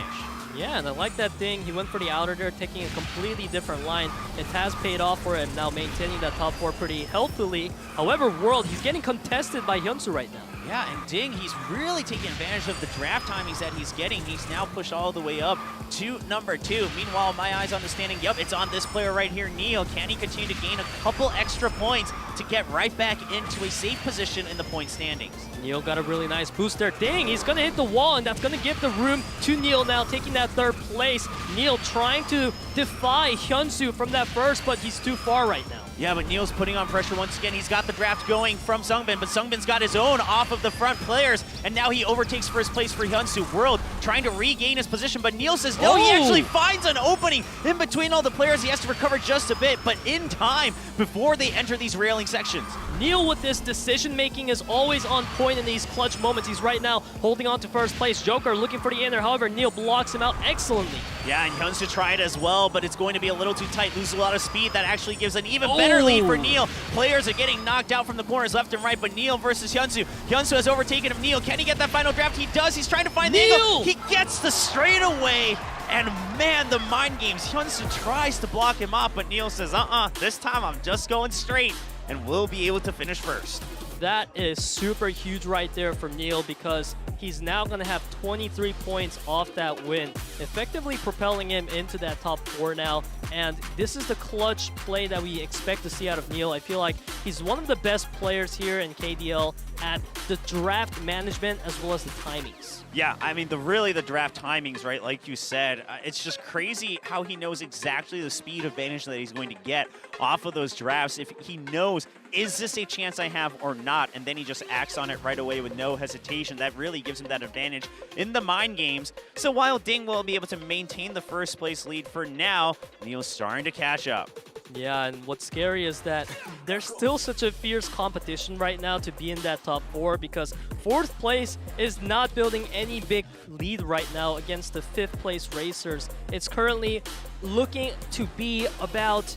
Yeah, and I like that thing. He went for the outer there, taking a completely different line. It has paid off for him, now maintaining that top 4 pretty healthily. However, World, he's getting contested by HyunSu right now. Yeah, and Ding, he's really taking advantage of the draft timings that he's getting. He's now pushed all the way up to number 2. Meanwhile, my eyes on the standing, yep, it's on this player right here, NEAL. Can he continue to gain a couple extra points to get right back into a safe position in the point standings? NEAL got a really nice boost there. Ding, he's going to hit the wall, and that's going to give the room to NEAL now, taking that 3rd place. NEAL trying to defy HyunSu from that first, but he's too far right now. Yeah, but NEAL's putting on pressure once again. He's got the draft going from SUNGBIN, but SUNGBIN's got his own off of the front players, and now he overtakes first place for HyunSu. World trying to regain his position, but NEAL says no. He actually finds an opening in between all the players. He has to recover just a bit, but in time before they enter these railing sections. NEAL with this decision-making is always on point in these clutch moments. He's right now holding on to first place. Joker looking for the inner, however, NEAL blocks him out excellently. Yeah, and HyunSu tried as well, but it's going to be a little too tight. Loses a lot of speed. That actually gives an even better lead for NEAL. Players are getting knocked out from the corners left and right, but NEAL versus HyunSu. HyunSu has overtaken him. NEAL, can he get that final draft? He does. He's trying to find the angle. He gets the straightaway. And man, the mind games. HyunSu tries to block him off, but NEAL says, this time I'm just going straight, and will be able to finish first. That is super huge right there for NEAL, because He's now going to have 23 points off that win, effectively propelling him into that top 4 now. And this is the clutch play that we expect to see out of NEAL. I feel like he's one of the best players here in KDL at the draft management as well as the timings. Yeah, I mean, really the draft timings, right? Like you said, it's just crazy how he knows exactly the speed advantage that he's going to get off of those drafts. If he knows, is this a chance I have or not? And then he just acts on it right away with no hesitation. That really gives him that advantage in the mind games. So while Ding will be able to maintain the first place lead for now, NEAL's starting to catch up. Yeah, and what's scary is that there's still such a fierce competition right now to be in that top 4 because 4th place is not building any big lead right now against the 5th place Racers. It's currently looking to be about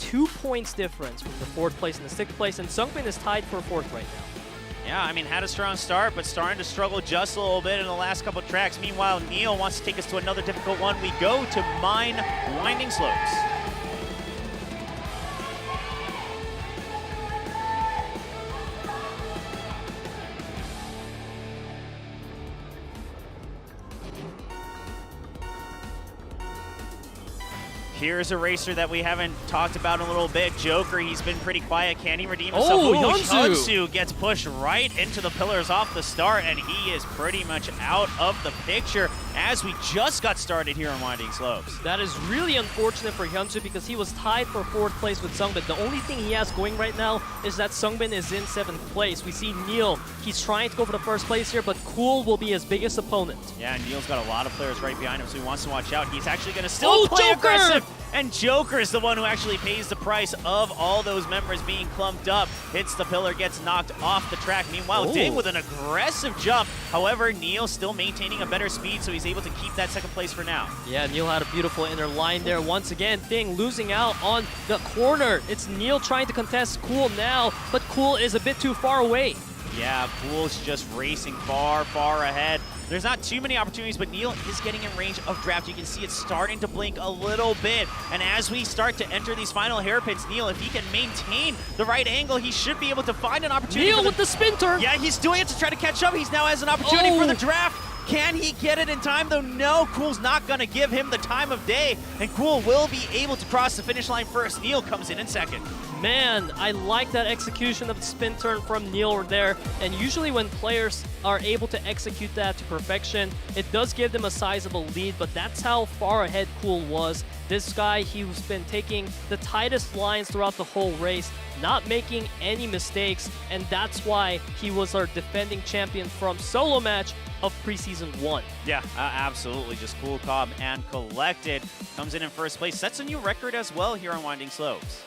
2 points difference from the 4th place and the 6th place, and SUNGBIN is tied for 4th right now. Yeah, I mean, had a strong start, but starting to struggle just a little bit in the last couple tracks. Meanwhile, NEAL wants to take us to another difficult one. We go to Mine Winding Slopes. Here's a racer that we haven't talked about in a little bit. Joker, he's been pretty quiet. Can he redeem himself? Oh, Ooh, HyunSu gets pushed right into the pillars off the start, and he is pretty much out of the picture as we just got started here on Winding Slopes. That is really unfortunate for HyunSu because he was tied for 4th place with SUNGBIN. The only thing he has going right now is that SUNGBIN is in 7th place. We see NEAL, he's trying to go for the 1st place here, but Cool will be his biggest opponent. Yeah, NEAL's got a lot of players right behind him, so he wants to watch out. He's actually going to still play Joker! aggressive. And Joker is the one who actually pays the price of all those members being clumped up. Hits the pillar, gets knocked off the track. Meanwhile, Ding with an aggressive jump. However, NEAL still maintaining a better speed, so he's able to keep that 2nd place for now. Yeah, NEAL had a beautiful inner line there. Once again, Ding losing out on the corner. It's NEAL trying to contest Cool now, but Cool is a bit too far away. Yeah, Cool's just racing far, far ahead. There's not too many opportunities, but NEAL is getting in range of draft. You can see it's starting to blink a little bit. And as we start to enter these final hairpins, NEAL, if he can maintain the right angle, he should be able to find an opportunity. NEAL with the spin turn. Yeah, he's doing it to try to catch up. He's now has an opportunity for the draft. Can he get it in time, though? No, Cool's not going to give him the time of day, and Cool will be able to cross the finish line first. NEAL comes in 2nd. Man, I like that execution of the spin turn from NEAL there, and usually when players are able to execute that to perfection, it does give them a sizable lead, but that's how far ahead Cool was. This guy, he's been taking the tightest lines throughout the whole race, not making any mistakes, and that's why he was our defending champion from solo match of Preseason 1. Yeah, absolutely. Just cool, calm, and collected. Comes in 1st place. Sets a new record as well here on Winding Slopes.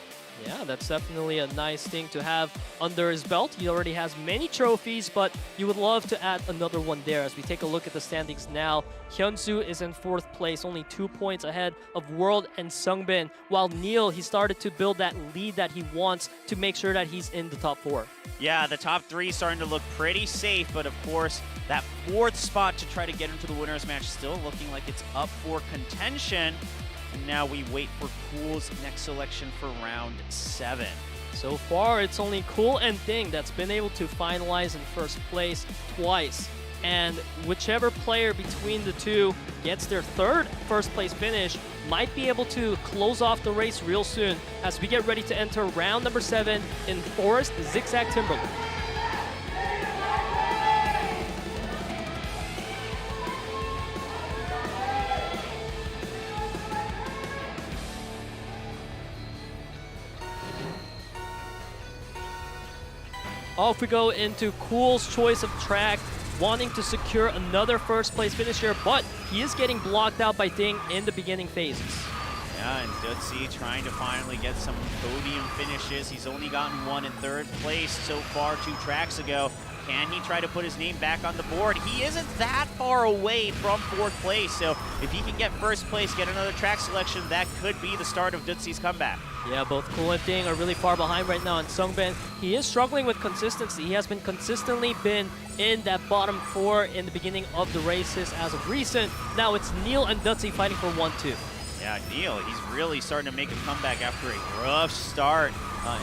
Yeah, that's definitely a nice thing to have under his belt. He already has many trophies, but you would love to add another one there. As we take a look at the standings now, HyunSu is in 4th place, only 2 points ahead of World and SUNGBIN, while NEAL, he started to build that lead that he wants to make sure that he's in the top 4. Yeah, the top 3 starting to look pretty safe, but of course, that 4th spot to try to get into the winner's match still looking like it's up for contention. And now we wait for Cool's next selection for round 7. So far, it's only Cool and Ding that's been able to finalize in 1st place twice. And whichever player between the two gets their 3rd 1st place finish might be able to close off the race real soon as we get ready to enter round number 7 in Forest Zigzag Timberland. Off we go into Cool's choice of track, wanting to secure another 1st place finish here, but he is getting blocked out by Ding in the beginning phases. Yeah, and Duzzi trying to finally get some podium finishes. He's only gotten one in 3rd place so far 2 tracks ago. Can he try to put his name back on the board? He isn't that far away from 4th place, so if he can get 1st place, get another track selection, that could be the start of Duzzi's comeback. Yeah, both Cool and Ding are really far behind right now in SUNGBIN. He is struggling with consistency. He has been consistently in that bottom 4 in the beginning of the races as of recent. Now it's NEAL and Duzzi fighting for 1-2. Yeah, NEAL, he's really starting to make a comeback after a rough start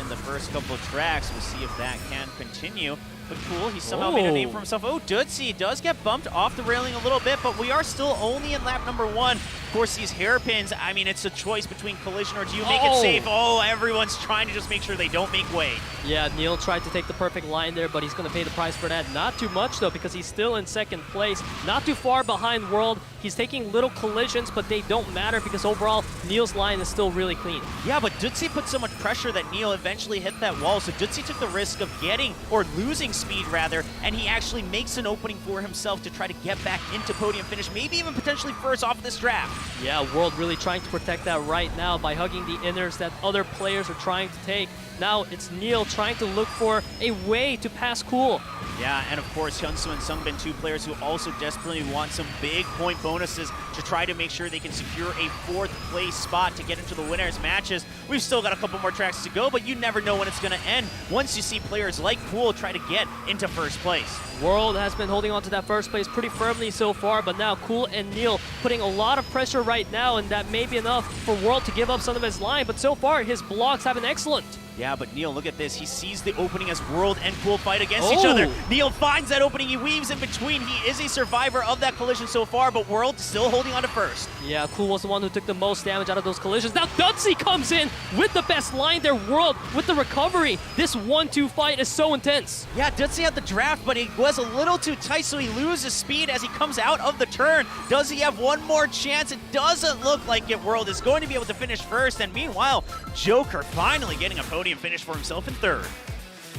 in the first couple of tracks. We'll see if that can continue. But Cool, he somehow made a name for himself. Oh, Duzzi does get bumped off the railing a little bit, but we are still only in lap number 1. Of course, these hairpins, I mean, it's a choice between collision or do you make it safe? Oh, everyone's trying to just make sure they don't make way. Yeah, NEAL tried to take the perfect line there, but he's going to pay the price for that. Not too much, though, because he's still in second place. Not too far behind World. He's taking little collisions, but they don't matter because overall, NEAL's line is still really clean. Yeah, but Duzzi put so much pressure that NEAL eventually hit that wall, so Duzzi took the risk of getting, or losing speed rather, and he actually makes an opening for himself to try to get back into podium finish, maybe even potentially first off this draft. Yeah, World really trying to protect that right now by hugging the inners that other players are trying to take. Now it's NEAL trying to look for a way to pass Cool. Yeah, and of course HyunSu and SUNGBIN, 2 players who also desperately want some big point bonuses to try to make sure they can secure a 4th place spot to get into the winners matches. We've still got a couple more tracks to go, but you never know when it's going to end once you see players like Cool try to get into first place. World has been holding on to that first place pretty firmly so far, but now Cool and NEAL putting a lot of pressure right now, and that may be enough for World to give up some of his line, but so far his blocks have been excellent. Yeah, but NEAL, look at this. He sees the opening as World and Cool fight against each other. NEAL finds that opening. He weaves in between. He is a survivor of that collision so far, but World still holding on to first. Yeah, Cool was the one who took the most damage out of those collisions. Now Duzzi comes in with the best line there. World with the recovery. This 1-2 fight is so intense. Yeah, Duzzi had the draft, but he was a little too tight, so he loses speed as he comes out of the turn. Does he have one more chance? It doesn't look like it. World is going to be able to finish first, and meanwhile, Joker finally getting a podium finish for himself in 3rd.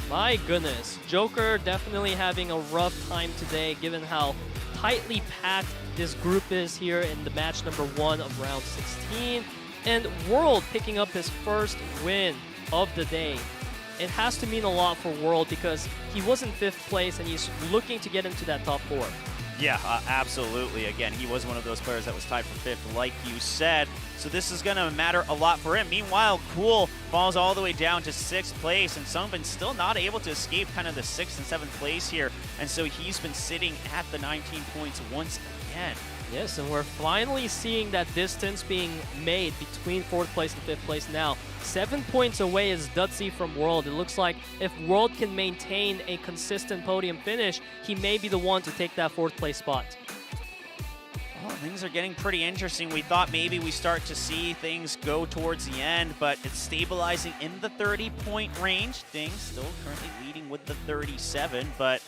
My goodness, Joker definitely having a rough time today given how tightly packed this group is here in the match number 1 of round 16. And World picking up his first win of the day. It has to mean a lot for World because he was in 5th place and he's looking to get into that top 4. Yeah, absolutely. Again, he was one of those players that was tied for 5th, like you said. So this is going to matter a lot for him. Meanwhile, Cool falls all the way down to 6th place, and SUNGBIN still not able to escape kind of the 6th and 7th place here. And so he's been sitting at the 19 points once again. Yes, and we're finally seeing that distance being made between 4th place and 5th place now. 7 points away is Duzzi from World. It looks like if World can maintain a consistent podium finish, he may be the one to take that 4th place spot. Well, things are getting pretty interesting. We thought maybe we start to see things go towards the end, but it's stabilizing in the 30-point range. Ding still currently leading with the 37, but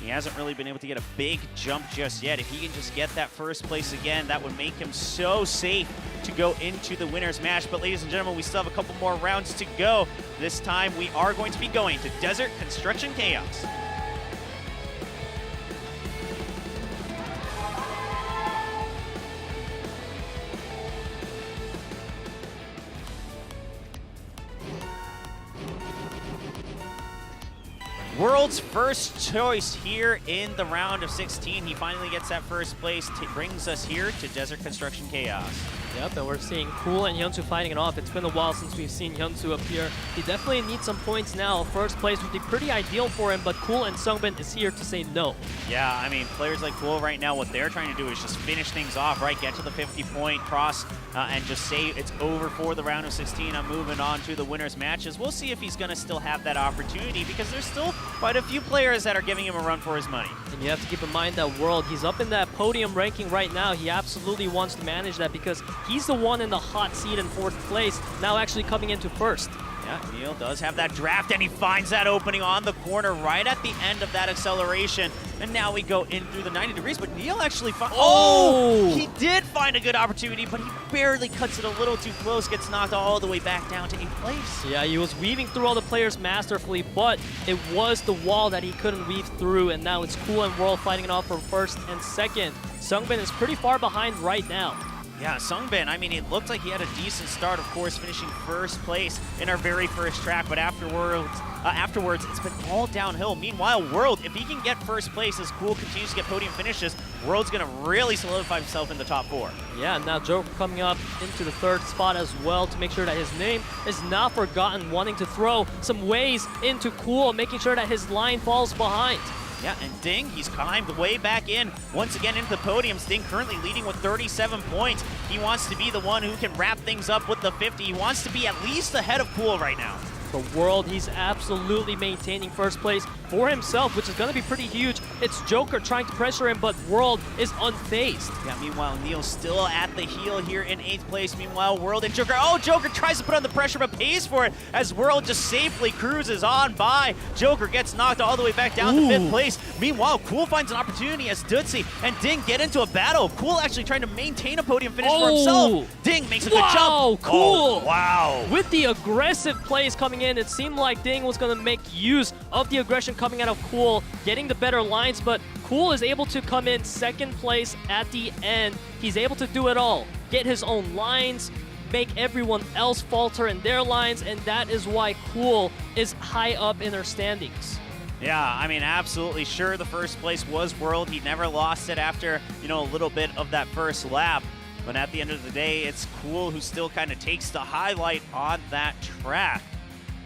he hasn't really been able to get a big jump just yet. If he can just get that first place again, that would make him so safe to go into the winner's match. But ladies and gentlemen, we still have a couple more rounds to go. This time we are going to be going to Desert Construction Chaos. World's first choice here in the round of 16. He finally gets that first place. Brings us here to Desert Construction Chaos. Yep, and we're seeing Cool and HyunSu fighting it off. It's been a while since we've seen HyunSu up here. He definitely needs some points now. First place would be pretty ideal for him, but Cool and SUNGBIN is here to say no. Yeah, I mean, players like Cool right now, what they're trying to do is just finish things off, right? Get to the 50-point cross and just say it's over for the round of 16. I'm moving on to the winner's matches. We'll see if he's going to still have that opportunity because there's still quite a few players that are giving him a run for his money. And you have to keep in mind that World, he's up in that podium ranking right now. He absolutely wants to manage that because he's the one in the hot seat in 4th place, now actually coming into 1st. Yeah, NEAL does have that draft, and he finds that opening on the corner right at the end of that acceleration. And now we go in through the 90 degrees, but NEAL actually found... Oh! He did find a good opportunity, but he barely cuts it a little too close, gets knocked all the way back down to 8th place. Yeah, he was weaving through all the players masterfully, but it was the wall that he couldn't weave through, and now it's Cool and World fighting it off for 1st and 2nd. SUNGBIN is pretty far behind right now. Yeah, SUNGBIN, I mean, it looked like he had a decent start, of course, finishing 1st place in our very first track, but afterwards, it's been all downhill. Meanwhile, World, if he can get 1st place as Cool continues to get podium finishes, World's going to really solidify himself in the top 4. Yeah, now Joker coming up into the 3rd spot as well to make sure that his name is not forgotten, wanting to throw some ways into Cool, making sure that his line falls behind. Yeah, and Ding, he's climbed way back in, once again into the podium. Ding currently leading with 37 points. He wants to be the one who can wrap things up with the 50. He wants to be at least ahead of Cool right now. But World, he's absolutely maintaining first place for himself, which is going to be pretty huge. It's Joker trying to pressure him, but World is unfazed. Yeah, meanwhile, Neil still at the heel here in 8th place. Meanwhile, World and Joker. Oh, Joker tries to put on the pressure, but pays for it as World just safely cruises on by. Joker gets knocked all the way back down to 5th place. Meanwhile, Cool finds an opportunity as Duzzi and Ding get into a battle. Cool actually trying to maintain a podium finish for himself. Ding makes a good jump. Cool. Oh, wow. With the aggressive plays coming in, it seemed like Ding was going to make use of the aggression coming out of Cool, getting the better lines, but Cool is able to come in 2nd place at the end. He's able to do it all. Get his own lines, make everyone else falter in their lines, and that is why Cool is high up in their standings. Yeah, I mean, absolutely sure the first place was World. He never lost it after, you know, a little bit of that first lap. But at the end of the day, it's Cool who still kind of takes the highlight on that track.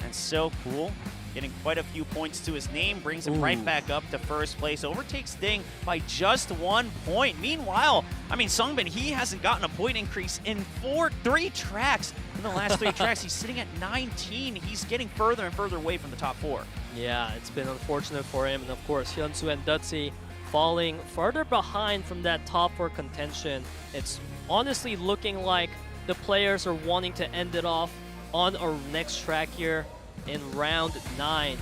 And so Cool, getting quite a few points to his name, brings him right back up to first place, overtakes Ding by just 1 point. Meanwhile, I mean, SUNGBIN, he hasn't gotten a point increase in 3 tracks. In the last 3 tracks, he's sitting at 19. He's getting further and further away from the top 4. Yeah, it's been unfortunate for him. And of course, HyunSu and Duzzi falling further behind from that top 4 contention. It's honestly looking like the players are wanting to end it off on our next track here in round 9.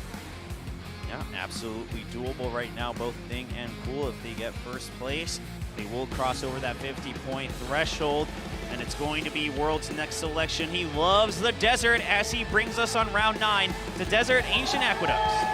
Yeah, absolutely doable right now, both Ding and Cool. If they get first place, they will cross over that 50-point threshold, and it's going to be World's next selection. He loves the desert as he brings us on round 9, the Desert Ancient Aqueducts.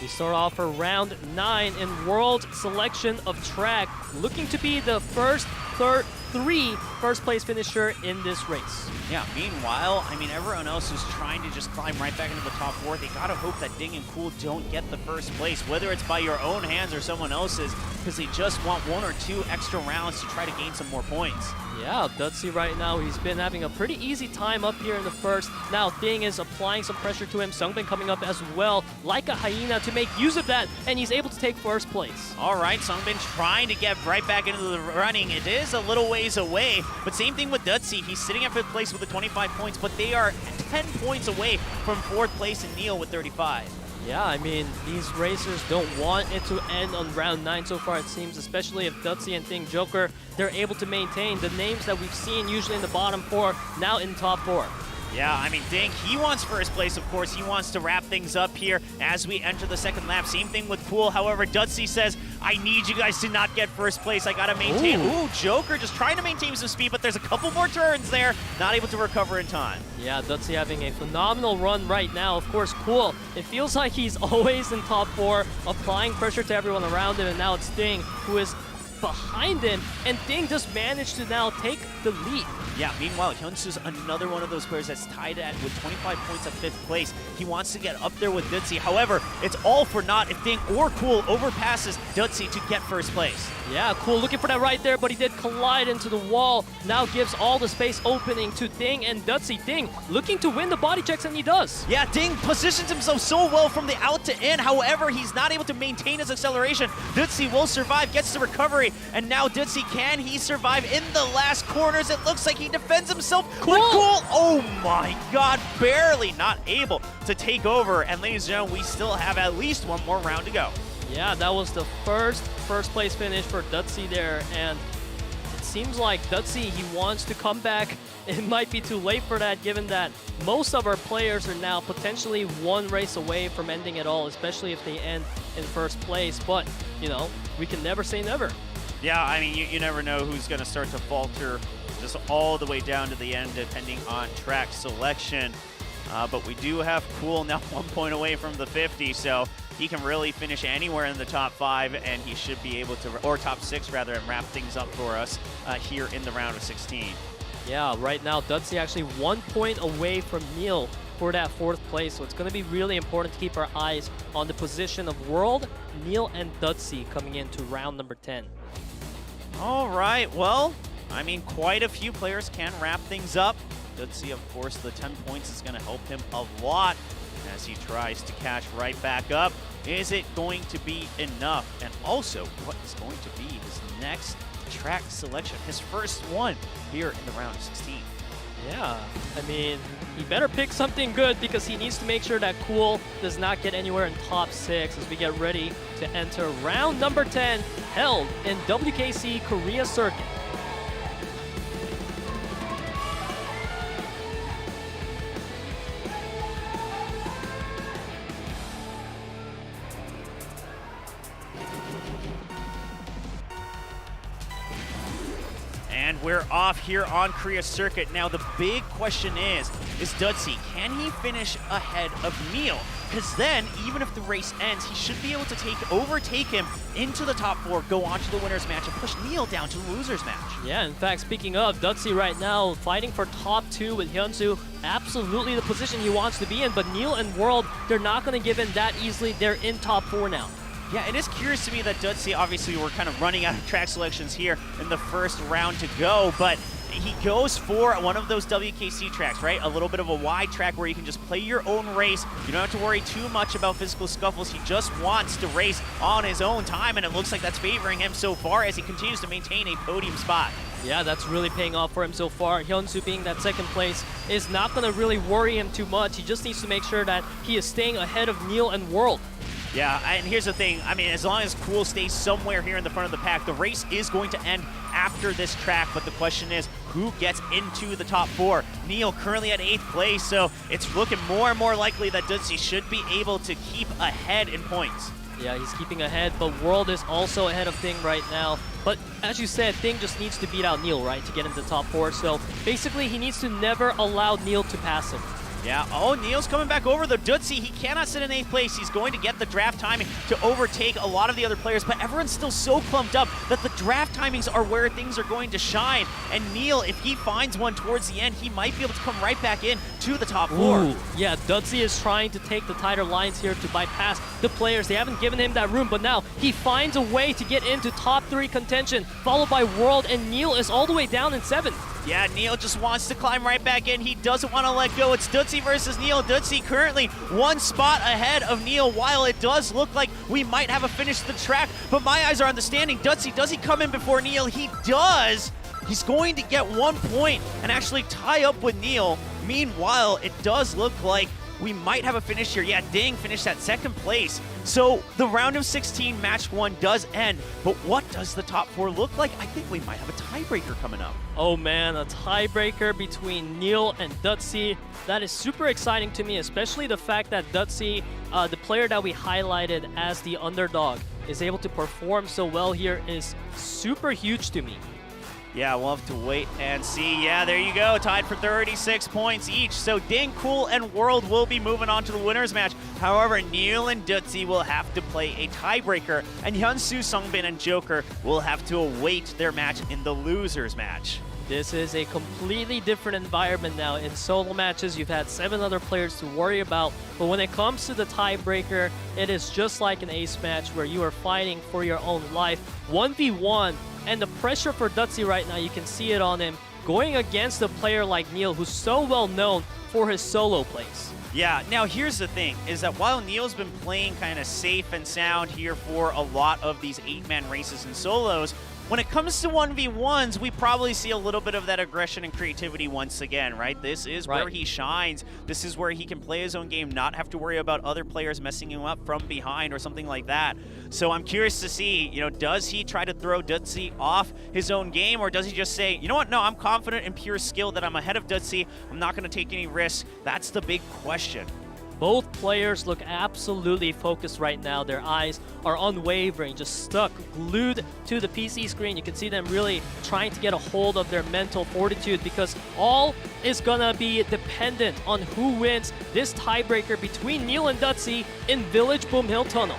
We start off for round 9 in World Selection of Track, looking to be the first 3 first place finisher in this race. Yeah, meanwhile, I mean, everyone else is trying to just climb right back into the top 4. They gotta hope that Ding and Cool don't get the first place, whether it's by your own hands or someone else's, because they just want 1 or 2 extra rounds to try to gain some more points. Yeah, Duzzi right now, he's been having a pretty easy time up here in the first. Now, Ding is applying some pressure to him. SUNGBIN coming up as well, like a hyena, to make use of that, and he's able to take first place. All right, SUNGBIN trying to get right back into the running. It is a little ways away, but same thing with Duzzi. He's sitting at 5th place with the 25 points, but they are 10 points away from 4th place in NEAL with 35. Yeah, I mean, these racers don't want it to end on round 9 so far, it seems, especially if Duzzi and Ding Joker, they're able to maintain the names that we've seen usually in the bottom 4, now in top 4. Yeah, I mean, Ding, he wants first place, of course. He wants to wrap things up here as we enter the second lap. Same thing with Cool. However, Duzzi says, I need you guys to not get first place. I got to maintain. Ooh, Joker just trying to maintain some speed, but there's a couple more turns there. Not able to recover in time. Yeah, Duzzi having a phenomenal run right now. Of course, Cool. It feels like he's always in top 4, applying pressure to everyone around him, and now it's Ding who is behind him, and Ding just managed to now take the lead. Yeah, meanwhile, HyunSu's another one of those players that's tied at with 25 points at 5th place. He wants to get up there with Duzzi. However, it's all for naught if Ding or Cool overpasses Duzzi to get first place. Yeah, Cool looking for that right there, but he did collide into the wall. Now gives all the space opening to Ding and Duzzi. Ding looking to win the body checks, and he does. Yeah, Ding positions himself so well from the out to in. However, he's not able to maintain his acceleration. Duzzi will survive, gets the recovery, and now Duzzi, can he survive in the last corners? It looks like he defends himself. Cool. But Cool, oh my God, barely not able to take over. And ladies and gentlemen, we still have at least 1 more round to go. Yeah, that was the first place finish for Duzzi there, and it seems like Duzzi, he wants to come back. It might be too late for that, given that most of our players are now potentially 1 race away from ending it all, especially if they end in first place. But, you know, we can never say never. Yeah, I mean, you never know who's going to start to falter just all the way down to the end, depending on track selection. But we do have Cool now 1 point away from the 50, so he can really finish anywhere in the top 5, and he should be able to, or top 6 rather, and wrap things up for us here in the round of 16. Yeah, right now, Duzzi actually 1 point away from NEAL for that 4th place, so it's going to be really important to keep our eyes on the position of World, NEAL, and Duzzi coming into round number 10. All right, well, I mean, quite a few players can wrap things up. Duzzi, of course, the 10 points is going to help him a lot as he tries to catch right back up. Is it going to be enough? And also, what is going to be his next track selection? His first one here in the round of 16. Yeah, I mean, he better pick something good because he needs to make sure that Cool does not get anywhere in top 6 as we get ready to enter round number 10 held in WKC Korea Circuit. And we're off here on Korea Circuit. Now the big question is Duzzi, can he finish ahead of NEAL? Because then, even if the race ends, he should be able to overtake him into the top 4, go on to the winner's match, and push NEAL down to the loser's match. Yeah, in fact, speaking of, Duzzi right now fighting for top 2 with HyunSu. Absolutely the position he wants to be in, but NEAL and World, they're not going to give in that easily. They're in top 4 now. Yeah, it is curious to me that Duzzi, obviously we're kind of running out of track selections here in the first round to go, but he goes for one of those WKC tracks, right? A little bit of a wide track where you can just play your own race. You don't have to worry too much about physical scuffles. He just wants to race on his own time, and it looks like that's favoring him so far as he continues to maintain a podium spot. Yeah, that's really paying off for him so far. HyunSu being that second place is not going to really worry him too much. He just needs to make sure that he is staying ahead of NEAL and World. Yeah, and here's the thing. I mean, as long as Cool stays somewhere here in the front of the pack, the race is going to end after this track, but the question is, who gets into the top 4? NEAL currently at 8th place, so it's looking more and more likely that Duzzi should be able to keep ahead in points. Yeah, he's keeping ahead, but World is also ahead of Ding right now. But as you said, Ding just needs to beat out NEAL, right, to get into the top 4. So basically, he needs to never allow NEAL to pass him. Yeah, oh, NEAL's coming back over, though. Duzzi, he cannot sit in 8th place. He's going to get the draft timing to overtake a lot of the other players, but everyone's still so clumped up that the draft timings are where things are going to shine. And NEAL, if he finds one towards the end, he might be able to come right back in to the top 4. Ooh, yeah, Duzzi is trying to take the tighter lines here to bypass the players. They haven't given him that room, but now he finds a way to get into top 3 contention, followed by World, and NEAL is all the way down in 7th. Yeah, NEAL just wants to climb right back in. He doesn't want to let go. It's Duzzi versus NEAL. Duzzi currently 1 spot ahead of NEAL. While it does look like we might have a finish to the track, but my eyes are on the standing. Duzzi, does he come in before NEAL? He does. He's going to get 1 point and actually tie up with NEAL. Meanwhile, it does look like we might have a finish here. Yeah, Ding finished at 2nd place. So the round of 16, match 1 does end, but what does the top 4 look like? I think we might have a tiebreaker coming up. Oh man, a tiebreaker between NEAL and Duzzi. That is super exciting to me, especially the fact that Duzzi, the player that we highlighted as the underdog, is able to perform so well here is super huge to me. Yeah, we'll have to wait and see. Yeah, there you go. Tied for 36 points each. So Ding, Cool, and World will be moving on to the winner's match. However, NEAL and Duzzi will have to play a tiebreaker, and HyunSu, SUNGBIN, and Joker will have to await their match in the loser's match. This is a completely different environment now. In solo matches, you've had 7 other players to worry about, but when it comes to the tiebreaker, it is just like an ace match where you are fighting for your own life. 1v1, and the pressure for Duzzi right now, you can see it on him, going against a player like NEAL, who's so well known for his solo plays. Yeah, now here's the thing, is that while NEAL's been playing kind of safe and sound here for a lot of these 8-man races and solos, when it comes to 1v1s, we probably see a little bit of that aggression and creativity once again, right? This is where he shines. This is where he can play his own game, not have to worry about other players messing him up from behind or something like that. So I'm curious to see, you know, does he try to throw Duzzi off his own game, or does he just say, you know what, no, I'm confident in pure skill that I'm ahead of Duzzi. I'm not going to take any risks. That's the big question. Both players look absolutely focused right now. Their eyes are unwavering, just stuck, glued to the PC screen. You can see them really trying to get a hold of their mental fortitude, because all is gonna be dependent on who wins this tiebreaker between NEAL and Duzzi in Village Boom Hill Tunnel.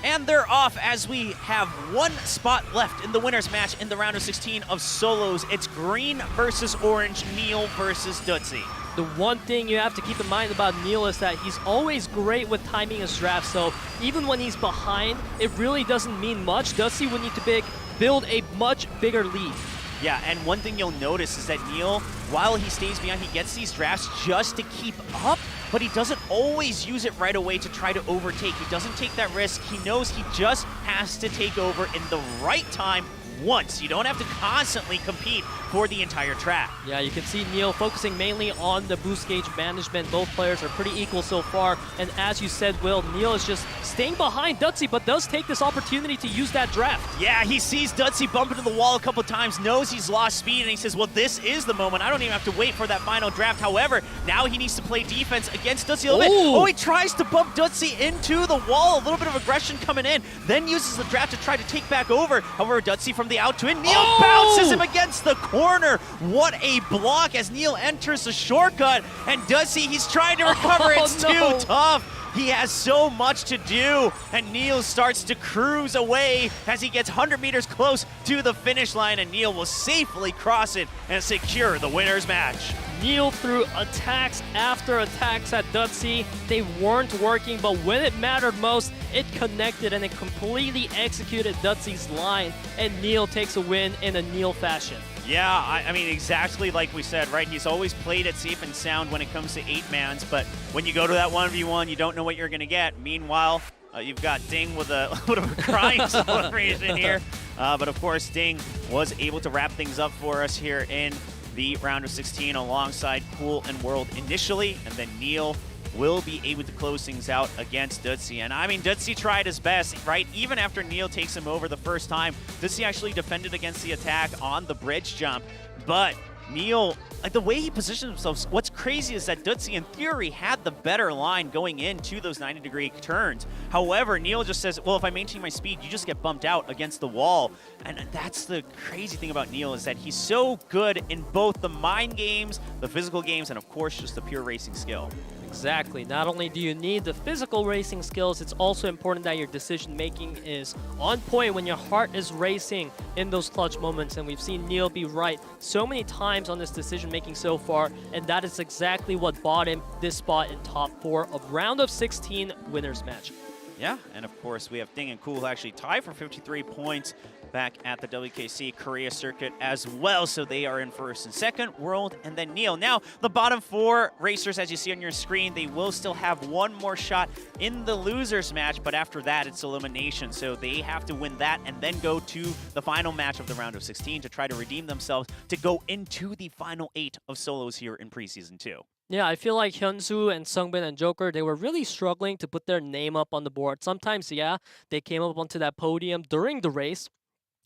And they're off as we have 1 spot left in the winner's match in the round of 16 of solos. It's green versus orange, NEAL versus Duzzi. The one thing you have to keep in mind about NEAL is that he's always great with timing his draft, so even when he's behind, it really doesn't mean much. Duzzi would need to build a much bigger lead. Yeah, and one thing you'll notice is that NEAL, while he stays behind, he gets these drafts just to keep up, but he doesn't always use it right away to try to overtake. He doesn't take that risk. He knows he just has to take over in the right time once. You don't have to constantly compete for the entire track. Yeah, you can see NEAL focusing mainly on the boost gauge management. Both players are pretty equal so far. And as you said, Will, NEAL is just staying behind Duzzi, but does take this opportunity to use that draft. Yeah, he sees Duzzi bump into the wall a couple times, knows he's lost speed, and he says, well, this is the moment. I don't even have to wait for that final draft. However, now he needs to play defense against Duzzi a little bit. Oh, he tries to bump Duzzi into the wall. A little bit of aggression coming in, then uses the draft to try to take back over. However, Duzzi from the out to in. NEAL bounces him against the corner. What a block as NEAL enters the shortcut. And Duzzi, he's trying to recover. It's too tough. He has so much to do, and NEAL starts to cruise away as he gets 100 meters close to the finish line, and NEAL will safely cross it and secure the winner's match. NEAL threw attacks after attacks at Duzzi. They weren't working, but when it mattered most, it connected and it completely executed Duzzi's line, and NEAL takes a win in a NEAL fashion. Yeah, I mean, exactly like we said, right? He's always played it safe and sound when it comes to 8-mans, but when you go to that 1v1, you don't know what you're going to get. Meanwhile, you've got Ding with a little bit of a crying celebration here. But of course, Ding was able to wrap things up for us here in the round of 16 alongside Cool and World initially, and then NEAL will be able to close things out against Duzzi. And I mean, Duzzi tried his best, right? Even after NEAL takes him over the first time, Duzzi actually defended against the attack on the bridge jump. But NEAL, the way he positioned himself, what's crazy is that Duzzi, in theory, had the better line going into those 90-degree turns. However, NEAL just says, well, if I maintain my speed, you just get bumped out against the wall. And that's the crazy thing about NEAL, is that he's so good in both the mind games, the physical games, and of course, just the pure racing skill. Exactly. Not only do you need the physical racing skills, it's also important that your decision-making is on point when your heart is racing in those clutch moments. And we've seen NEAL be right so many times on this decision-making so far, and that is exactly what bought him this spot in top 4 of round of 16 winners match. Yeah, and of course, we have Ding and Cool actually tied for 53 points back at the WKC Korea circuit as well. So they are in first and second, World, and then NEAL. Now, the bottom 4 racers, as you see on your screen, they will still have one more shot in the losers match, but after that, it's elimination. So they have to win that and then go to the final match of the round of 16 to try to redeem themselves to go into the final 8 of solos here in Preseason 2. Yeah, I feel like HyunSu and SUNGBIN and Joker, they were really struggling to put their name up on the board. Sometimes, yeah, they came up onto that podium during the race,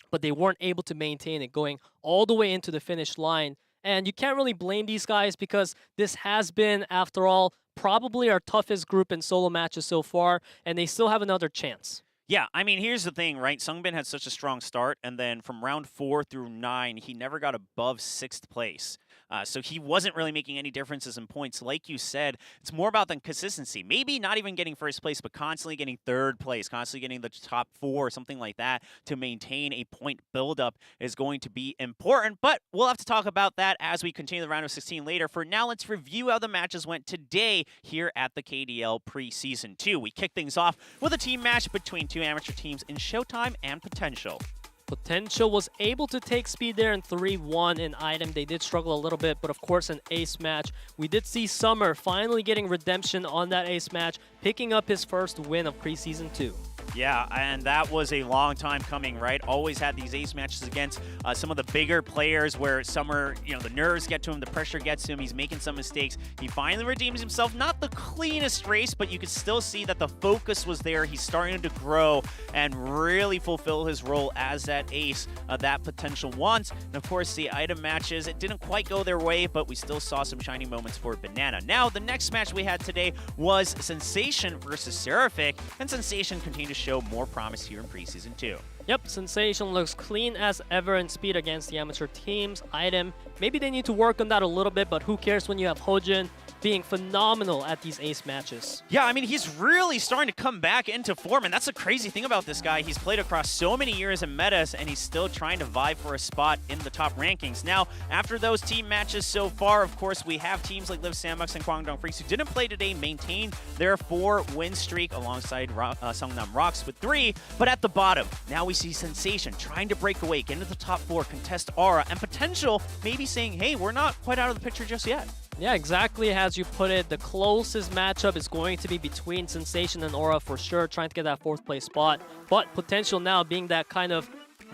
but they weren't able to maintain it going all the way into the finish line. And you can't really blame these guys because this has been, after all, probably our toughest group in solo matches so far, and they still have another chance. Yeah, I mean, here's the thing, right? SUNGBIN had such a strong start, and then from round 4 through 9, he never got above 6th place. So he wasn't really making any differences in points. Like you said, it's more about the consistency. Maybe not even getting first place, but constantly getting 3rd place, constantly getting the top 4, something like that, to maintain a point buildup is going to be important. But we'll have to talk about that as we continue the round of 16 later. For now, let's review how the matches went today here at the KDL Preseason 2. We kick things off with a team match between 2 amateur teams in ShowTime and Potential. Potential was able to take speed there in 3-1 in item. They did struggle a little bit, but of course an ace match. We did see Summer finally getting redemption on that ace match, picking up his first win of Preseason 2. Yeah, and that was a long time coming, right? Always had these ace matches against some of the bigger players where Summer, the nerves get to him, the pressure gets to him, he's making some mistakes. He finally redeems himself. Not the cleanest race, but you could still see that the focus was there. He's starting to grow and really fulfill his role as that ace that Potential wants. And of course, the item matches, it didn't quite go their way, but we still saw some shining moments for Banana. Now, the next match we had today was Sensation versus Seraphic, and Sensation continued to show more promise here in Preseason 2. Yep, Sensation looks clean as ever in speed against the amateur teams. Item, maybe they need to work on that a little bit, but who cares when you have Hojin being phenomenal at these ace matches. Yeah, I mean, he's really starting to come back into form, and that's the crazy thing about this guy. He's played across so many years in metas, and he's still trying to vie for a spot in the top rankings. Now, after those team matches so far, of course, we have teams like Live Sandbox and Kwangdong Freaks who didn't play today maintain their 4-win streak alongside Seongnam Rocks with 3. But at the bottom, now we see Sensation trying to break away, get into the top 4, contest Aura, and Potential maybe saying, hey, we're not quite out of the picture just yet. Yeah, exactly as you put it. The closest matchup is going to be between Sensation and Aura for sure, trying to get that 4th place spot. But Potential now being that kind of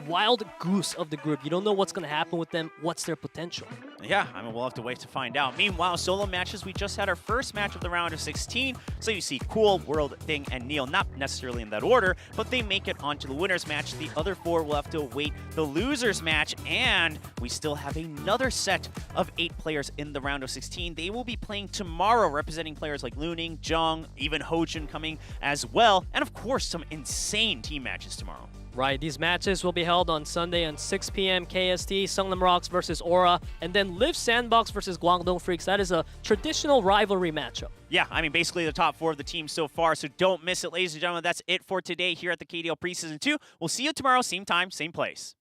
wild goose of the group. You don't know what's going to happen with them. What's their potential? Yeah, I mean, we'll have to wait to find out. Meanwhile, solo matches, we just had our first match of the round of 16. So you see Cool, World, Thing, and Neal, not necessarily in that order, but they make it onto the winners match. The other 4 will have to await the losers match, and we still have another set of 8 players in the round of 16. They will be playing tomorrow, representing players like Luning, Jung, even Hojun coming as well, and of course, some insane team matches tomorrow. Right, these matches will be held on Sunday on 6 p.m. KST, Seongnam Rocks versus Aura, and then Live Sandbox versus Kwangdong Freaks. That is a traditional rivalry matchup. Yeah, I mean, basically the top 4 of the team so far, so don't miss it, ladies and gentlemen. That's it for today here at the KDL Preseason 2. We'll see you tomorrow, same time, same place.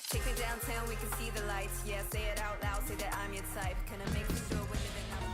Take me downtown, we can see the lights. Yeah, say it out loud, say that I'm your type. Can I make sure we're living out?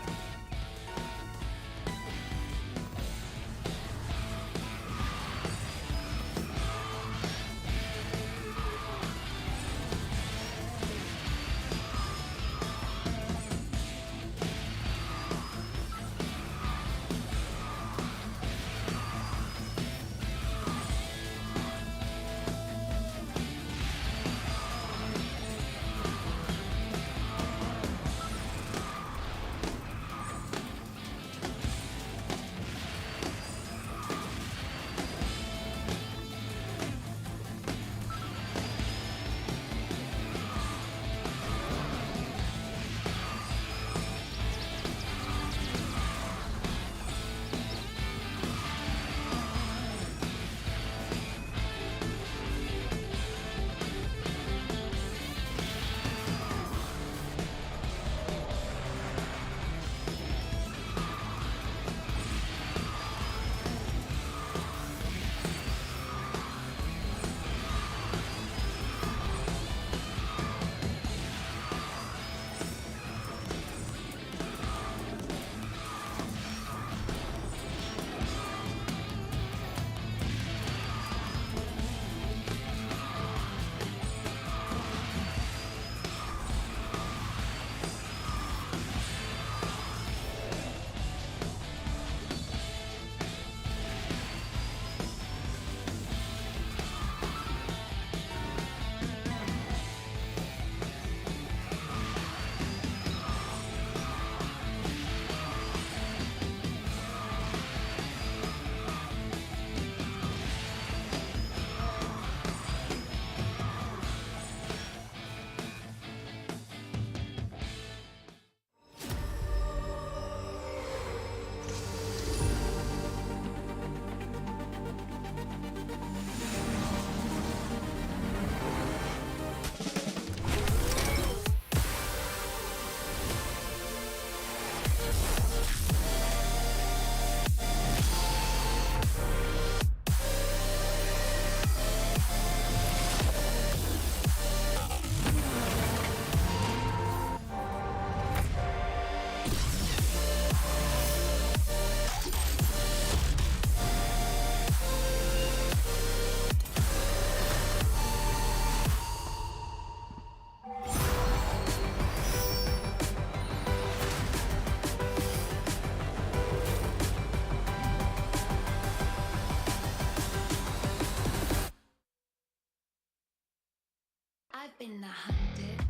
I've been hunted,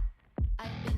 I've been